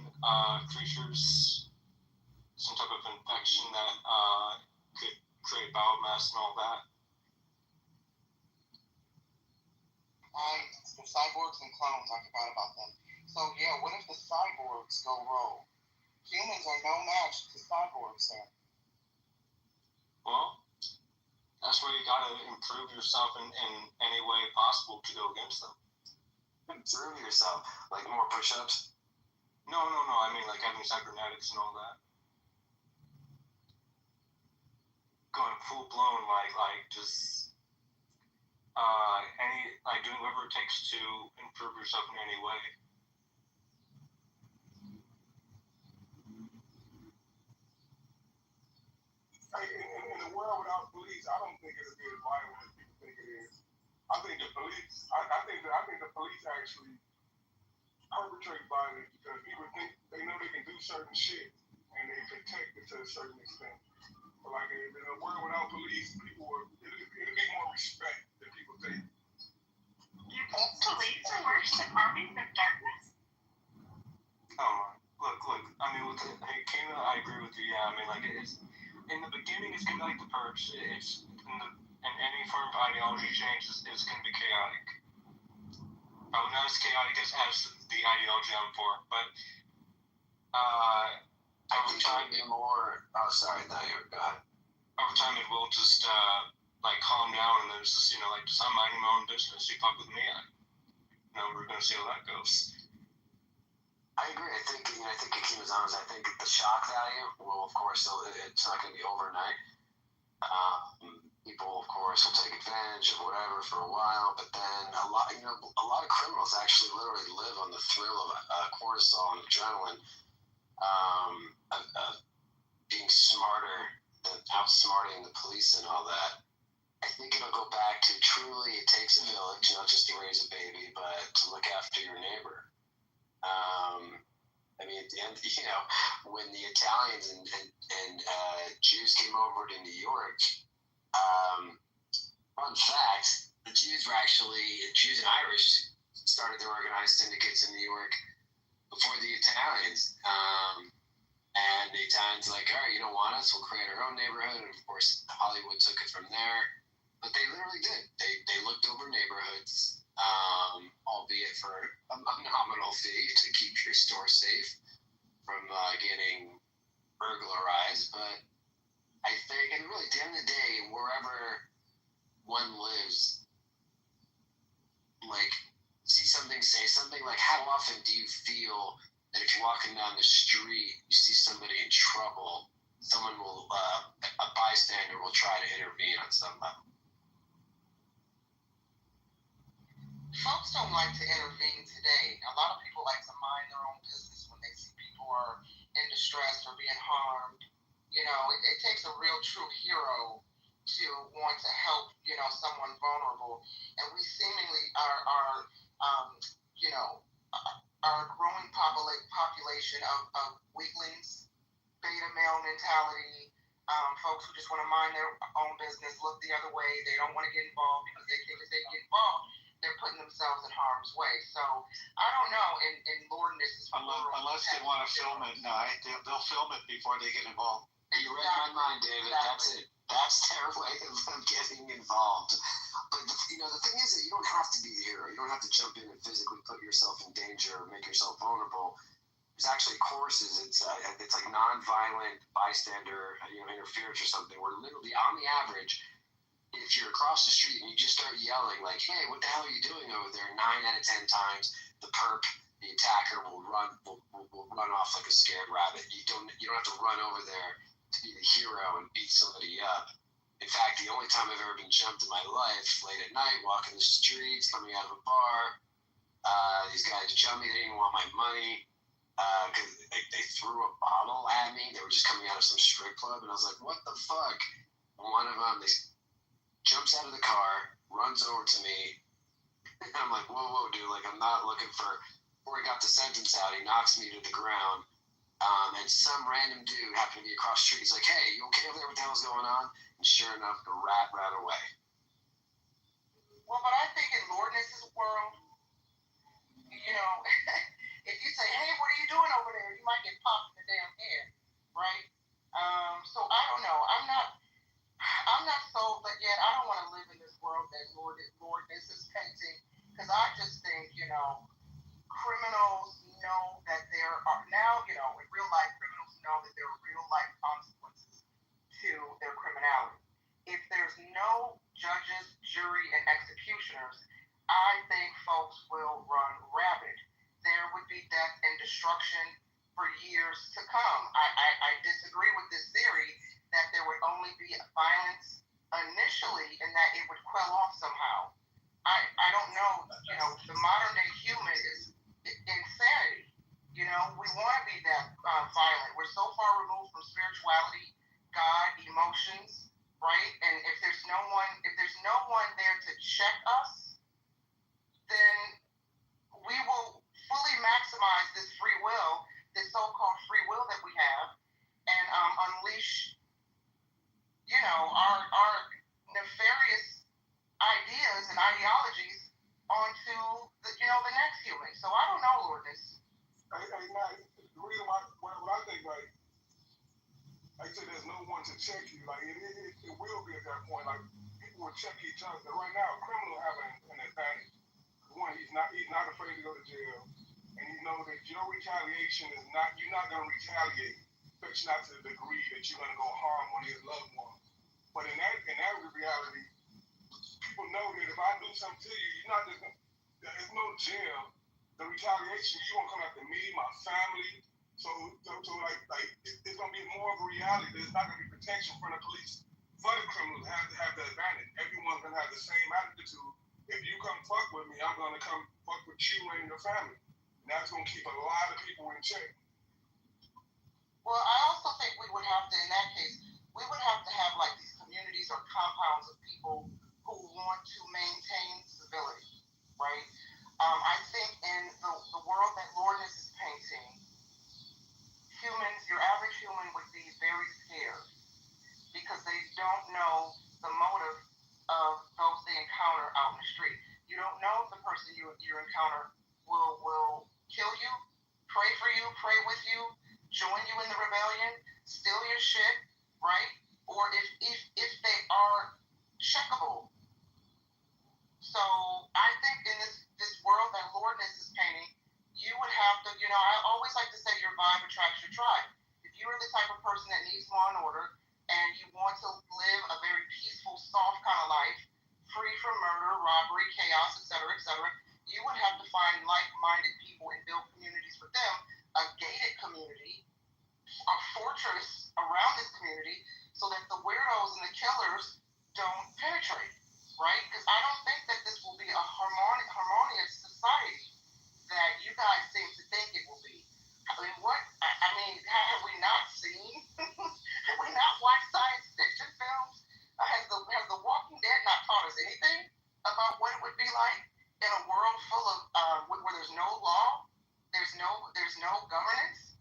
creatures, some type of infection that could create biomass and all that. The cyborgs and clones, I forgot about them. So yeah, what if the cyborgs go rogue? Humans are no match to cyborgs, sir. Well, that's where you gotta improve yourself in any way possible to go against them. Improve yourself? Like more push-ups? No. I mean, like having cybernetics and all that. Going full blown, like just doing whatever it takes to improve yourself in any way. In a world without police, I don't think it'll be as violent as people think it is. I think the police. I think the police actually perpetrate violence because people think they know they can do certain shit and they protect it to a certain extent. So like in a world without police, it'll be more respect than people think. You think police are worse than armies of darkness? Yeah, I mean, like, it's in the beginning, it's gonna be like the purge. It's in any form of ideology change is gonna be chaotic. Probably not as chaotic as the ideology I'm for, but over time, it more. Oh, sorry, no, you're God. Over time, it will just like calm down, and there's just like just I'm minding my own business. You fuck with me, we're gonna see how that goes. I agree. I think Akeem is honest. I think the shock value will, of course, it's not going to be overnight. People, of course, will take advantage of whatever for a while, but then a lot of criminals actually literally live on the thrill of cortisol and adrenaline, of being smarter than outsmarting the police and all that. I think it'll go back to truly it takes a village, not just to raise a baby, but to look after your neighbor. I mean, at the end, when the Italians and Jews came over to New York, fun fact, the Jews and Irish started their organized syndicates in New York before the Italians. And the Italians all right, you don't want us, we'll create our own neighborhood. And of course, Hollywood took it from there. But they literally did. They looked over neighborhoods, albeit for a nominal fee to keep your store safe from getting burglarized. But I think, and really, at the end of the day, wherever one lives, like, see something, say something. Like, how often do you feel that if you're walking down the street, you see somebody in trouble, someone will, a bystander will try to intervene on some level? Folks don't like to intervene today. A lot of people like to mind their own business when they see people are in distress or being harmed. It takes a real true hero to want to help, someone vulnerable. And we seemingly are growing population of weaklings, beta male mentality, folks who just want to mind their own business, look the other way. They don't want to get involved because they think if they get involved, they're putting themselves in harm's way. So I don't know. In Lordness is unless they want to film it, they'll film it before they get involved. You read my mind, David. Exactly. That's it. That's their way of them getting involved. But the thing is that you don't have to be the hero. You don't have to jump in and physically put yourself in danger or make yourself vulnerable. There's actually courses. It's like nonviolent bystander interference or something. Where literally on the average, if you're across the street and you just start yelling like, "Hey, what the hell are you doing over there?" 9 out of 10 times, the attacker will run off like a scared rabbit. You don't have to run over there to be the hero and beat somebody up. In fact, the only time I've ever been jumped in my life, late at night, walking the streets, coming out of a bar, these guys jumped me. They didn't want my money because they threw a bottle at me. They were just coming out of some strip club, and I was like, "What the fuck?" And one of them, jumps out of the car, runs over to me, and I'm like, whoa, dude, like, I'm not looking for, before he got the sentence out, he knocks me to the ground, and some random dude happened to be across the street. He's like, "Hey, you okay over there? What the hell's going on?" And sure enough, the rat ran away. Well, but I think in Lordness's world, if you say, "Hey, what are you doing over there?" you might get popped in the damn head, right? So I don't know. I'm not sold, but yet I don't want to live in this world that Lordness is painting, because I just think, criminals know that there are now, in real life, criminals know that there are real life consequences to their criminality. If there's no judges, jury, and executioners, I think folks will run rabid. There would be death and destruction for years to come. I disagree with this theory that there would only be violence initially and that it would quell off somehow. I don't know. The modern day human is insanity. We want to be that violent. We're so far removed from spirituality, God, emotions, right? And if there's no one there to check us, then we will fully maximize this free will, this so-called free will that we have, and unleash our nefarious ideas and ideologies onto the next human. So I don't know, Lordness. The reason why, what I think, right, like I said, there's no one to check you. Like it will be at that point. Like people will check each other. Right now, criminals have an advantage. One, he's not afraid to go to jail, and you know that your retaliation is not. You're not going to retaliate, especially not to the degree that you're going to go harm one of your loved ones. But in that reality, people know that if I do something to you, you're not just. There's no jail. The retaliation, you won't come after me, my family. So like it's gonna be more of a reality. There's not gonna be protection from the police for the criminals have the advantage. Everyone's gonna have the same attitude. If you come fuck with me, I'm gonna come fuck with you and your family. And that's gonna keep a lot of people in check. Well, I also think we would have to, in that case, we would have to have like these communities or compounds of people who want to maintain civility, right? I think in the world that Lourdes is painting, humans, your average human would be very scared because they don't know the motive of those they encounter out in the street. You don't know if the person you encounter will kill you, pray for you, pray with you, join you in the rebellion, steal your shit, right? Or if they are checkable. So I think in this world that Lourdes is painting, you would have to, I always like to say your vibe attracts your tribe. If you are the type of person that needs law and order and you want to live a very peaceful, soft kind of life, free from murder, robbery, chaos, etc., you would have to find like-minded people and build communities with them, a gated community, a fortress around this community so that the weirdos and the killers don't penetrate, right? Because I don't think that this will be a harmonious society that you guys seem to think it will be. I mean, have we not seen? Have we not watched science fiction films? Has the Walking Dead not taught us anything about what it would be like in a world full of where there's no law, there's no governance?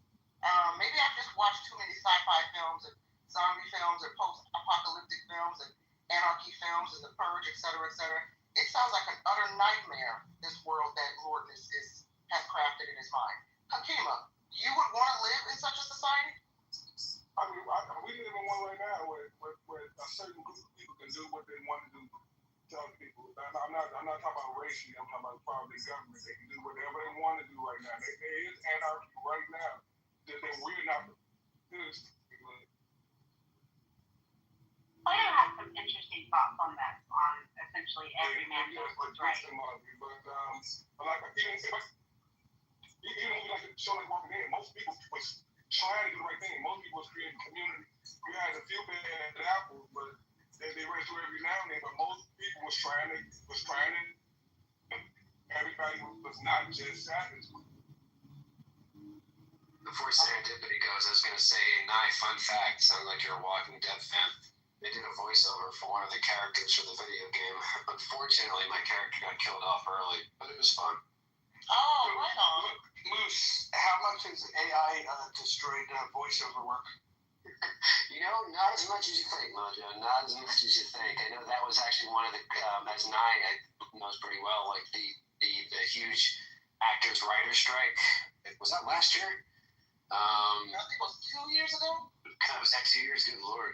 Maybe I've just watched too many sci-fi films and zombie films and post-apocalyptic films and anarchy films and The Purge, etc., etc. It sounds like an utter nightmare, this world that Lourdes has crafted in his mind. Hakima, you would want to live in such a society? I mean, we live in one right now where a certain group of people can do what they want to do to other people. I'm not talking about racially. I'm talking about probably government. They can do whatever they want to do right now. There is anarchy right now. That we're not. Plato has some interesting thoughts on that, on essentially every man does what's right. But like even like a show like Walking Dead, most people was trying to do the right thing. Most people was creating community. You had a few bad apples, but they ran through every now and then. But most people was trying to. Everybody was not just savage. Before serendipity goes, I was going to say, fun fact, sounds like you're a Walking Dead fan. They did a voiceover for one of the characters for the video game. Unfortunately, my character got killed off early, but it was fun. Oh, right on. Moose, how much has AI destroyed voiceover work? Not as much as you think, Mojo. Not as much as you think. I know that was actually one of the, as Nye knows pretty well, like the huge actors writer strike. Was that last year? I think it was 2 years ago. God, was that 2 years? Good Lord.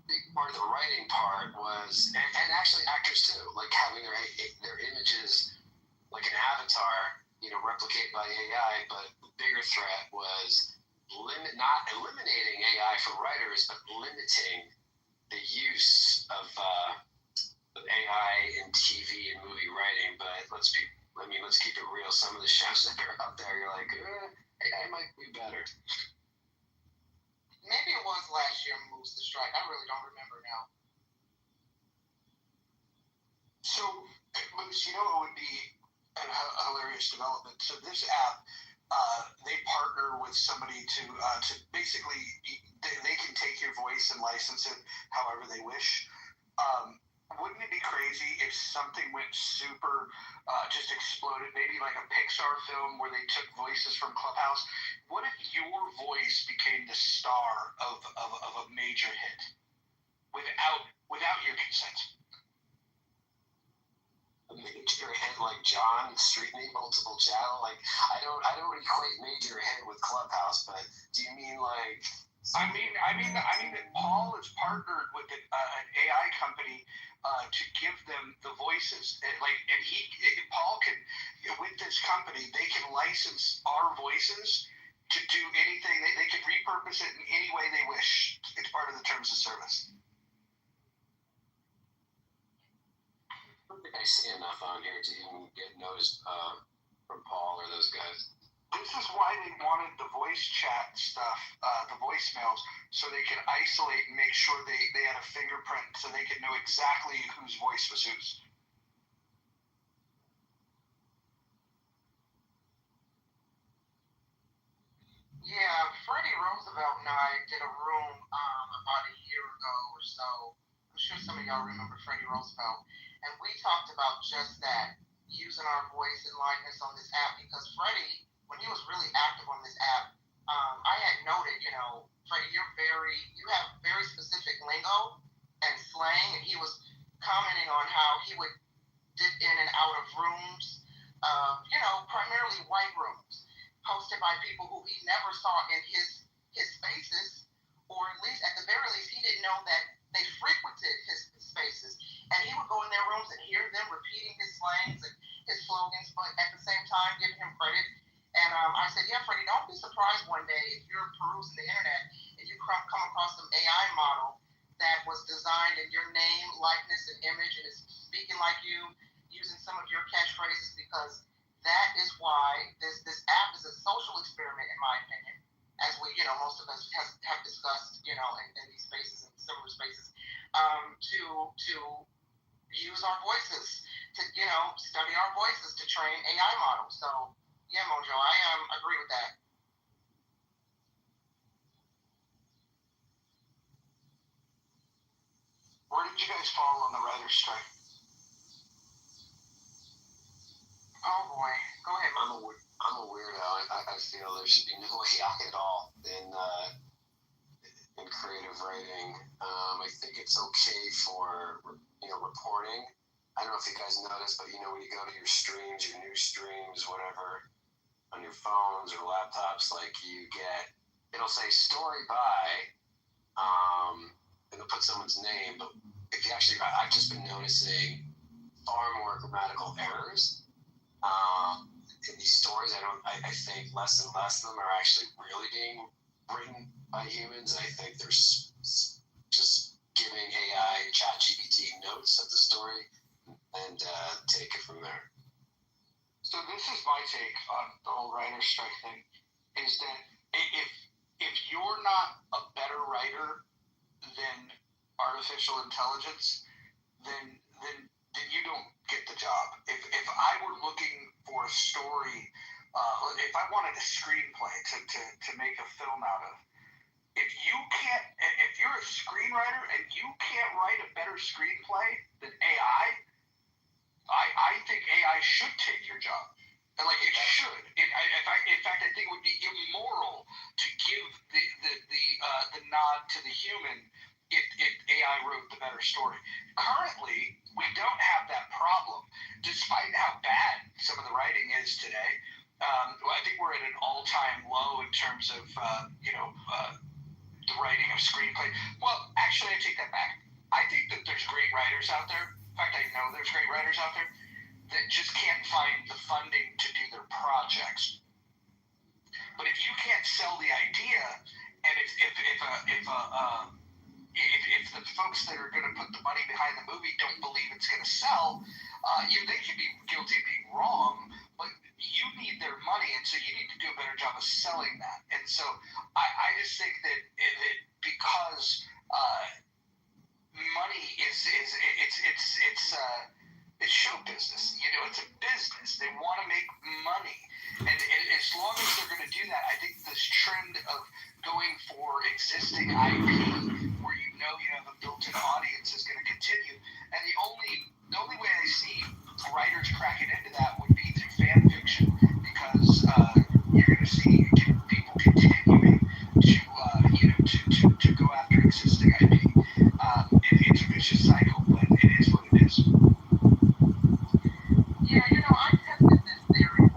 Big part of the writing part was, and actually actors too, like having their images like an avatar, replicated by AI. But the bigger threat was not eliminating AI for writers, but limiting the use of AI in TV and movie writing. But let's keep it real. Some of the shows that are out there, you're like, AI might be better. Maybe it was last year, Moose, the strike. I really don't remember now. So, Moose, it would be a hilarious development. So this app, they partner with somebody to basically, they can take your voice and license it however they wish. Wouldn't it be crazy if something went super, just exploded, maybe like a Pixar film where they took voices from Clubhouse? What if your voice became the star of a major hit without your consent? A major hit like John, Street Meet, Multiple Channel. Like I don't equate major hit with Clubhouse, but do you mean like I mean that Paul is partnered with an AI company to give them the voices. Paul can, with this company, they can license our voices to do anything. They can repurpose it in any way they wish. It's part of the terms of service. I don't think I see enough on here to even get noticed from Paul or those guys. This is why they wanted the voice chat stuff, the voicemails, so they could isolate and make sure they had a fingerprint so they could know exactly whose voice was whose. Yeah, Freddie Roosevelt and I did a room about a year ago or so. I'm sure some of y'all remember Freddie Roosevelt. And we talked about just that, using our voice and likeness on this app, because Freddie, when he was really active on this app, I had noted, Freddie, you have very specific lingo and slang, and he was commenting on how he would dip in and out of rooms, primarily white rooms, hosted by people who he never saw in his spaces, or at the very least, he didn't know that they frequented his spaces, and he would go in their rooms and hear them repeating his slangs and his slogans, but at the same time giving him credit. And I said, yeah, Freddie, don't be surprised one day if you're perusing the internet and you come across some AI model that was designed in your name, likeness, and image, and is speaking like you, using some of your catchphrases, because that is why this app is a social experiment, in my opinion, as we, most of us have discussed, in these spaces and similar spaces, to use our voices, to, study our voices to train AI models. So, yeah, Mojo, I agree with that. Where did you guys fall on the writer's strike? Oh boy, go ahead. I'm a weirdo. I feel there should be no AI at all in creative writing. I think it's okay for reporting. I don't know if you guys noticed, but when you go to your streams, your news streams, whatever, on your phones or laptops, it'll say story by, and it'll put someone's name. But if you I've just been noticing far more grammatical errors in these stories. I think less and less of them are actually really being written by humans. I think they're just giving AI ChatGPT notes of the story and take it from there. So this is my take on the whole writer's strike thing, is that if you're not a better writer than artificial intelligence, then you don't get the job. If I were looking for a story, if I wanted a screenplay to make a film out of, if you're a screenwriter and you can't write a better screenplay than AI, I think AI should take your job. And it should. In fact, I think it would be immoral to give the nod to the human if AI wrote the better story. Currently, we don't have that problem, despite how bad some of the writing is today. I think we're at an all-time low in terms of the writing of screenplay. Well, actually, I take that back. I think that there's great writers out there. In fact, I know there's great writers out there that just can't find the funding to do their projects. But if you can't sell the idea, and if the folks that are going to put the money behind the movie don't believe it's going to sell, they could be guilty of being wrong, but you need their money, and so you need to do a better job of selling that. And so I just think that because money is it's show business. It's a business. They want to make money. And as long as they're going to do that, I think this trend of going for existing IP where you have a built-in audience is going to continue. And the only way I see writers cracking into that would be through fan fiction, because you're going to see people continuing to go after existing IP. It's a vicious cycle, but it is what it is. Yeah, I tested this theory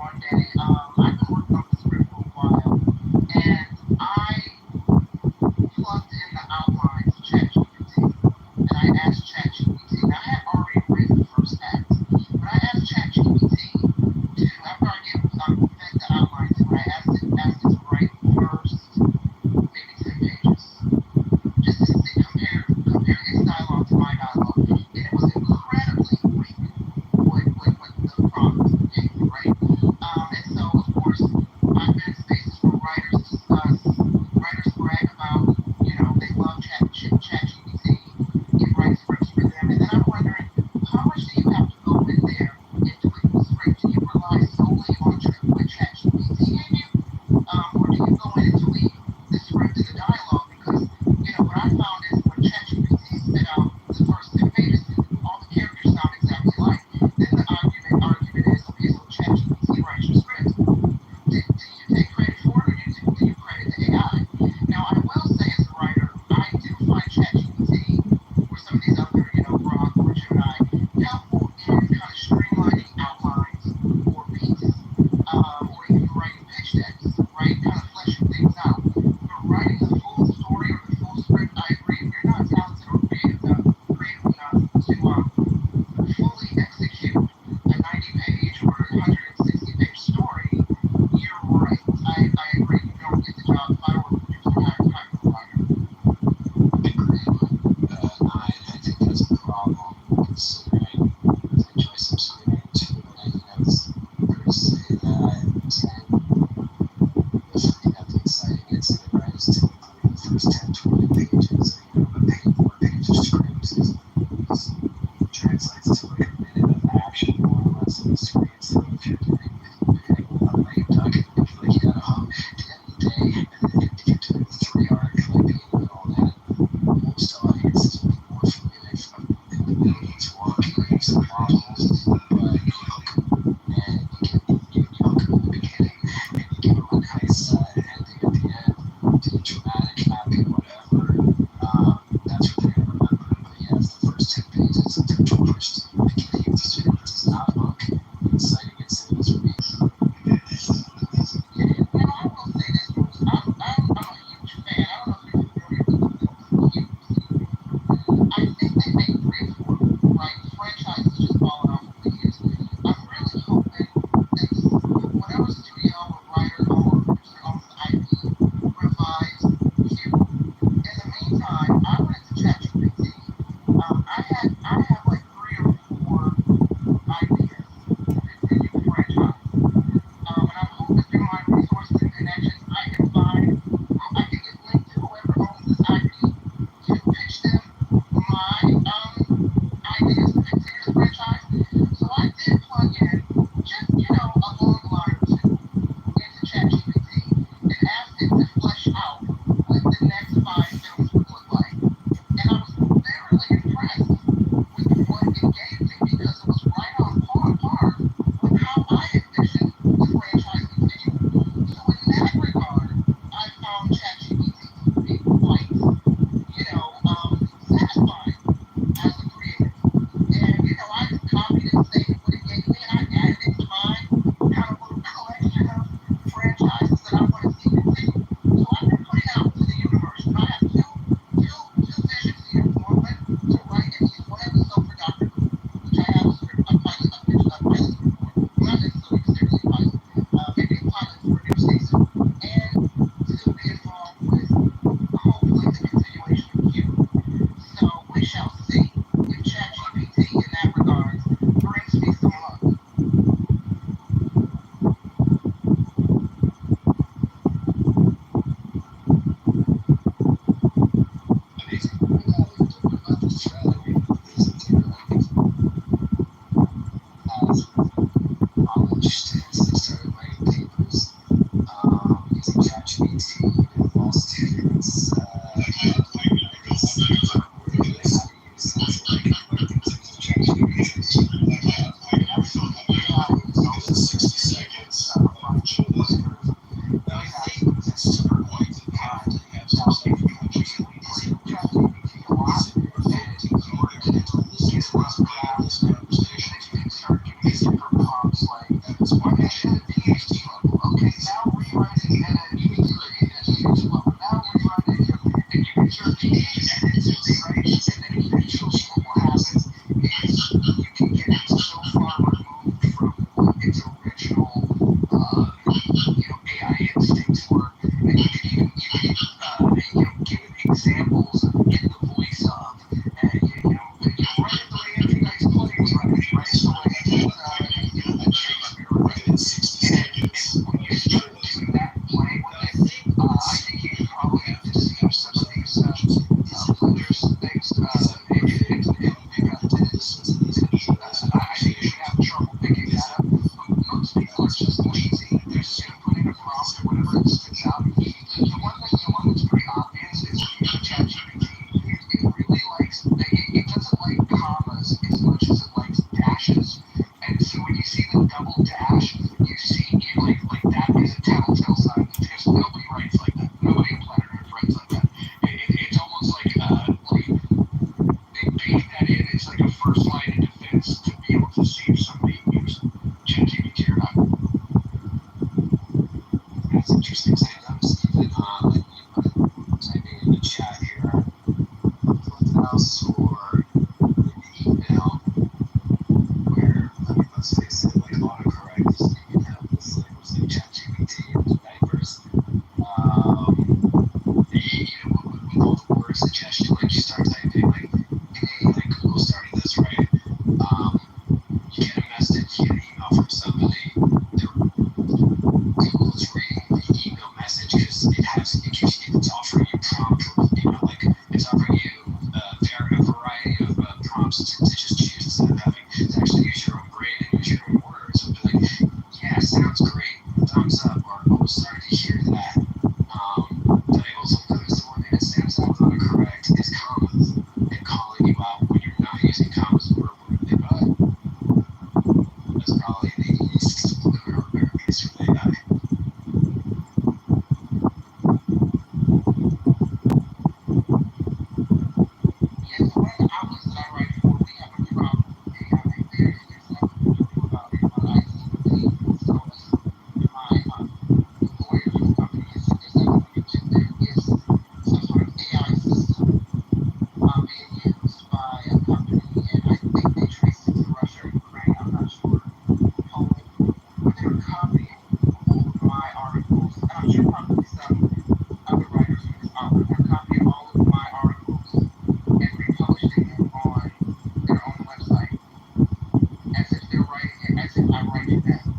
Okay, now rerun it, and you can do it in YouTube, but now rerun it, and you can turn the edits, right? And then eventually what will happen is you can get it so far removed from what its original, AI instincts were, and you can even give it examples in the voice of, write it the way Andrew Dice Clay would write it, write it the way that Shakespeare would write it. And when you start doing that and playing with it, I think you probably deceive some of these players things. It'll pick up minutes. I think you should have trouble picking that up. But most people are just lazy. They're just going to put in a prompt or whatever it spits out. The one that's pretty obvious is if you go to ChatGPT, it really likes, it doesn't like commas as much as it likes dashes. And so when you see the double dash, you see like that is a telltale sign because nobody writes like that. Nobody on planet Earth writes like that. It's almost like they bake that in. It's like a first line of defense to be able to see if somebody used ChatGPT or not. That's interesting. So I noticed even like typing in the chat here, Clubhouse or in the email, where let's face it, like autocorrect is taking out this language like ChatGPT or diapers. With all the word suggestion, like you start typing like, hey, like Google started this, right? You get a message, you get an email from somebody. Google is reading the email message because it's offering you prompt, like it's offering you a variety of prompts to just choose instead of having to actually use your own brain and use your own words. So it'll be like, yeah, sounds great, thumbs up, or oh, sorry to hear that. But I also noticed the one thing that stands out autocorrect is commas and calling you out when you're not using commas appropriately. But that's probably the least piece from AI. Yes, so one of the outlets that I write for, we have a problem with AI. There's nothing we can do about it. My IT team has told us, and my lawyer for the company has said there's nothing we can do. There is some sort of AI system being used by a company, and I think they trace it to Russia or Ukraine, I'm not sure, Poland, where they're copying all of my articles, and I'm sure probably some other writers from this outlet are copying all of my articles and republishing them on their own website as if they're writing it as if I write for them.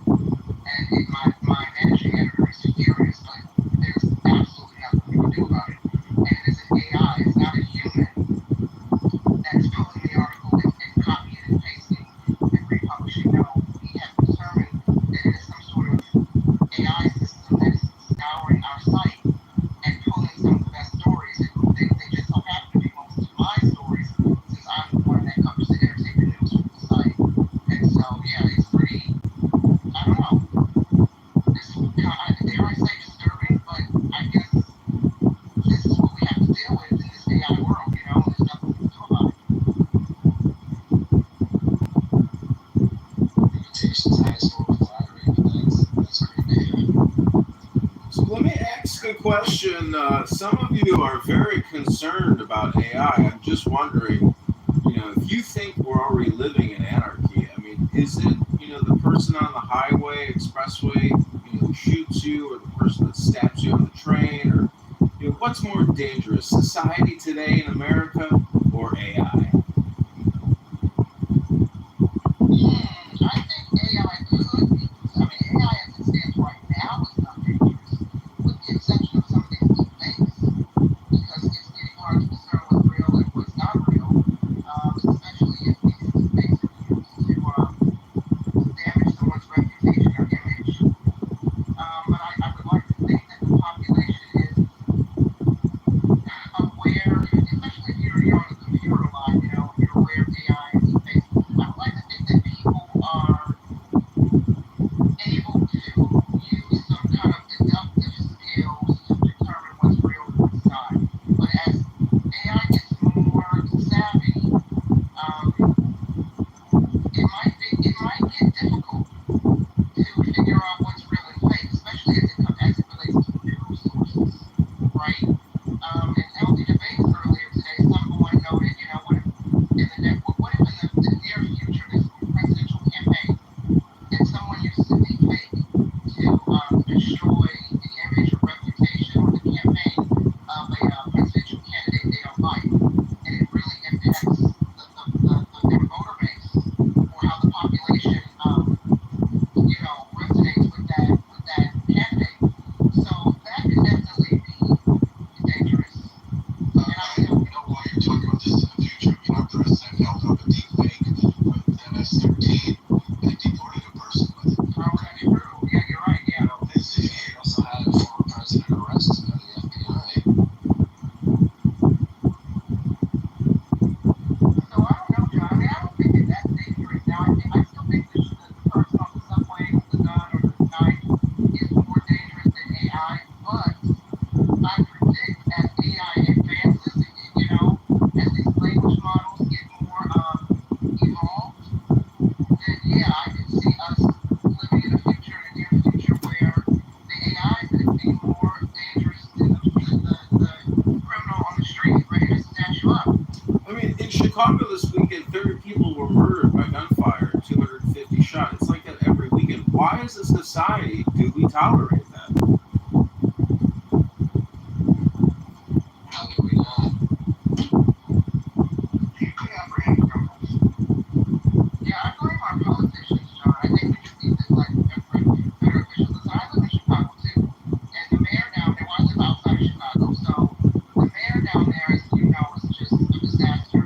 And my managing editor is furious, but there's absolutely nothing we can do about it. And it is an AI, it's not a human that's pulling the article and copying and pasting and republishing. No, we have determined that it is some sort of AI system that is scouring our site and pulling some of the best stories. And they just so happen to be most of my stories, since I'm the one that covers the entertainment news for the site. And so, yeah, it's pretty, I don't know. It's dare I say disturbing, but I guess this is what we have to deal with in this AI world, there's nothing we can do about it. Limitations highest form of flattery, but that's great to hear. So let me ask a question. Some of you are very concerned about AI. I'm just wondering, if you think we're already living in anarchy, I mean, is it, the person on the highway, expressway, who shoots you, or the person that stabs you on the train, or, what's more dangerous, society today in America or AI? I think AI could be. I mean, AI as it stands right now is not dangerous, with the exception of some of these deep fakes, because it's getting hard to discern what's real and what's not real, especially if these deep fakes are used to damage someone's reputation or image. But I would like to think that the population is aware, especially if you're on destroy the image or reputation or the campaign of a presidential candidate they don't like. And it really impacts their voter base or how the population, resonates with that candidate. So that could definitely be dangerous. While you're talking about this in the future, our president held up a deep fake with MS-13 and deported a person with it. Oh, that's true. Yeah, you're right. Yeah. He also had a former president arrested by the FBI. So I don't know, John. I mean, I don't think it's that dangerous now. I still think the person on the subway with the gun or the knife is more dangerous than AI. But I predict as AI advances, as these language models get more evolved, then yeah, I could see us living in a future, in a near future, where the AI could be more dangerous than the criminal on the street ready to snatch you up. I mean, in Chicago this weekend, 30 people were murdered by gunfire, 250 shot. It's like that every weekend. Why, as a society, do we tolerate that? How can we not? You could apprehend criminals. Yeah, I blame our politicians, John. I think we just need to, better officials. Listen, I live in Chicago, too. And the mayor down there, well, I live outside of Chicago, so the mayor down there, as you know, is just a disaster.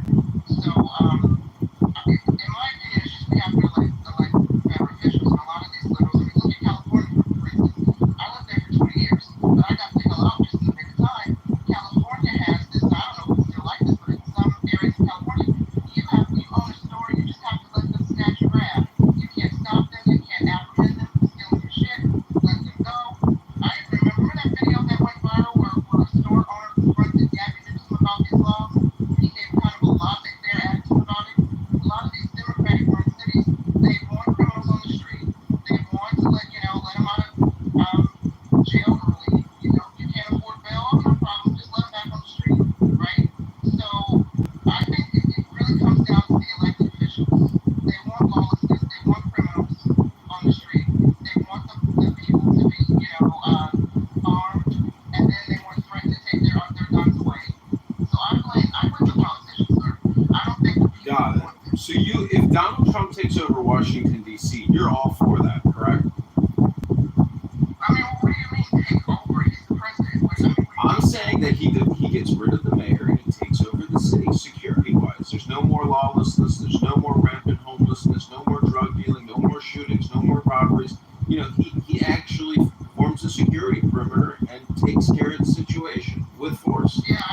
So, in my opinion, it's just we have to elect better officials. And a lot of these liberals, I mean, look at California, for instance. I lived there for 20 years, but I got to go out just in the nick of time. California has this, I don't know if it's still like this, but in some areas of California, you own a store, you just have to let them snatch and grab. You can't stop them, you can't apprehend them for stealing your shit, let them go. I remember that video that went viral where a store owner confronted Gavin Newsom about these laws. He gave kind of a laissez-faire attitude about it. A lot of these Democratic-run cities, they want criminals on the street. They want to let them out of jail early. If you can't afford bail, oh, no problem, just let them back on the street, right? So I think it really comes down to the elected officials. They want lawlessness. They want criminals on the street. They want the people to be, armed, and then they want threatened to take their guns away. So I blame the politicians, sir. I don't think the people Got it. So if Donald Trump takes over Washington, D.C., you're all for that, correct? I mean, what do you mean take over? He's the president. I'm saying that he gets rid of the mayor and he takes over the city security-wise. There's no more lawlessness. There's no more rampant homelessness. No more drug dealing. No more shootings. No more robberies. He actually forms a security perimeter and takes care of the situation with force. Yeah,